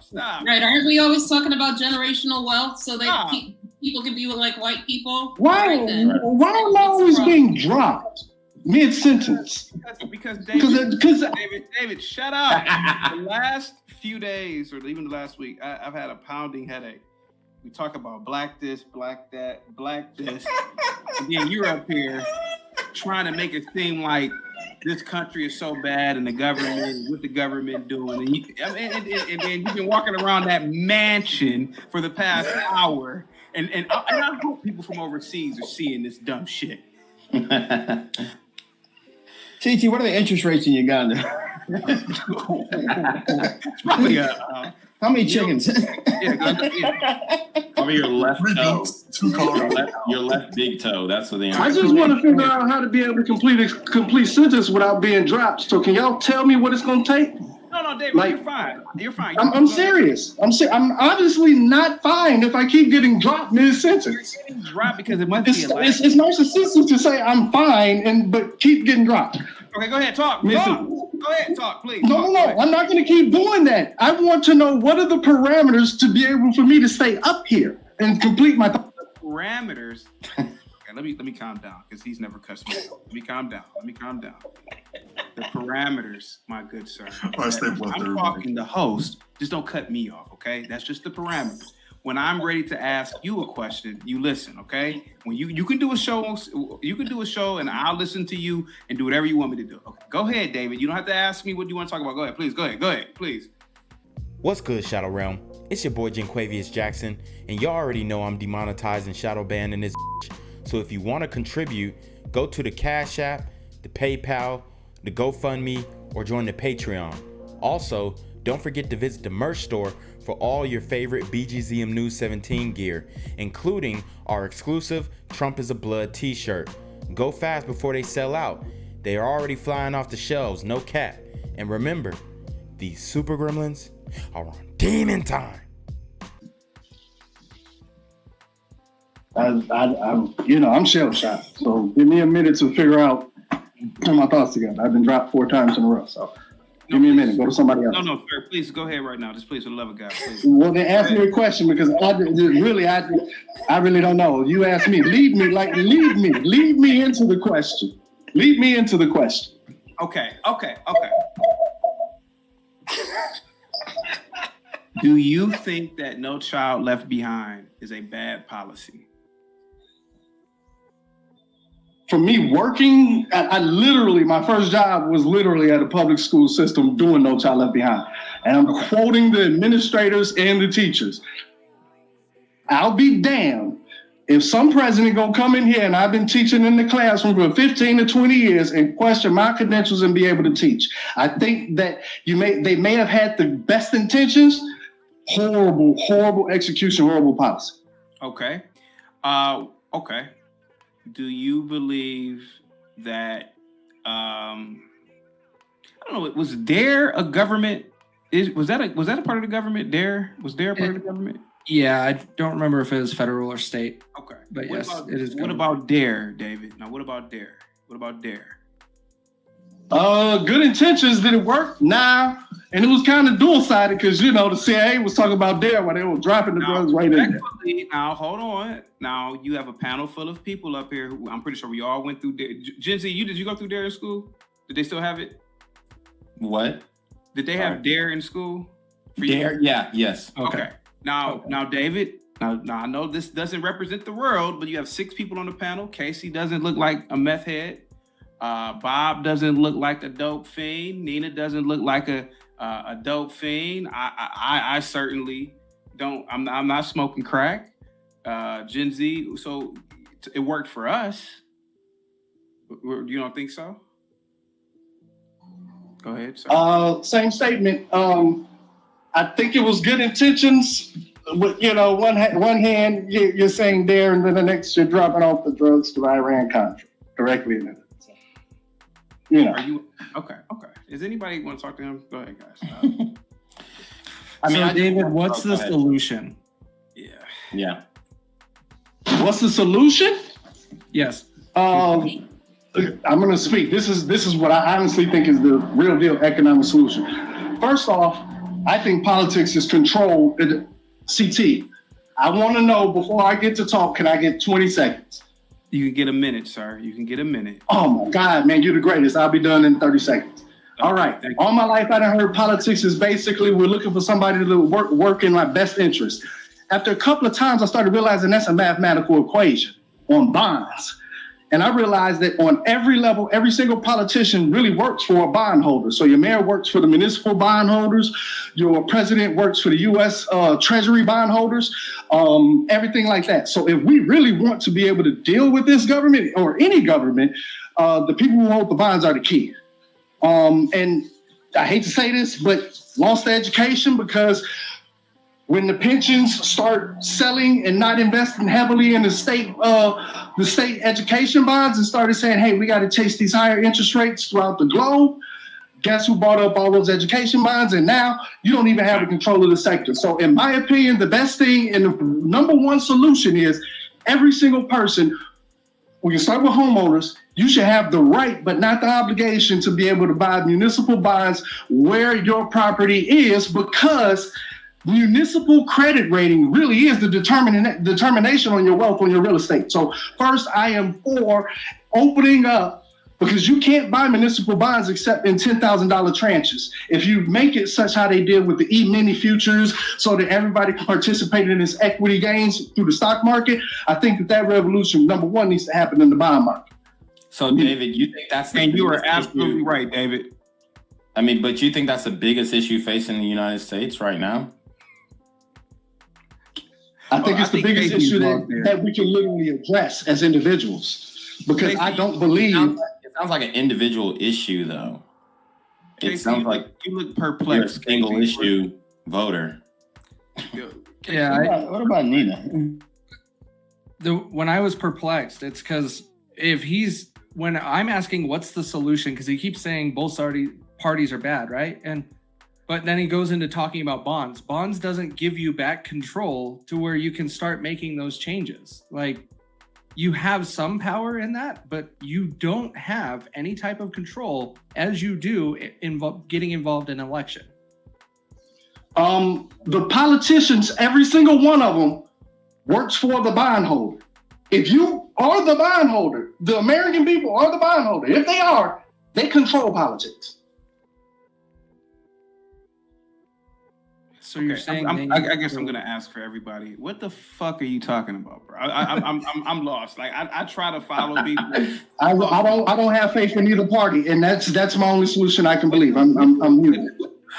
Stop. Right? Aren't we always talking about generational wealth so that people can be like white people? Why am I always being dropped mid-sentence? Because David, shut up. The last few days, or even the last week, I've had a pounding headache. We talk about black this, black that, black this. And then you're up here trying to make it seem like this country is so bad and the government, what the government doing. And then you've been walking around that mansion for the past hour. And I hope people from overseas are seeing this dumb shit. TT, what are the interest rates in Uganda? It's probably how many chickens? Probably your left toe. Your left big toe. That's what they are. I just want to figure out how to be able to complete a complete sentence without being dropped. So can y'all tell me what it's going to take? No, David, you're fine. You're fine. I'm serious. I'm obviously not fine if I keep getting dropped mid-sentence. You're getting dropped because it must be it's narcissistic to say I'm fine but keep getting dropped. Okay, go ahead, talk. Go ahead, talk, please. No, I'm not going to keep doing that. I want to know what are the parameters to be able for me to stay up here and complete my parameters. Okay, let me calm down because he's never cussed me out. Let me calm down. The parameters, my good sir. I'm talking the host. Just don't cut me off, okay? That's just the parameters. When I'm ready to ask you a question, you listen, okay? When you can do a show, and I'll listen to you and do whatever you want me to do. Okay, go ahead, David. You don't have to ask me what you want to talk about. Go ahead, please. Go ahead, please. What's good, Shadow Realm? It's your boy Genquavius Jackson, and y'all already know I'm demonetized and shadow banned in this bitch. So if you want to contribute, go to the Cash App, the PayPal, the GoFundMe, or join the Patreon. Also, don't forget to visit the merch store for all your favorite BGZM News 17 gear, including our exclusive Trump is a Blood t-shirt. Go fast before they sell out. They are already flying off the shelves, no cap. And remember, these super gremlins are on demon time. I'm shell-shocked. So give me a minute to figure out put my thoughts together. I've been dropped 4 times in a row, so give me a minute. Go to somebody else. No, sir. Please go ahead right now. Just please, for the love of God. Please. Well, then answer your question because I really don't know. You asked me. Lead me into the question. Lead me into the question. Okay. Do you think that No Child Left Behind is a bad policy? For me, working, I literally, my first job was literally at a public school system doing No Child Left Behind. And I'm quoting the administrators and the teachers. I'll be damned if some president gonna come in here and I've been teaching in the classroom for 15 to 20 years and question my credentials and be able to teach. I think that they may have had the best intentions, horrible execution, horrible policy. Okay. Okay. Do you believe that I don't know, was DARE a government? Was that a part of the government? DARE? Was DARE a part of the government? Yeah, I don't remember if it was federal or state. Okay. But yes, it is. What about DARE, David? Now what about DARE? Good intentions. Did it work? Nah. And it was kind of dual-sided because, the CIA was talking about DARE while they were dropping the drugs right in there. Now, hold on. Now, you have a panel full of people up here who I'm pretty sure we all went through DARE. Gen Z, did you go through DARE in school? Did they still have it? What? Did they have DARE in school? DARE? Yeah, yes. Okay. Now, David, now I know this doesn't represent the world, but you have 6 people on the panel. Casey doesn't look like a meth head. Bob doesn't look like a dope fiend. Nina doesn't look like a dope fiend. I certainly don't. I'm not smoking crack. Gen Z. So it worked for us. You don't think so? Go ahead. Sir. Same statement. I think it was good intentions. But, one hand you're saying there, and then the next you're dropping off the drugs to Iran Contra directly in it. Are you okay? Does anybody want to talk to him? Go ahead, guys. David, what's the solution? Yeah. What's the solution? Yes. I'm going to speak. This is what I honestly think is the real deal economic solution. First off, I think politics is controlled. CT, I want to know before I get to talk, can I get 20 seconds? You can get a minute, sir. You can get a minute. Oh my God, man, you're the greatest. I'll be done in 30 seconds. All right. All my life, I done heard politics is basically we're looking for somebody to work in my best interest. After a couple of times, I started realizing that's a mathematical equation on bonds. And I realized that on every level, every single politician really works for a bondholder. So your mayor works for the municipal bondholders. Your president works for the U.S. Treasury bondholders, everything like that. So if we really want to be able to deal with this government or any government, the people who hold the bonds are the key. And I hate to say this, but lost education because when the pensions start selling and not investing heavily in the state education bonds and started saying, hey, we got to chase these higher interest rates throughout the globe, guess who bought up all those education bonds? And now you don't even have the control of the sector. So in my opinion, the best thing and the number one solution is every single person, we can start with homeowners, you should have the right, but not the obligation to be able to buy municipal bonds where your property is, because municipal credit rating really is the determination on your wealth on your real estate. So first, I am for opening up, because you can't buy municipal bonds except in $10,000 tranches. If you make it such how they did with the E-mini futures so that everybody can participate in this equity gains through the stock market, I think that revolution, number one, needs to happen in the bond market. So David, you think that's and you are absolutely right, David. I mean, but you think that's the biggest issue facing the United States right now? I think it's the biggest issue that we can literally address as individuals, because I don't believe. It sounds like an individual issue, though. It sounds like you look perplexed. You're a single issue voter. What about Nina? When I was perplexed, it's because when I'm asking what's the solution, because he keeps saying both parties are bad, right? But then he goes into talking about bonds. Bonds doesn't give you back control to where you can start making those changes. Like, you have some power in that, but you don't have any type of control as you do getting involved in an election. The politicians, every single one of them works for the bondholder. If you are the bondholder, the American people are the bondholder. If they are, they control politics. So you're saying I guess I'm gonna ask for everybody. What the fuck are you talking about, bro? I'm lost. Like I try to follow people. I don't have faith in either party, and that's my only solution I can believe. I'm muted.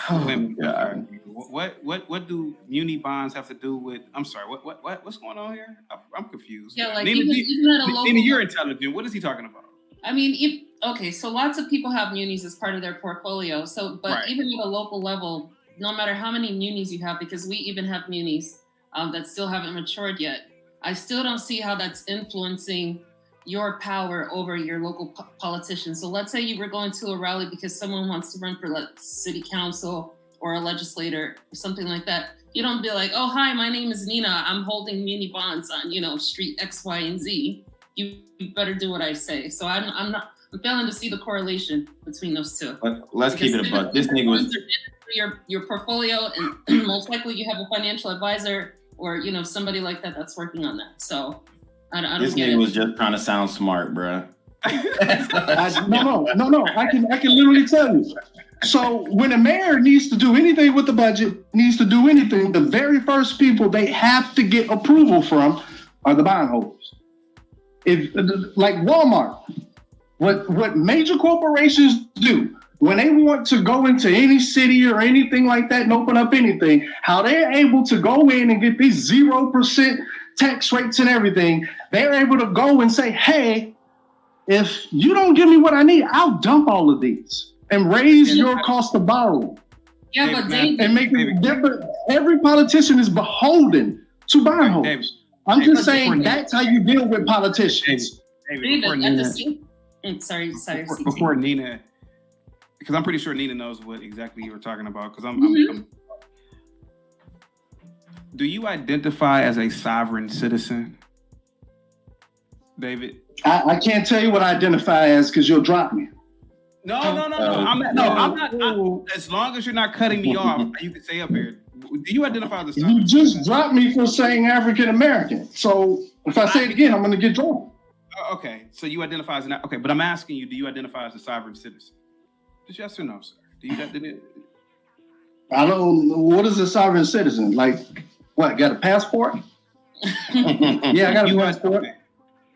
Oh, God. What do muni bonds have to do with? I'm sorry. What's going on here? I'm confused. Yeah, like Nina, even at a local. Nina, you're intelligent. What is he talking about? I mean, so lots of people have munis as part of their portfolio. So, but Right. even at a local level, no matter how many munis you have, because we even have munis that still haven't matured yet, I still don't see how that's influencing your power over your local politicians. So let's say you were going to a rally because someone wants to run for city council or a legislator or something like that. You don't be like, oh, hi, my name is Nina. I'm holding muni bonds on, street X, Y, and Z. You better do what I say. So I'm failing to see the correlation between those two. Let's keep it a buck. This nigga was your portfolio, and most likely you have a financial advisor or somebody like that that's working on that. So I don't this get nigga it. was just trying to sound smart, bruh. No. I can literally tell you. So when a mayor needs to do anything with the budget, the very first people they have to get approval from are the bondholders. If like Walmart, what major corporations do when they want to go into any city or anything like that and open up anything, how they're able to go in and get these 0% tax rates and everything, they're able to go and say, hey, if you don't give me what I need, I'll dump all of these and raise your cost of borrowing. Yeah, but David, and make it different. Every politician is beholden to bondholders. I'm just saying that's how you deal with politicians. David, at the same, sorry. Before Nina, because I'm pretty sure Nina knows what exactly you were talking about. Because I'm. Do you identify as a sovereign citizen, David? I can't tell you what I identify as because you'll drop me. No. I'm not. As long as you're not cutting me off, you can stay up here. Do you identify as a sovereign You just dropped me for saying African American. So if I say it again, I'm going to get dropped. Okay, so you identify as okay, but I'm asking you: do you identify as a sovereign citizen? Just yes or no, sir? Do you? I don't. What is a sovereign citizen? Like, what? Got a passport? Yeah, I got a passport.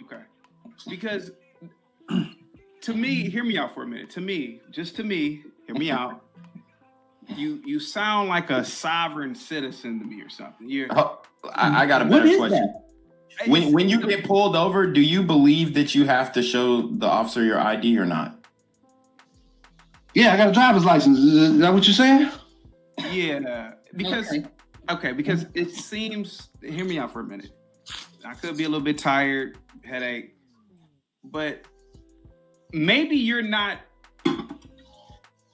Okay. Because to me, hear me out for a minute. To me, hear me out. You sound like a sovereign citizen to me or something. I got a better question. When you get pulled over, do you believe that you have to show the officer your ID or not? Yeah, I got a driver's license. Is that what you're saying? Yeah, because because it seems. Hear me out for a minute. I could be a little bit tired, headache, but maybe you're not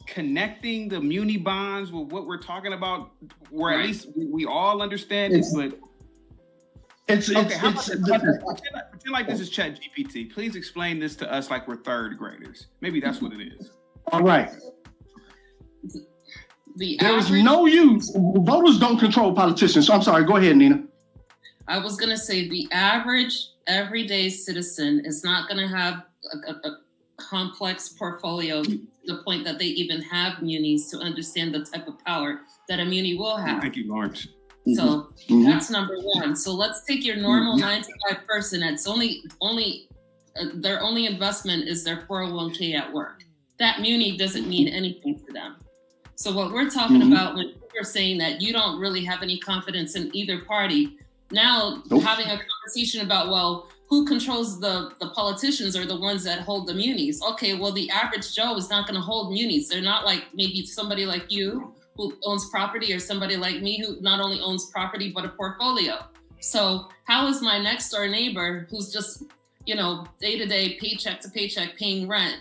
connecting the muni bonds with what we're talking about, where at least we all understand it. But pretend like this is ChatGPT. Please explain this to us like we're third graders. Maybe that's what it is. All right. There's no use. Voters don't control politicians. So I'm sorry. Go ahead, Nina. I was going to say the average everyday citizen is not going to have a complex portfolio to the point that they even have munis to understand the type of power that a muni will have. Thank you, Lawrence. So that's number one. So let's take your normal 9-to-5 person that's their only investment is their 401k at work. That muni doesn't mean anything to them. So what we're talking about when we're saying that you don't really have any confidence in either party, now having a conversation about, well, who controls the politicians are the ones that hold the munis. Okay, well, the average Joe is not going to hold munis. They're not like maybe somebody like you who owns property or somebody like me who not only owns property, but a portfolio. So how is my next door neighbor who's just, day-to-day, paycheck to paycheck, paying rent,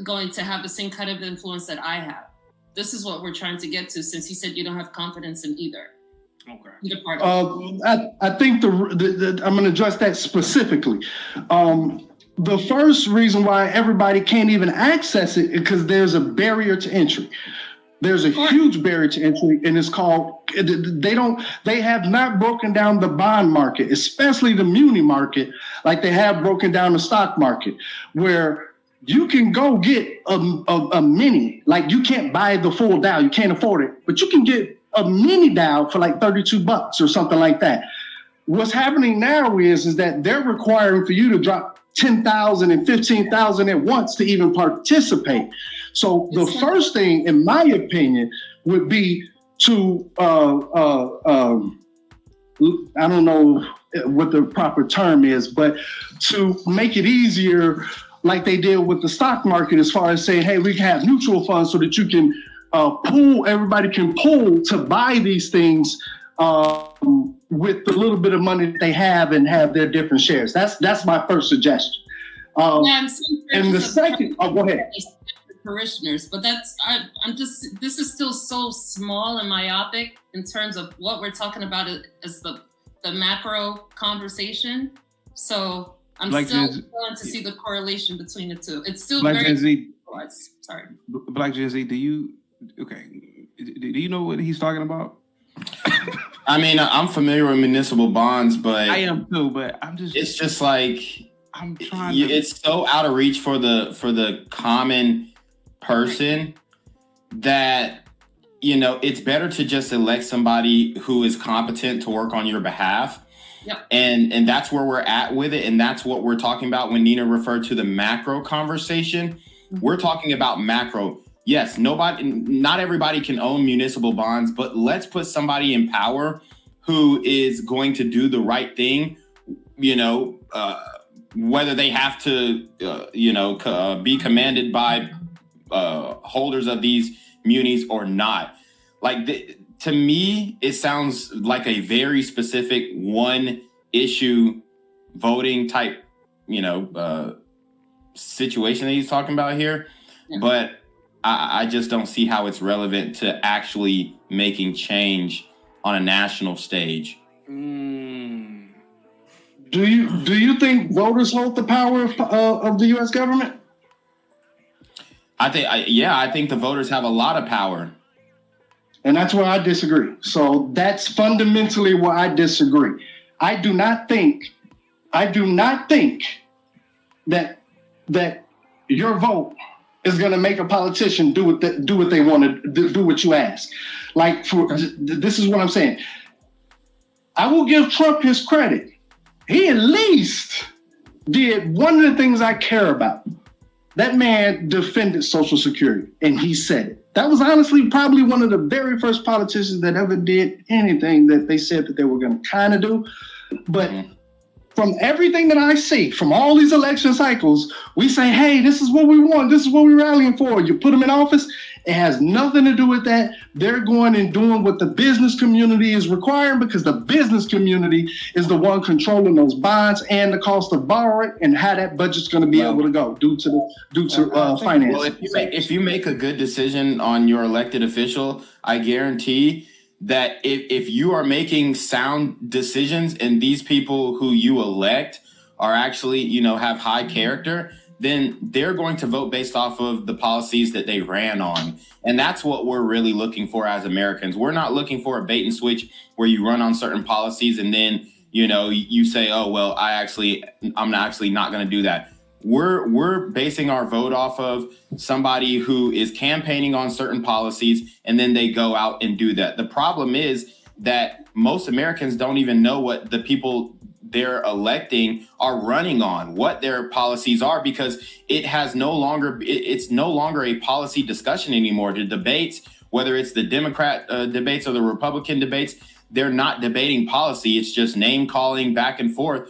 going to have the same kind of influence that I have? This is what we're trying to get to, since you said you don't have confidence in either. Okay. I think I'm going to address that specifically. The first reason why everybody can't even access it is because there's a barrier to entry. There's a huge barrier to entry, and it's called, they have not broken down the bond market, especially the muni market, like they have broken down the stock market, where you can go get a mini. Like, you can't buy the full Dow, you can't afford it, but you can get a mini Dow for like $32 or something like that. What's happening now is that they're requiring for you to drop 10,000 and 15,000 at once to even participate. So the first thing, in my opinion, would be to I don't know what the proper term is, but to make it easier, like they did with the stock market, as far as saying, hey, we can have mutual funds so that you can everybody can pool to buy these things with the little bit of money that they have and have their different shares. That's my first suggestion. And the second, go ahead. Parishioners, but this is still so small and myopic in terms of what we're talking about as the macro conversation. So I'm still willing to see the correlation between the two. It's still Black very Gen Z. Sorry. Black Gen Z, do you know what he's talking about? I mean, I'm familiar with municipal bonds, but I am too, but it's just like I'm trying it's so out of reach for the common person that it's better to just elect somebody who is competent to work on your behalf. Yep. And that's where we're at with it, and that's what we're talking about when Nina referred to the macro conversation. We're talking about macro. Yes, not everybody can own municipal bonds, but let's put somebody in power who is going to do the right thing, whether they have to, be commanded by holders of these munis or not. Like, to me, it sounds like a very specific one issue voting type, situation that he's talking about here. Yeah. But I just don't see how it's relevant to actually making change on a national stage. Do you think voters hold the power of the U.S. government? I think the voters have a lot of power. And that's where I disagree. So that's fundamentally where I disagree. I do not think that your vote is going to make a politician do what they want to do what you ask. Like, this is what I'm saying. I will give Trump his credit. He at least did one of the things I care about. That man defended Social Security, and he said it. That was honestly probably one of the very first politicians that ever did anything that they said that they were going to kind of do. But from everything that I see, from all these election cycles, we say, hey, this is what we want. This is what we're rallying for. You put them in office. It has nothing to do with that. They're going and doing what the business community is requiring, because the business community is the one controlling those bonds and the cost of borrowing and how that budget's going to be able to go due to finance. Well, if you make a good decision on your elected official, I guarantee that if you are making sound decisions and these people who you elect are actually, have high character, then they're going to vote based off of the policies that they ran on. And that's what we're really looking for as Americans. We're not looking for a bait and switch where you run on certain policies and then, you say, oh, well, I'm actually not going to do that. We're basing our vote off of somebody who is campaigning on certain policies, and then they go out and do that. The problem is that most Americans don't even know what the people they're electing are running on, what their policies are, because it's no longer a policy discussion anymore. The debates, whether it's the Democrat debates or the Republican debates, they're not debating policy. It's just name calling back and forth.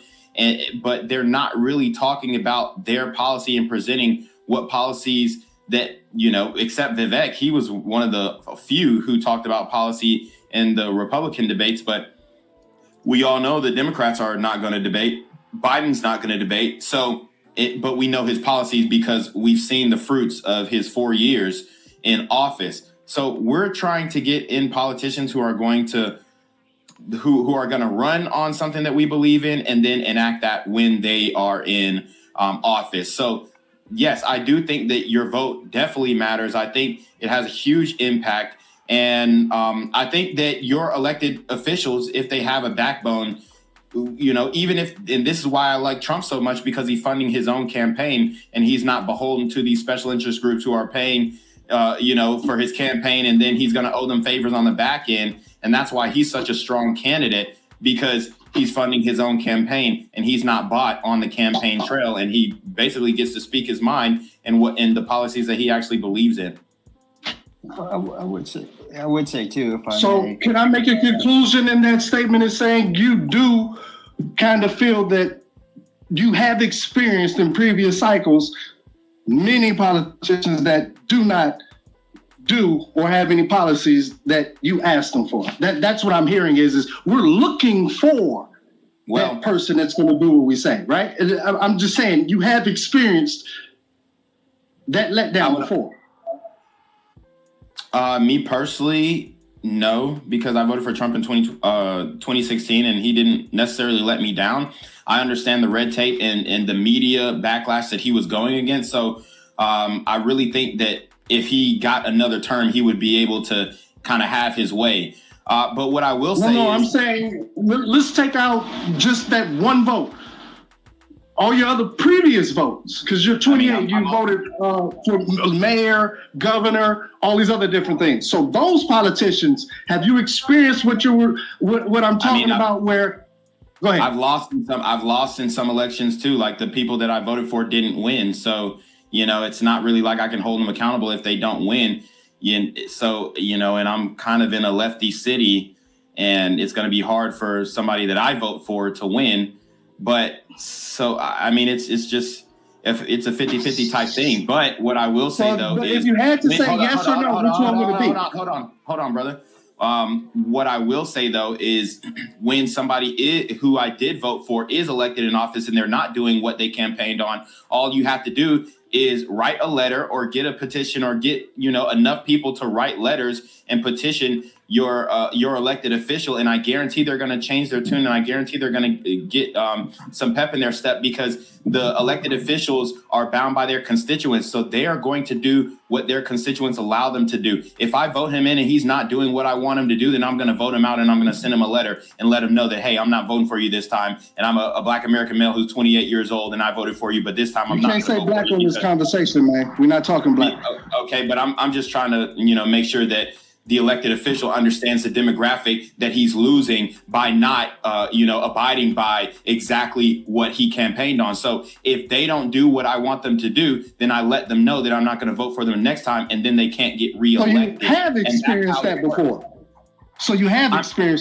But they're not really talking about their policy and presenting what policies that, except Vivek, he was one of the few who talked about policy in the Republican debates. But we all know the Democrats are not going to debate. Biden's not going to debate. But we know his policies because we've seen the fruits of his 4 years in office. So we're trying to get in politicians who are going to run on something that we believe in and then enact that when they are in office. So yes, I do think that your vote definitely matters. I think it has a huge impact. And I think that your elected officials, if they have a backbone, even if, and this is why I like Trump so much, because he's funding his own campaign and he's not beholden to these special interest groups who are paying, for his campaign, and then he's going to owe them favors on the back end. And that's why he's such a strong candidate, because he's funding his own campaign and he's not bought on the campaign trail. And he basically gets to speak his mind and the policies that he actually believes in. I would say too, if I may. Can I make a conclusion in that statement is saying you do kind of feel that you have experienced in previous cycles many politicians that do not do or have any policies that you asked them for? That's what I'm hearing is we're looking for that person that's going to do what we say, right? I'm just saying you have experienced that letdown before. Me personally, no, because I voted for Trump in 2016 and he didn't necessarily let me down. I understand the red tape and the media backlash that he was going against. So I really think that if he got another term, he would be able to kind of have his way. But what I will say I'm saying, let's take out just that one vote. All your other previous votes, because you're 28, you voted for mayor, governor, all these other different things. So those politicians, have you experienced what I'm talking about? Where, go ahead. I've lost in some elections too. Like the people that I voted for didn't win. So, it's not really like I can hold them accountable if they don't win. So, and I'm kind of in a lefty city, and it's going to be hard for somebody that I vote for to win. But so, I mean, it's just, if it's a 50-50 type thing. But what I will say though is, if you had to say yes or no, which one would it be? Hold on, brother. What I will say though is, when somebody who I did vote for is elected in office and they're not doing what they campaigned on, all you have to do is write a letter or get a petition or get, enough people to write letters and petition your elected official, and I guarantee they're going to change their tune, and I guarantee they're going to get some pep in their step, because the elected officials are bound by their constituents, so they are going to do what their constituents allow them to do. If I vote him in and he's not doing what I want him to do, then I'm going to vote him out, and I'm going to send him a letter and let him know that, hey, I'm not voting for you this time, and I'm a Black American male who's 28 years old, and I voted for you, but this time I'm not. You can't say black in this conversation, man. We're not talking black. Okay, but I'm just trying to make sure that the elected official understands the demographic that he's losing by not, abiding by exactly what he campaigned on. So if they don't do what I want them to do, then I let them know that I'm not going to vote for them next time, and then they can't get reelected. So you have experienced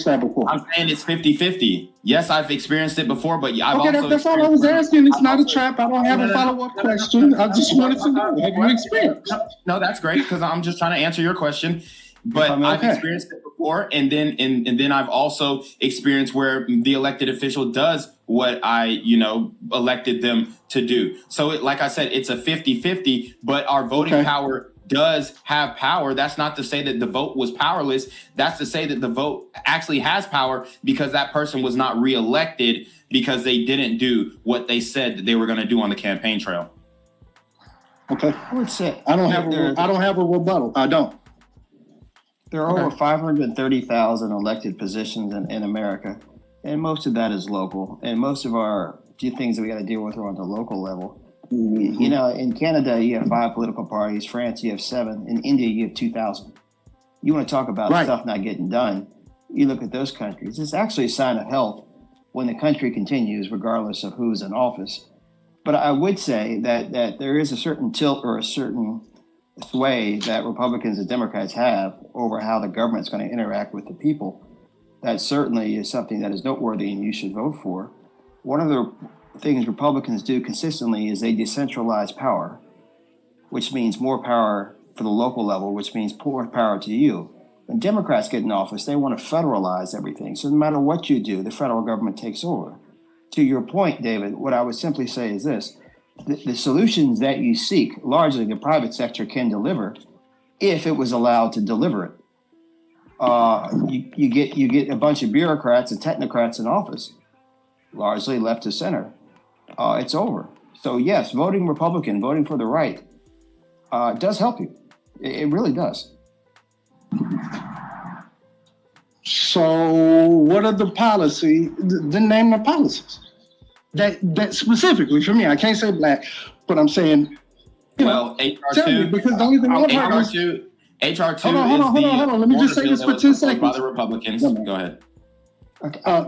that before. I'm saying it's 50-50. Yes, I've experienced it before, but I've also that's all I was asking. It's not a trap. I don't have a follow-up question. I just wanted to know, have you experienced? No, that's great, because I'm just trying to answer your question. But I've experienced it before, and then I've also experienced where the elected official does what I, elected them to do. So like I said, it's a 50-50, but our voting power does have power. That's not to say that the vote was powerless. That's to say that the vote actually has power, because that person was not reelected because they didn't do what they said that they were going to do on the campaign trail. Okay. I would say I don't have a rebuttal. I don't. There are over 530,000 elected positions in America, and most of that is local. And most of our things that we got to deal with are on the local level. Mm-hmm. In Canada, you have 5 political parties. France, you have 7. In India, you have 2,000. You want to talk about stuff not getting done? You look at those countries. It's actually a sign of health when the country continues, regardless of who's in office. But I would say that there is a certain tilt or a certain sway that Republicans and Democrats have over how the government's going to interact with the people. That certainly is something that is noteworthy and you should vote for. One of the things Republicans do consistently is they decentralize power, which means more power for the local level, which means more power to you. When Democrats get in office, they want to federalize everything. So no matter what you do, the federal government takes over. To your point, David, what I would simply say is this. The solutions that you seek, largely the private sector can deliver if it was allowed to deliver it. You get a bunch of bureaucrats and technocrats in office, largely left to center. It's over. So yes, voting Republican, voting for the right, does help you. It really does. So what are the policy? Then name the policies. That specifically for me, I can't say black, but I'm saying, well, HR2, because the only thing Hold on. Let me just say this for 10 seconds. By the Republicans. Go ahead.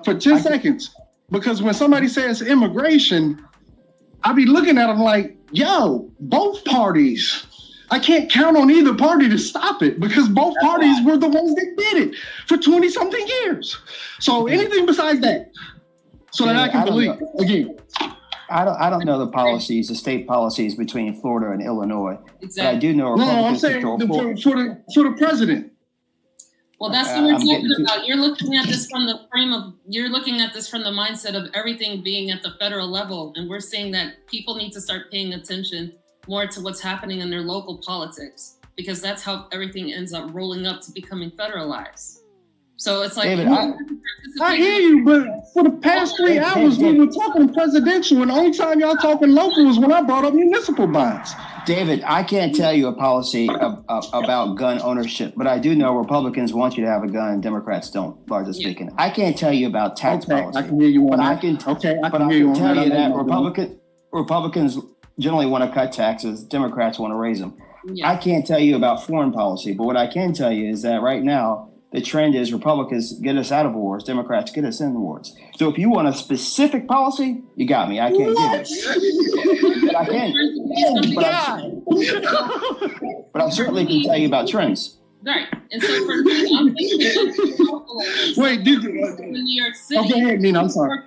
For 10 seconds, because when somebody says immigration, I be looking at them like, yo, both parties. I can't count on either party to stop it, because both parties were the ones that did it for 20 something years. So anything besides that. So that I can believe again. I don't know the policies, the state policies between Florida and Illinois. Exactly. But I do know. I'm saying for the president. Well, that's what we're talking about. You're looking at this from the mindset of everything being at the federal level, and we're saying that people need to start paying attention more to what's happening in their local politics, because that's how everything ends up rolling up to becoming federalized. So it's like, David, I hear you, but for the past 3 hours, we were talking presidential, and the only time y'all talking local was when I brought up municipal bonds. David, I can't tell you a policy about gun ownership, but I do know Republicans want you to have a gun, and Democrats don't, largely speaking. I can't tell you about tax policy. I can hear you on that. I can tell you that Republicans generally want to cut taxes. Democrats want to raise them. Yeah. I can't tell you about foreign policy, but what I can tell you is that right now, the trend is Republicans get us out of wars, Democrats get us in wars. So if you want a specific policy, you got me. I can't give it. But I can. But I certainly can tell you about trends. Right. And so for me, I'm thinking Wait, did in New York City. Okay, hey, Nina, I'm sorry.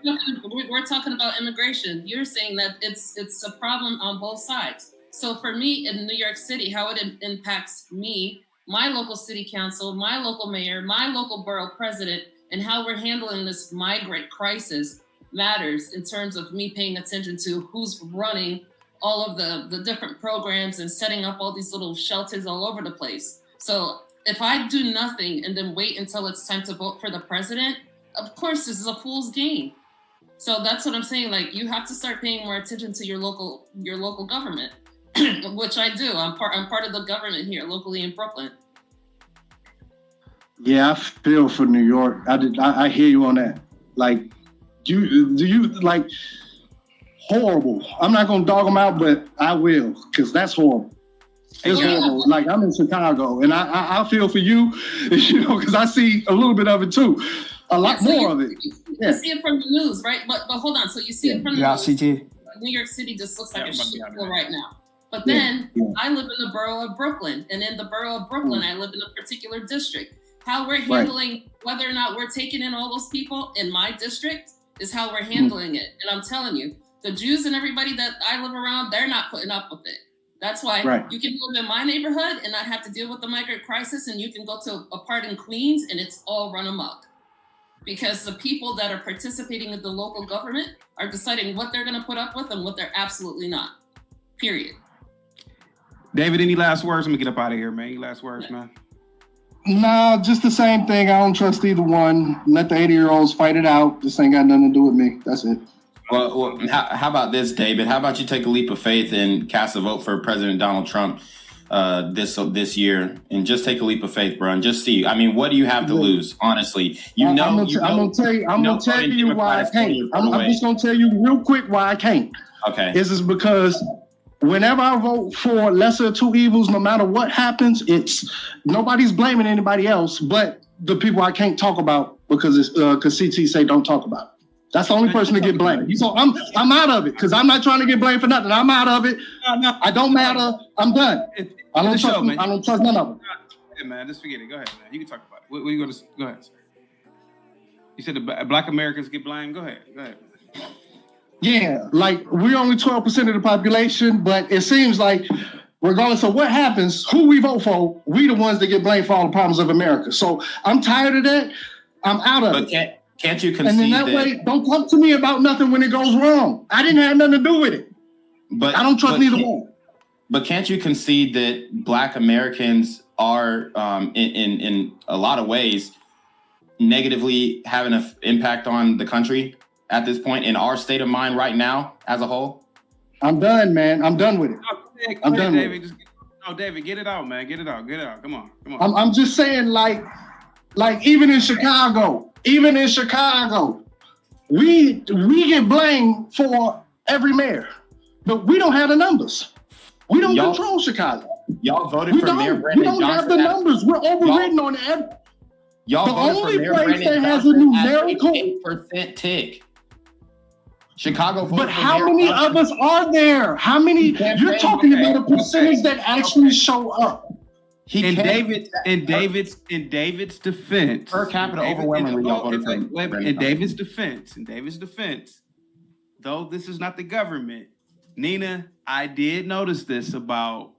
We're talking about immigration. You're saying that it's a problem on both sides. So for me in New York City, how it impacts me, my local city council, my local mayor, my local borough president, and how we're handling this migrant crisis matters in terms of me paying attention to who's running all of the different programs and setting up all these little shelters all over the place. So if I do nothing and then wait until it's time to vote for the president, of course, this is a fool's game. So that's what I'm saying. Like, you have to start paying more attention to your local government, which I do. I'm part of the government here locally in Brooklyn. Yeah, I feel for New York. I hear you on that. Like, do you like horrible? I'm not gonna dog them out, but I will, because that's horrible. It's horrible. Like, I'm in Chicago, and I feel for you, you know, because I see a little bit of it too, a lot more of it. You see it from the news, right? But hold on. So you see it from the news. CT. New York City just looks like a shithole right now. But then I live in the borough of Brooklyn, and in the borough of Brooklyn, I live in a particular district. How we're handling whether or not we're taking in all those people in my district is how we're handling it. And I'm telling you, the Jews and everybody that I live around, they're not putting up with it. That's why you can live in my neighborhood and not have to deal with the migrant crisis, and you can go to a part in Queens and it's all run amok. Because the people that are participating in the local government are deciding what they're going to put up with and what they're absolutely not. Period. David, any last words? I'm going to get up out of here, man. Any last words, man? No, just the same thing. I don't trust either one. Let the 80-year-olds fight it out. This ain't got nothing to do with me. That's it. Well, how about this, David? How about you take a leap of faith and cast a vote for President Donald Trump this year, and just take a leap of faith, bro, and just see. I mean, what do you have to lose? Honestly, I'm gonna tell you why I can't. I'm just gonna tell you real quick why I can't. Okay, This is because whenever I vote for lesser of two evils, no matter what happens, it's nobody's blaming anybody else but the people I can't talk about because CT say don't talk about it. That's the only person to get blamed. So I'm out of it because I'm not trying to get blamed for nothing. I'm out of it. I don't matter. I'm done. I don't trust none of them. Yeah, man, just forget it. Go ahead, man. You can talk about it. What are you going to go ahead? You said the Black Americans get blamed. Go ahead. Yeah, like we're only 12% of the population, but it seems like regardless of what happens, who we vote for, we the ones that get blamed for all the problems of America. So I'm tired of that. I'm out of it. Can't you concede and then that way, don't talk to me about nothing when it goes wrong. I didn't have nothing to do with it. But I don't trust neither one. But can't you concede that Black Americans are, in a lot of ways, negatively having an impact on the country at this point in our state of mind right now as a whole? I'm done, man. I'm done with it. I'm done with it. David, get it out, man. Get it out. Come on. I'm just saying, like even in Chicago, we get blamed for every mayor, but we don't have the numbers. We don't control Chicago. Y'all voted for Mayor Brandon Johnson. We don't have the numbers. We're overridden on it. Y'all the voted only for Mayor place Brandon that has a Johnson numerical 8% tick. Chicago voted but for how Mayor many Johnson. of us are there? How many? You're talking about a percentage that actually show up. In David's defense, per capita overwhelmingly, y'all voted for in David's defense, though this is not the government, Nina, I did notice this about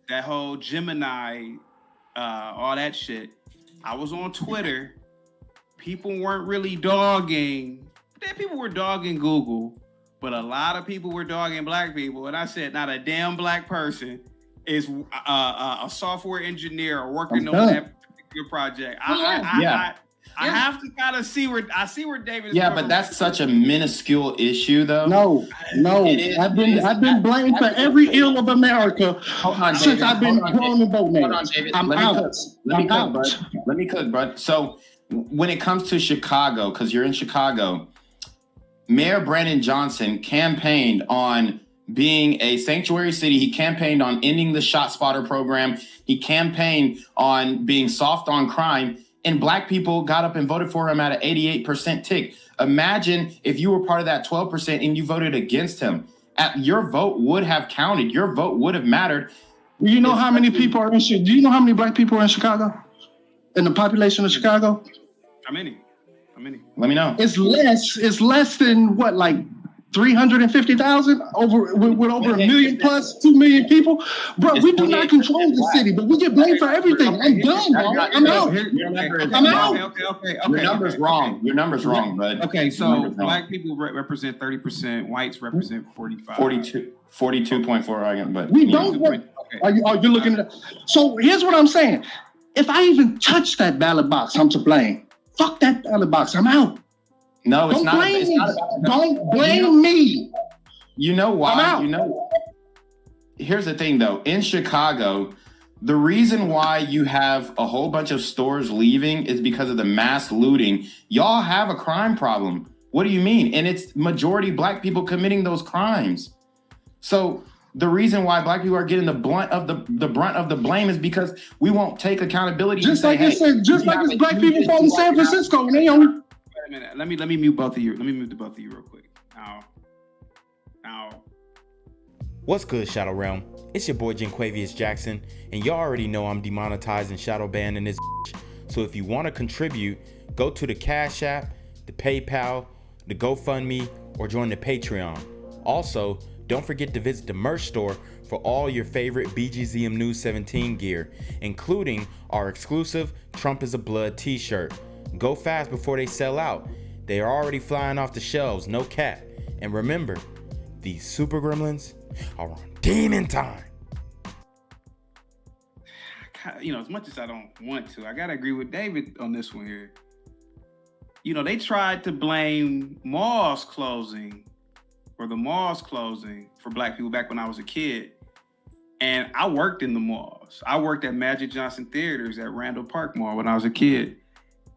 that whole Gemini, all that shit. I was on Twitter. People weren't really dogging. People were dogging Google, but a lot of people were dogging Black people. And I said, not a damn Black person is a software engineer or working on that particular project. I have to kind of see where David is. Yeah, but that's such a minuscule issue, though. No. I've been blamed for every ill of America since I've been grown in both names. I'm out. Let me cook, bud. So when it comes to Chicago, because you're in Chicago, Mayor Brandon Johnson campaigned on being a sanctuary city. He campaigned on ending the Shot Spotter program. He campaigned on being soft on crime. And Black people got up and voted for him at an 88% tick. Imagine if you were part of that 12% and you voted against him. Your vote would have counted. Your vote would have mattered. Do you know how many people are in? Do you know how many black people are in Chicago? In the population of Chicago? How many? Let me know. It's less than what, like 350,000 with over 1 million plus 2 million people. Bro, we do not control the city, but we get blamed for everything. I'm done, bro. I'm out. I'm out. Okay. Your number's wrong. Your number's wrong, bud. Okay, so black people represent 30%, whites represent 45. 42.4, but we don't. Are you looking at that? So here's what I'm saying. If I even touch that ballot box, I'm to blame. Fuck that ballot box. I'm out. No, it's not. Blame me. Don't blame me. You know why? You know. Here's the thing, though. In Chicago, the reason why you have a whole bunch of stores leaving is because of the mass looting. Y'all have a crime problem. What do you mean? And it's majority black people committing those crimes. So the reason why black people are getting the brunt of the blame is because we won't take accountability. Just like it's black people from San Francisco and they own. Wait a minute. Let me mute both of you. Let me mute both of you real quick. Now. What's good, Shadow Realm? It's your boy Genquavius Jackson, and y'all already know I'm demonetized and shadow banned in this bitch. So if you want to contribute, go to the Cash App, the PayPal, the GoFundMe, or join the Patreon. Also, don't forget to visit the merch store for all your favorite BGZM News 17 gear, including our exclusive Trump is a Blood t-shirt. Go fast before they sell out. They are already flying off the shelves, no cap. And remember, these super gremlins are on demon time. As much as I don't want to, I gotta agree with David on this one here. They tried to blame malls closing for black people back when I was a kid. And I worked in the malls. I worked at Magic Johnson Theaters at Randall Park Mall when I was a kid.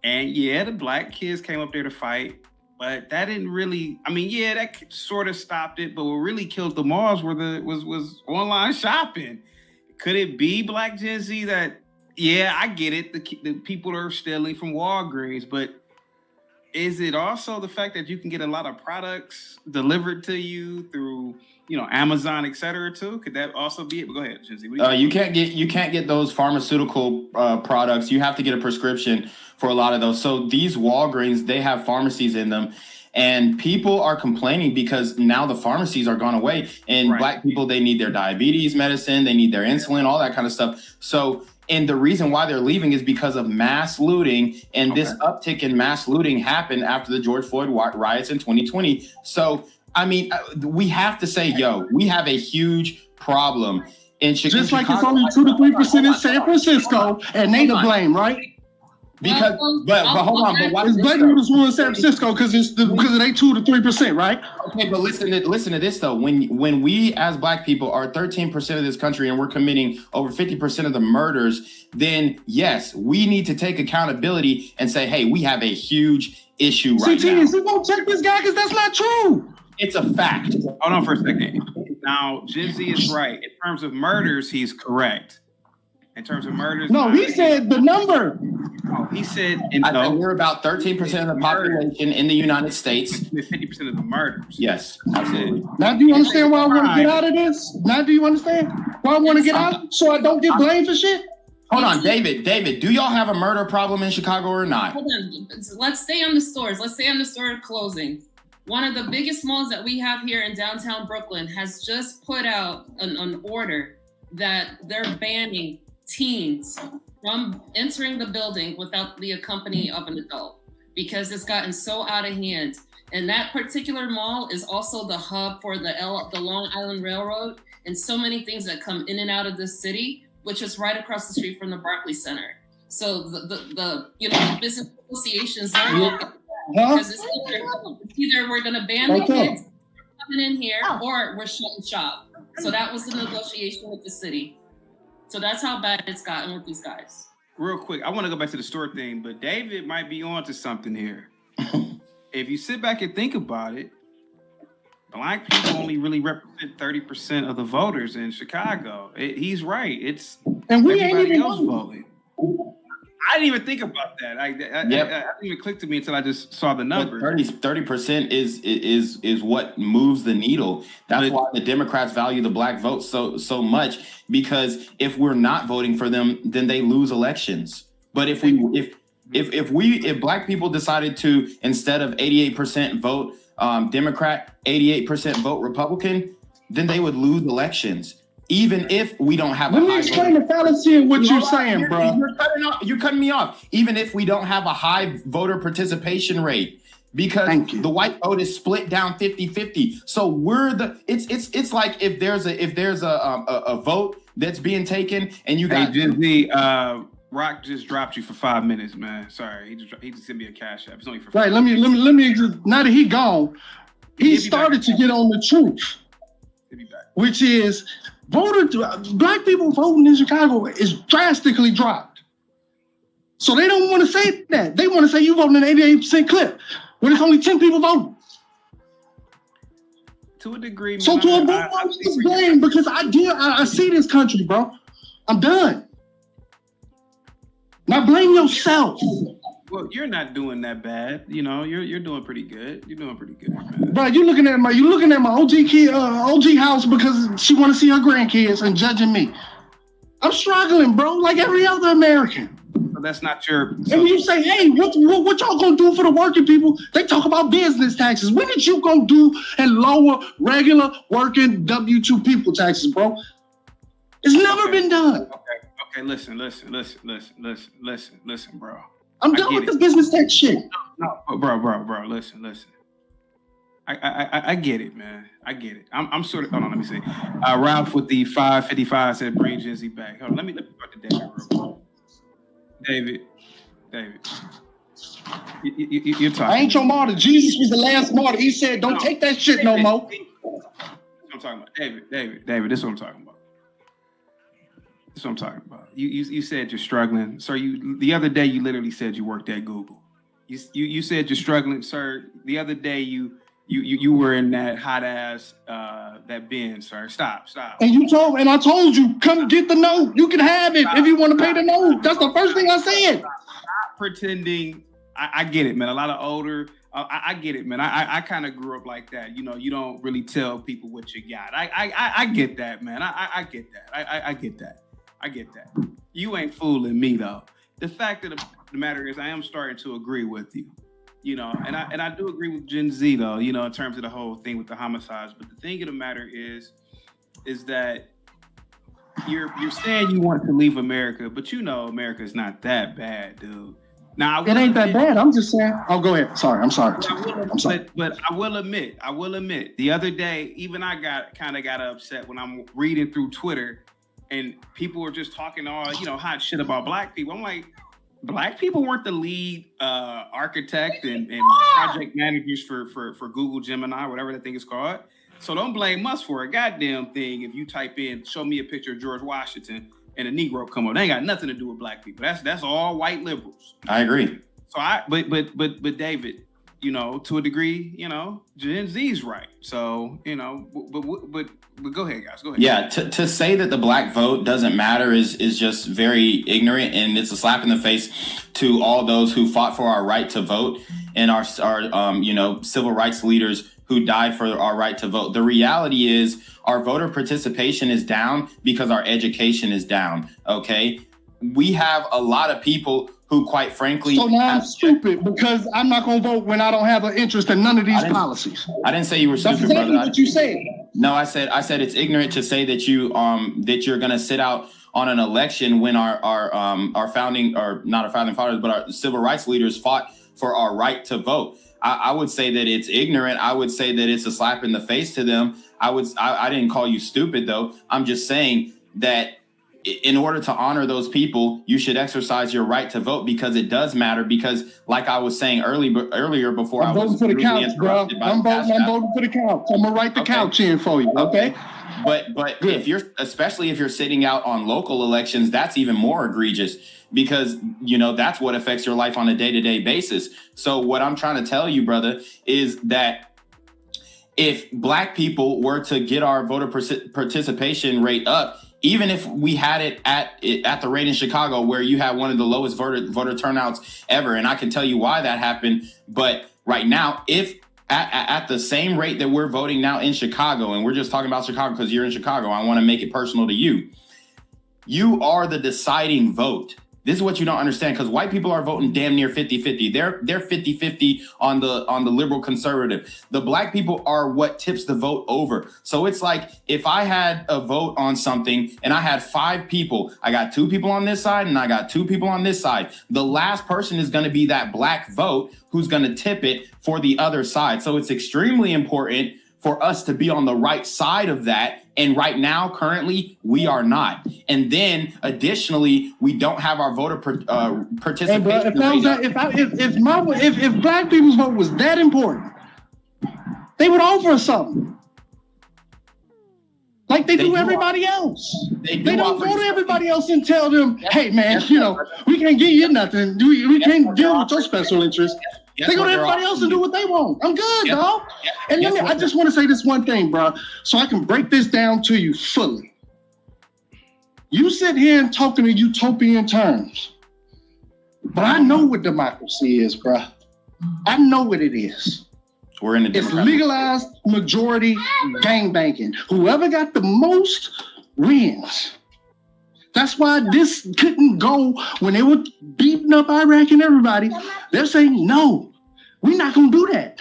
And yeah, the black kids came up there to fight, but that didn't really, that sort of stopped it, but what really killed the malls was online shopping. Could it be Black Gen Z that, yeah, I get it, the people are stealing from Walgreens, but is it also the fact that you can get a lot of products delivered to you through, Amazon, et cetera, too? Could that also be it? But go ahead, Gen Z. You can't get those pharmaceutical products. You have to get a prescription for a lot of those. So these Walgreens, they have pharmacies in them, and people are complaining because now the pharmacies are gone away, and black people, they need their diabetes medicine, they need their insulin, all that kind of stuff. So, and the reason why they're leaving is because of mass looting, and this uptick in mass looting happened after the George Floyd riots in 2020. So, we have to say, we have a huge problem in Chicago. Just like it's only 2 to 3% in San Francisco, and they to blame, right? Because, but hold on, but why is black people just in San Francisco because of they 2 to 3%, right? Okay, but listen to this though. When we as black people are 13% of this country and we're committing over 50% of the murders, then yes, we need to take accountability and say, hey, we have a huge issue right now. CT, don't check this guy because that's not true. It's a fact. Hold on for a second. Now, Gen Z is right. In terms of murders, he's correct. In terms of murders, no, he said the number. Oh, he said, we're about 13% of the population in the United States. 50% of the murders. Yes, absolutely. Now, do you understand why I want to get out of this? Now, do you understand why I want to get out so I don't get blamed for shit? Hold on, David, do y'all have a murder problem in Chicago or not? Hold on. Let's stay on the stores. Let's stay on the store closing. One of the biggest malls that we have here in downtown Brooklyn has just put out an order that they're banning teens from entering the building without the accompany of an adult because it's gotten so out of hand. And that particular mall is also the hub for the Long Island Railroad and so many things that come in and out of this city, which is right across the street from the Barclays Center. So the business associations are open because it's either we're going to ban the kids coming in here or we're shutting shop. So that was the negotiation with the city. So that's how bad it's gotten with these guys. Real quick, I want to go back to the store thing, but David might be on to something here. If you sit back and think about it, black people only really represent 30% of the voters in Chicago. He's right. It's and we everybody ain't even else voting. didn't even think about that. I didn't even click to me until I just saw the numbers. 30% is what moves the needle. That's why the Democrats value the black vote so much, because if we're not voting for them, then they lose elections. But if black people decided to, instead of 88% vote Democrat, 88% vote Republican, then they would lose elections. Even if we don't have Let me explain the fallacy in what you're saying, bro. You're cutting me off. Even if we don't have a high voter participation rate, because the white vote is split down 50-50. So it's like if there's a vote that's being taken and you got Rock just dropped you for 5 minutes, man. Sorry, he just sent me a cash app. It's only for right. Let me now that he gone, he started to get on the truth, which is black people voting in Chicago is drastically dropped. So they don't want to say that. They want to say you voting an 88% clip when it's only 10 people voting. To a degree, so to avoid this blame, because I see this country, bro. I'm done. Now blame yourself. Well, you're not doing that bad. You know, you're doing pretty good. You're doing pretty good, man. Bro, you're looking at my OG house because she want to see her grandkids and judging me. I'm struggling, bro, like every other American. So that's not your. And when you say, hey, what y'all gonna do for the working people? They talk about business taxes. When did you gonna do and lower regular working W-2 people taxes, bro? It's never been done. Okay, listen, bro. I'm done with this business tax shit. No, bro. Listen. I get it, man. I get it. I'm sort of. Hold on, let me see. Ralph with the 555 said, "Bring Jizzy back." Hold on, let me talk to David real quick. David, you're talking. I ain't your martyr. Jesus was the last martyr. He said, "Don't take that shit no more." That's what I'm talking about, David. This is what I'm talking about. That's what I'm talking about. You said you're struggling, sir. The other day you literally said you worked at Google. You said you're struggling, sir. The other day you were in that hot ass that bin, sir. Stop. And I told you, come get the note. You can have it if you want to pay the note. That's the first thing I said. Stop pretending. I get it, man. A lot of older. I get it, man. I kind of grew up like that. You know, you don't really tell people what you got. I get that, man. I get that. I get that. I get that. You ain't fooling me though. The fact of the matter is, I am starting to agree with you. You know, and I do agree with Gen Z though. You know, in terms of the whole thing with the homicides. But the thing of the matter is that you're saying you want to leave America, but you know America is not that bad, dude. Now it ain't that bad. I'm just saying. Oh, go ahead. Sorry. I'm sorry. But I will admit. The other day, even I got upset when I'm reading through Twitter. And people were just talking all, hot shit about black people. I'm like, black people weren't the lead architect and project managers for Google Gemini, whatever that thing is called. So don't blame us for a goddamn thing. If you type in, show me a picture of George Washington and a Negro come up, they ain't got nothing to do with black people. That's all white liberals. I agree. So but David, to a degree, Gen Z's right. So, but go ahead, guys. Go ahead. Yeah, to say that the black vote doesn't matter is just very ignorant, and it's a slap in the face to all those who fought for our right to vote and our civil rights leaders who died for our right to vote. The reality is our voter participation is down because our education is down. Okay, we have a lot of people who, quite frankly, so now I'm stupid because I'm not going to vote when I don't have an interest in none of these policies. I didn't say you were stupid, That's exactly brother. What you said. No, I said it's ignorant to say that you're going to sit out on an election when our founding, or not our founding fathers, but our civil rights leaders fought for our right to vote. I would say that it's ignorant. I would say that it's a slap in the face to them. I didn't call you stupid though. I'm just saying that in order to honor those people, you should exercise your right to vote, because it does matter. Because like I was saying earlier before, I'm voting for the couch, bro. I'm voting for the couch. I'm gonna write the couch in for you. Okay. But especially if you're sitting out on local elections, that's even more egregious, because that's what affects your life on a day-to-day basis. So what I'm trying to tell you, brother, is that if black people were to get our voter participation rate up, even if we had it at the rate in Chicago where you had one of the lowest voter turnouts ever, and I can tell you why that happened. But right now, if at the same rate that we're voting now in Chicago, and we're just talking about Chicago because you're in Chicago, I want to make it personal to you. You are the deciding vote. This is what you don't understand, because white people are voting damn near 50-50. They're 50-50 on the liberal conservative. The black people are what tips the vote over. So it's like if I had a vote on something and I had 5 people, I got 2 people on this side and I got 2 people on this side. The last person is going to be that black vote who's going to tip it for the other side. So it's extremely important for us to be on the right side of that. And right now, currently, we are not. And then additionally, we don't have our voter participation. Hey, bro, if black people's vote was that important, they would offer something. Like they do everybody else. They don't go to everybody else and tell them, hey, man, we can't give you nothing. We can't deal with your special interests. They go to everybody else and do what they want. I'm good, dog. And I just want to say this one thing, bro, so I can break this down to you fully. You sit here and talk in utopian terms, but I know what democracy is, bro. I know what it is. We're in a It's legalized majority gangbanging. Whoever got the most wins. That's why this couldn't go when they were beating up Iraq and everybody. They're saying, no, we're not going to do that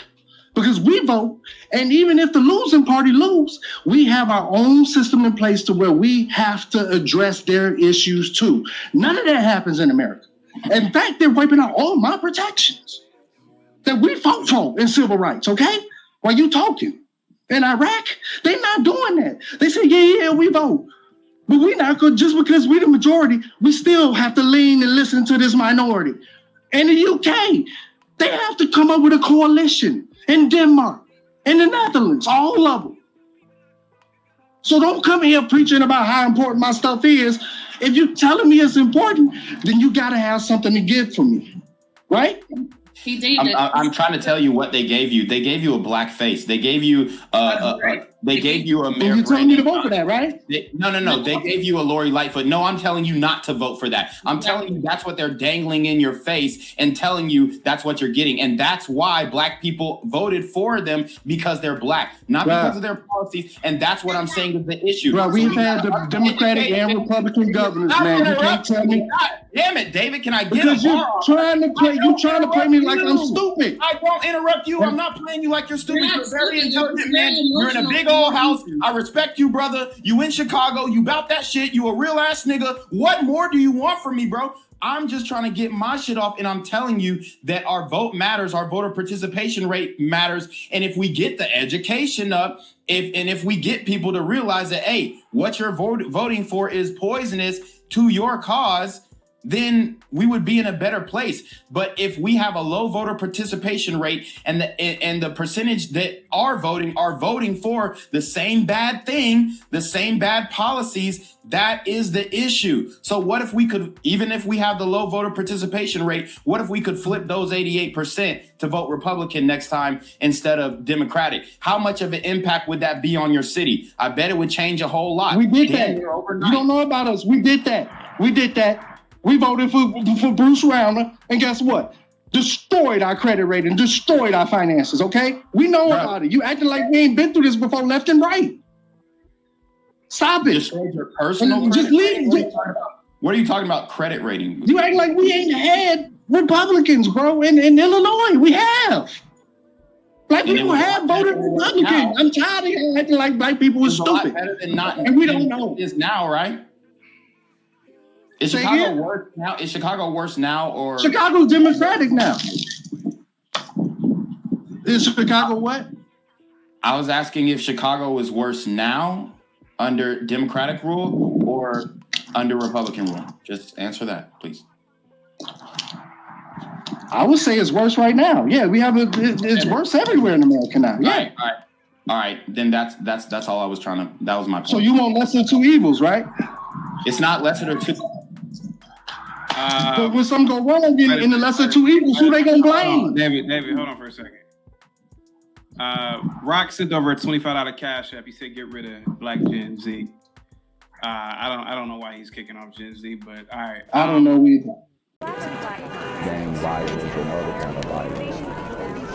because we vote. And even if the losing party lose, we have our own system in place to where we have to address their issues too. None of that happens in America. In fact, they're wiping out all my protections that we fought for in civil rights, okay? While you talking. In Iraq, they're not doing that. They say, yeah, we vote. But we not good just because we're the majority. We still have to lean and listen to this minority. In the UK, they have to come up with a coalition. In Denmark, in the Netherlands, all of them. So don't come here preaching about how important my stuff is. If you're telling me it's important, then you got to have something to give for me, right? I'm trying to tell you what they gave you. They gave you a black face. They gave you they gave you a You're telling me to vote for that, right? No. They gave you a Lori Lightfoot. No, I'm telling you not to vote for that. I'm telling you that's what they're dangling in your face and telling you that's what you're getting. And that's why black people voted for them, because they're black, not because of their policies. And that's what I'm saying is the issue. Bro, we've had the Democratic and Republican governors, man. You can't tell me. God damn it, David, can I get because you're trying to play me like I'm stupid. I won't interrupt you. I'm not playing you like you're stupid. You're very intelligent, man. You're in a big old house. I respect you, brother. You in Chicago. You about that shit. You a real ass nigga. What more do you want from me, bro? I'm just trying to get my shit off, and I'm telling you that our vote matters. Our voter participation rate matters. And if we get the education up, if we get people to realize that, hey, what you're voting for is poisonous to your cause, then we would be in a better place. But if we have a low voter participation rate and the percentage that are voting for the same bad thing, the same bad policies, that is the issue. So what if we could, even if we have the low voter participation rate, what if we could flip those 88% to vote Republican next time instead of Democratic? How much of an impact would that be on your city? I bet it would change a whole lot. We did that. You don't know about us. We did that. We voted for Bruce Rauner, and guess what? Destroyed our credit rating, destroyed our finances, okay? We know about it. You acting like we ain't been through this before left and right. Stop it. Destroyed your personal just leave. What are you talking about credit rating? You act like we ain't had Republicans, bro, in Illinois. We have. Black people have voted Republican. I'm tired of you acting like black people are stupid. Better than not, and we don't know. Is now, right? Is Chicago worse now? Is Chicago worse now, or Chicago's Democratic now? Is Chicago what? I was asking if Chicago is worse now under Democratic rule or under Republican rule. Just answer that, please. I would say it's worse right now. Yeah, we have it's worse everywhere in America now. Yeah. All right. Then that's all I was trying to. That was my point. So you want lesser of two evils, right? It's not lesser than two. But when something go wrong in the lesser two evils, who they gonna blame? David, hold on for a second. Rock sent over a $25 cash app. He said, "Get rid of Black Gen Z." I don't know why he's kicking off Gen Z, but all right. I don't know either. Gang violence and other kind of violence.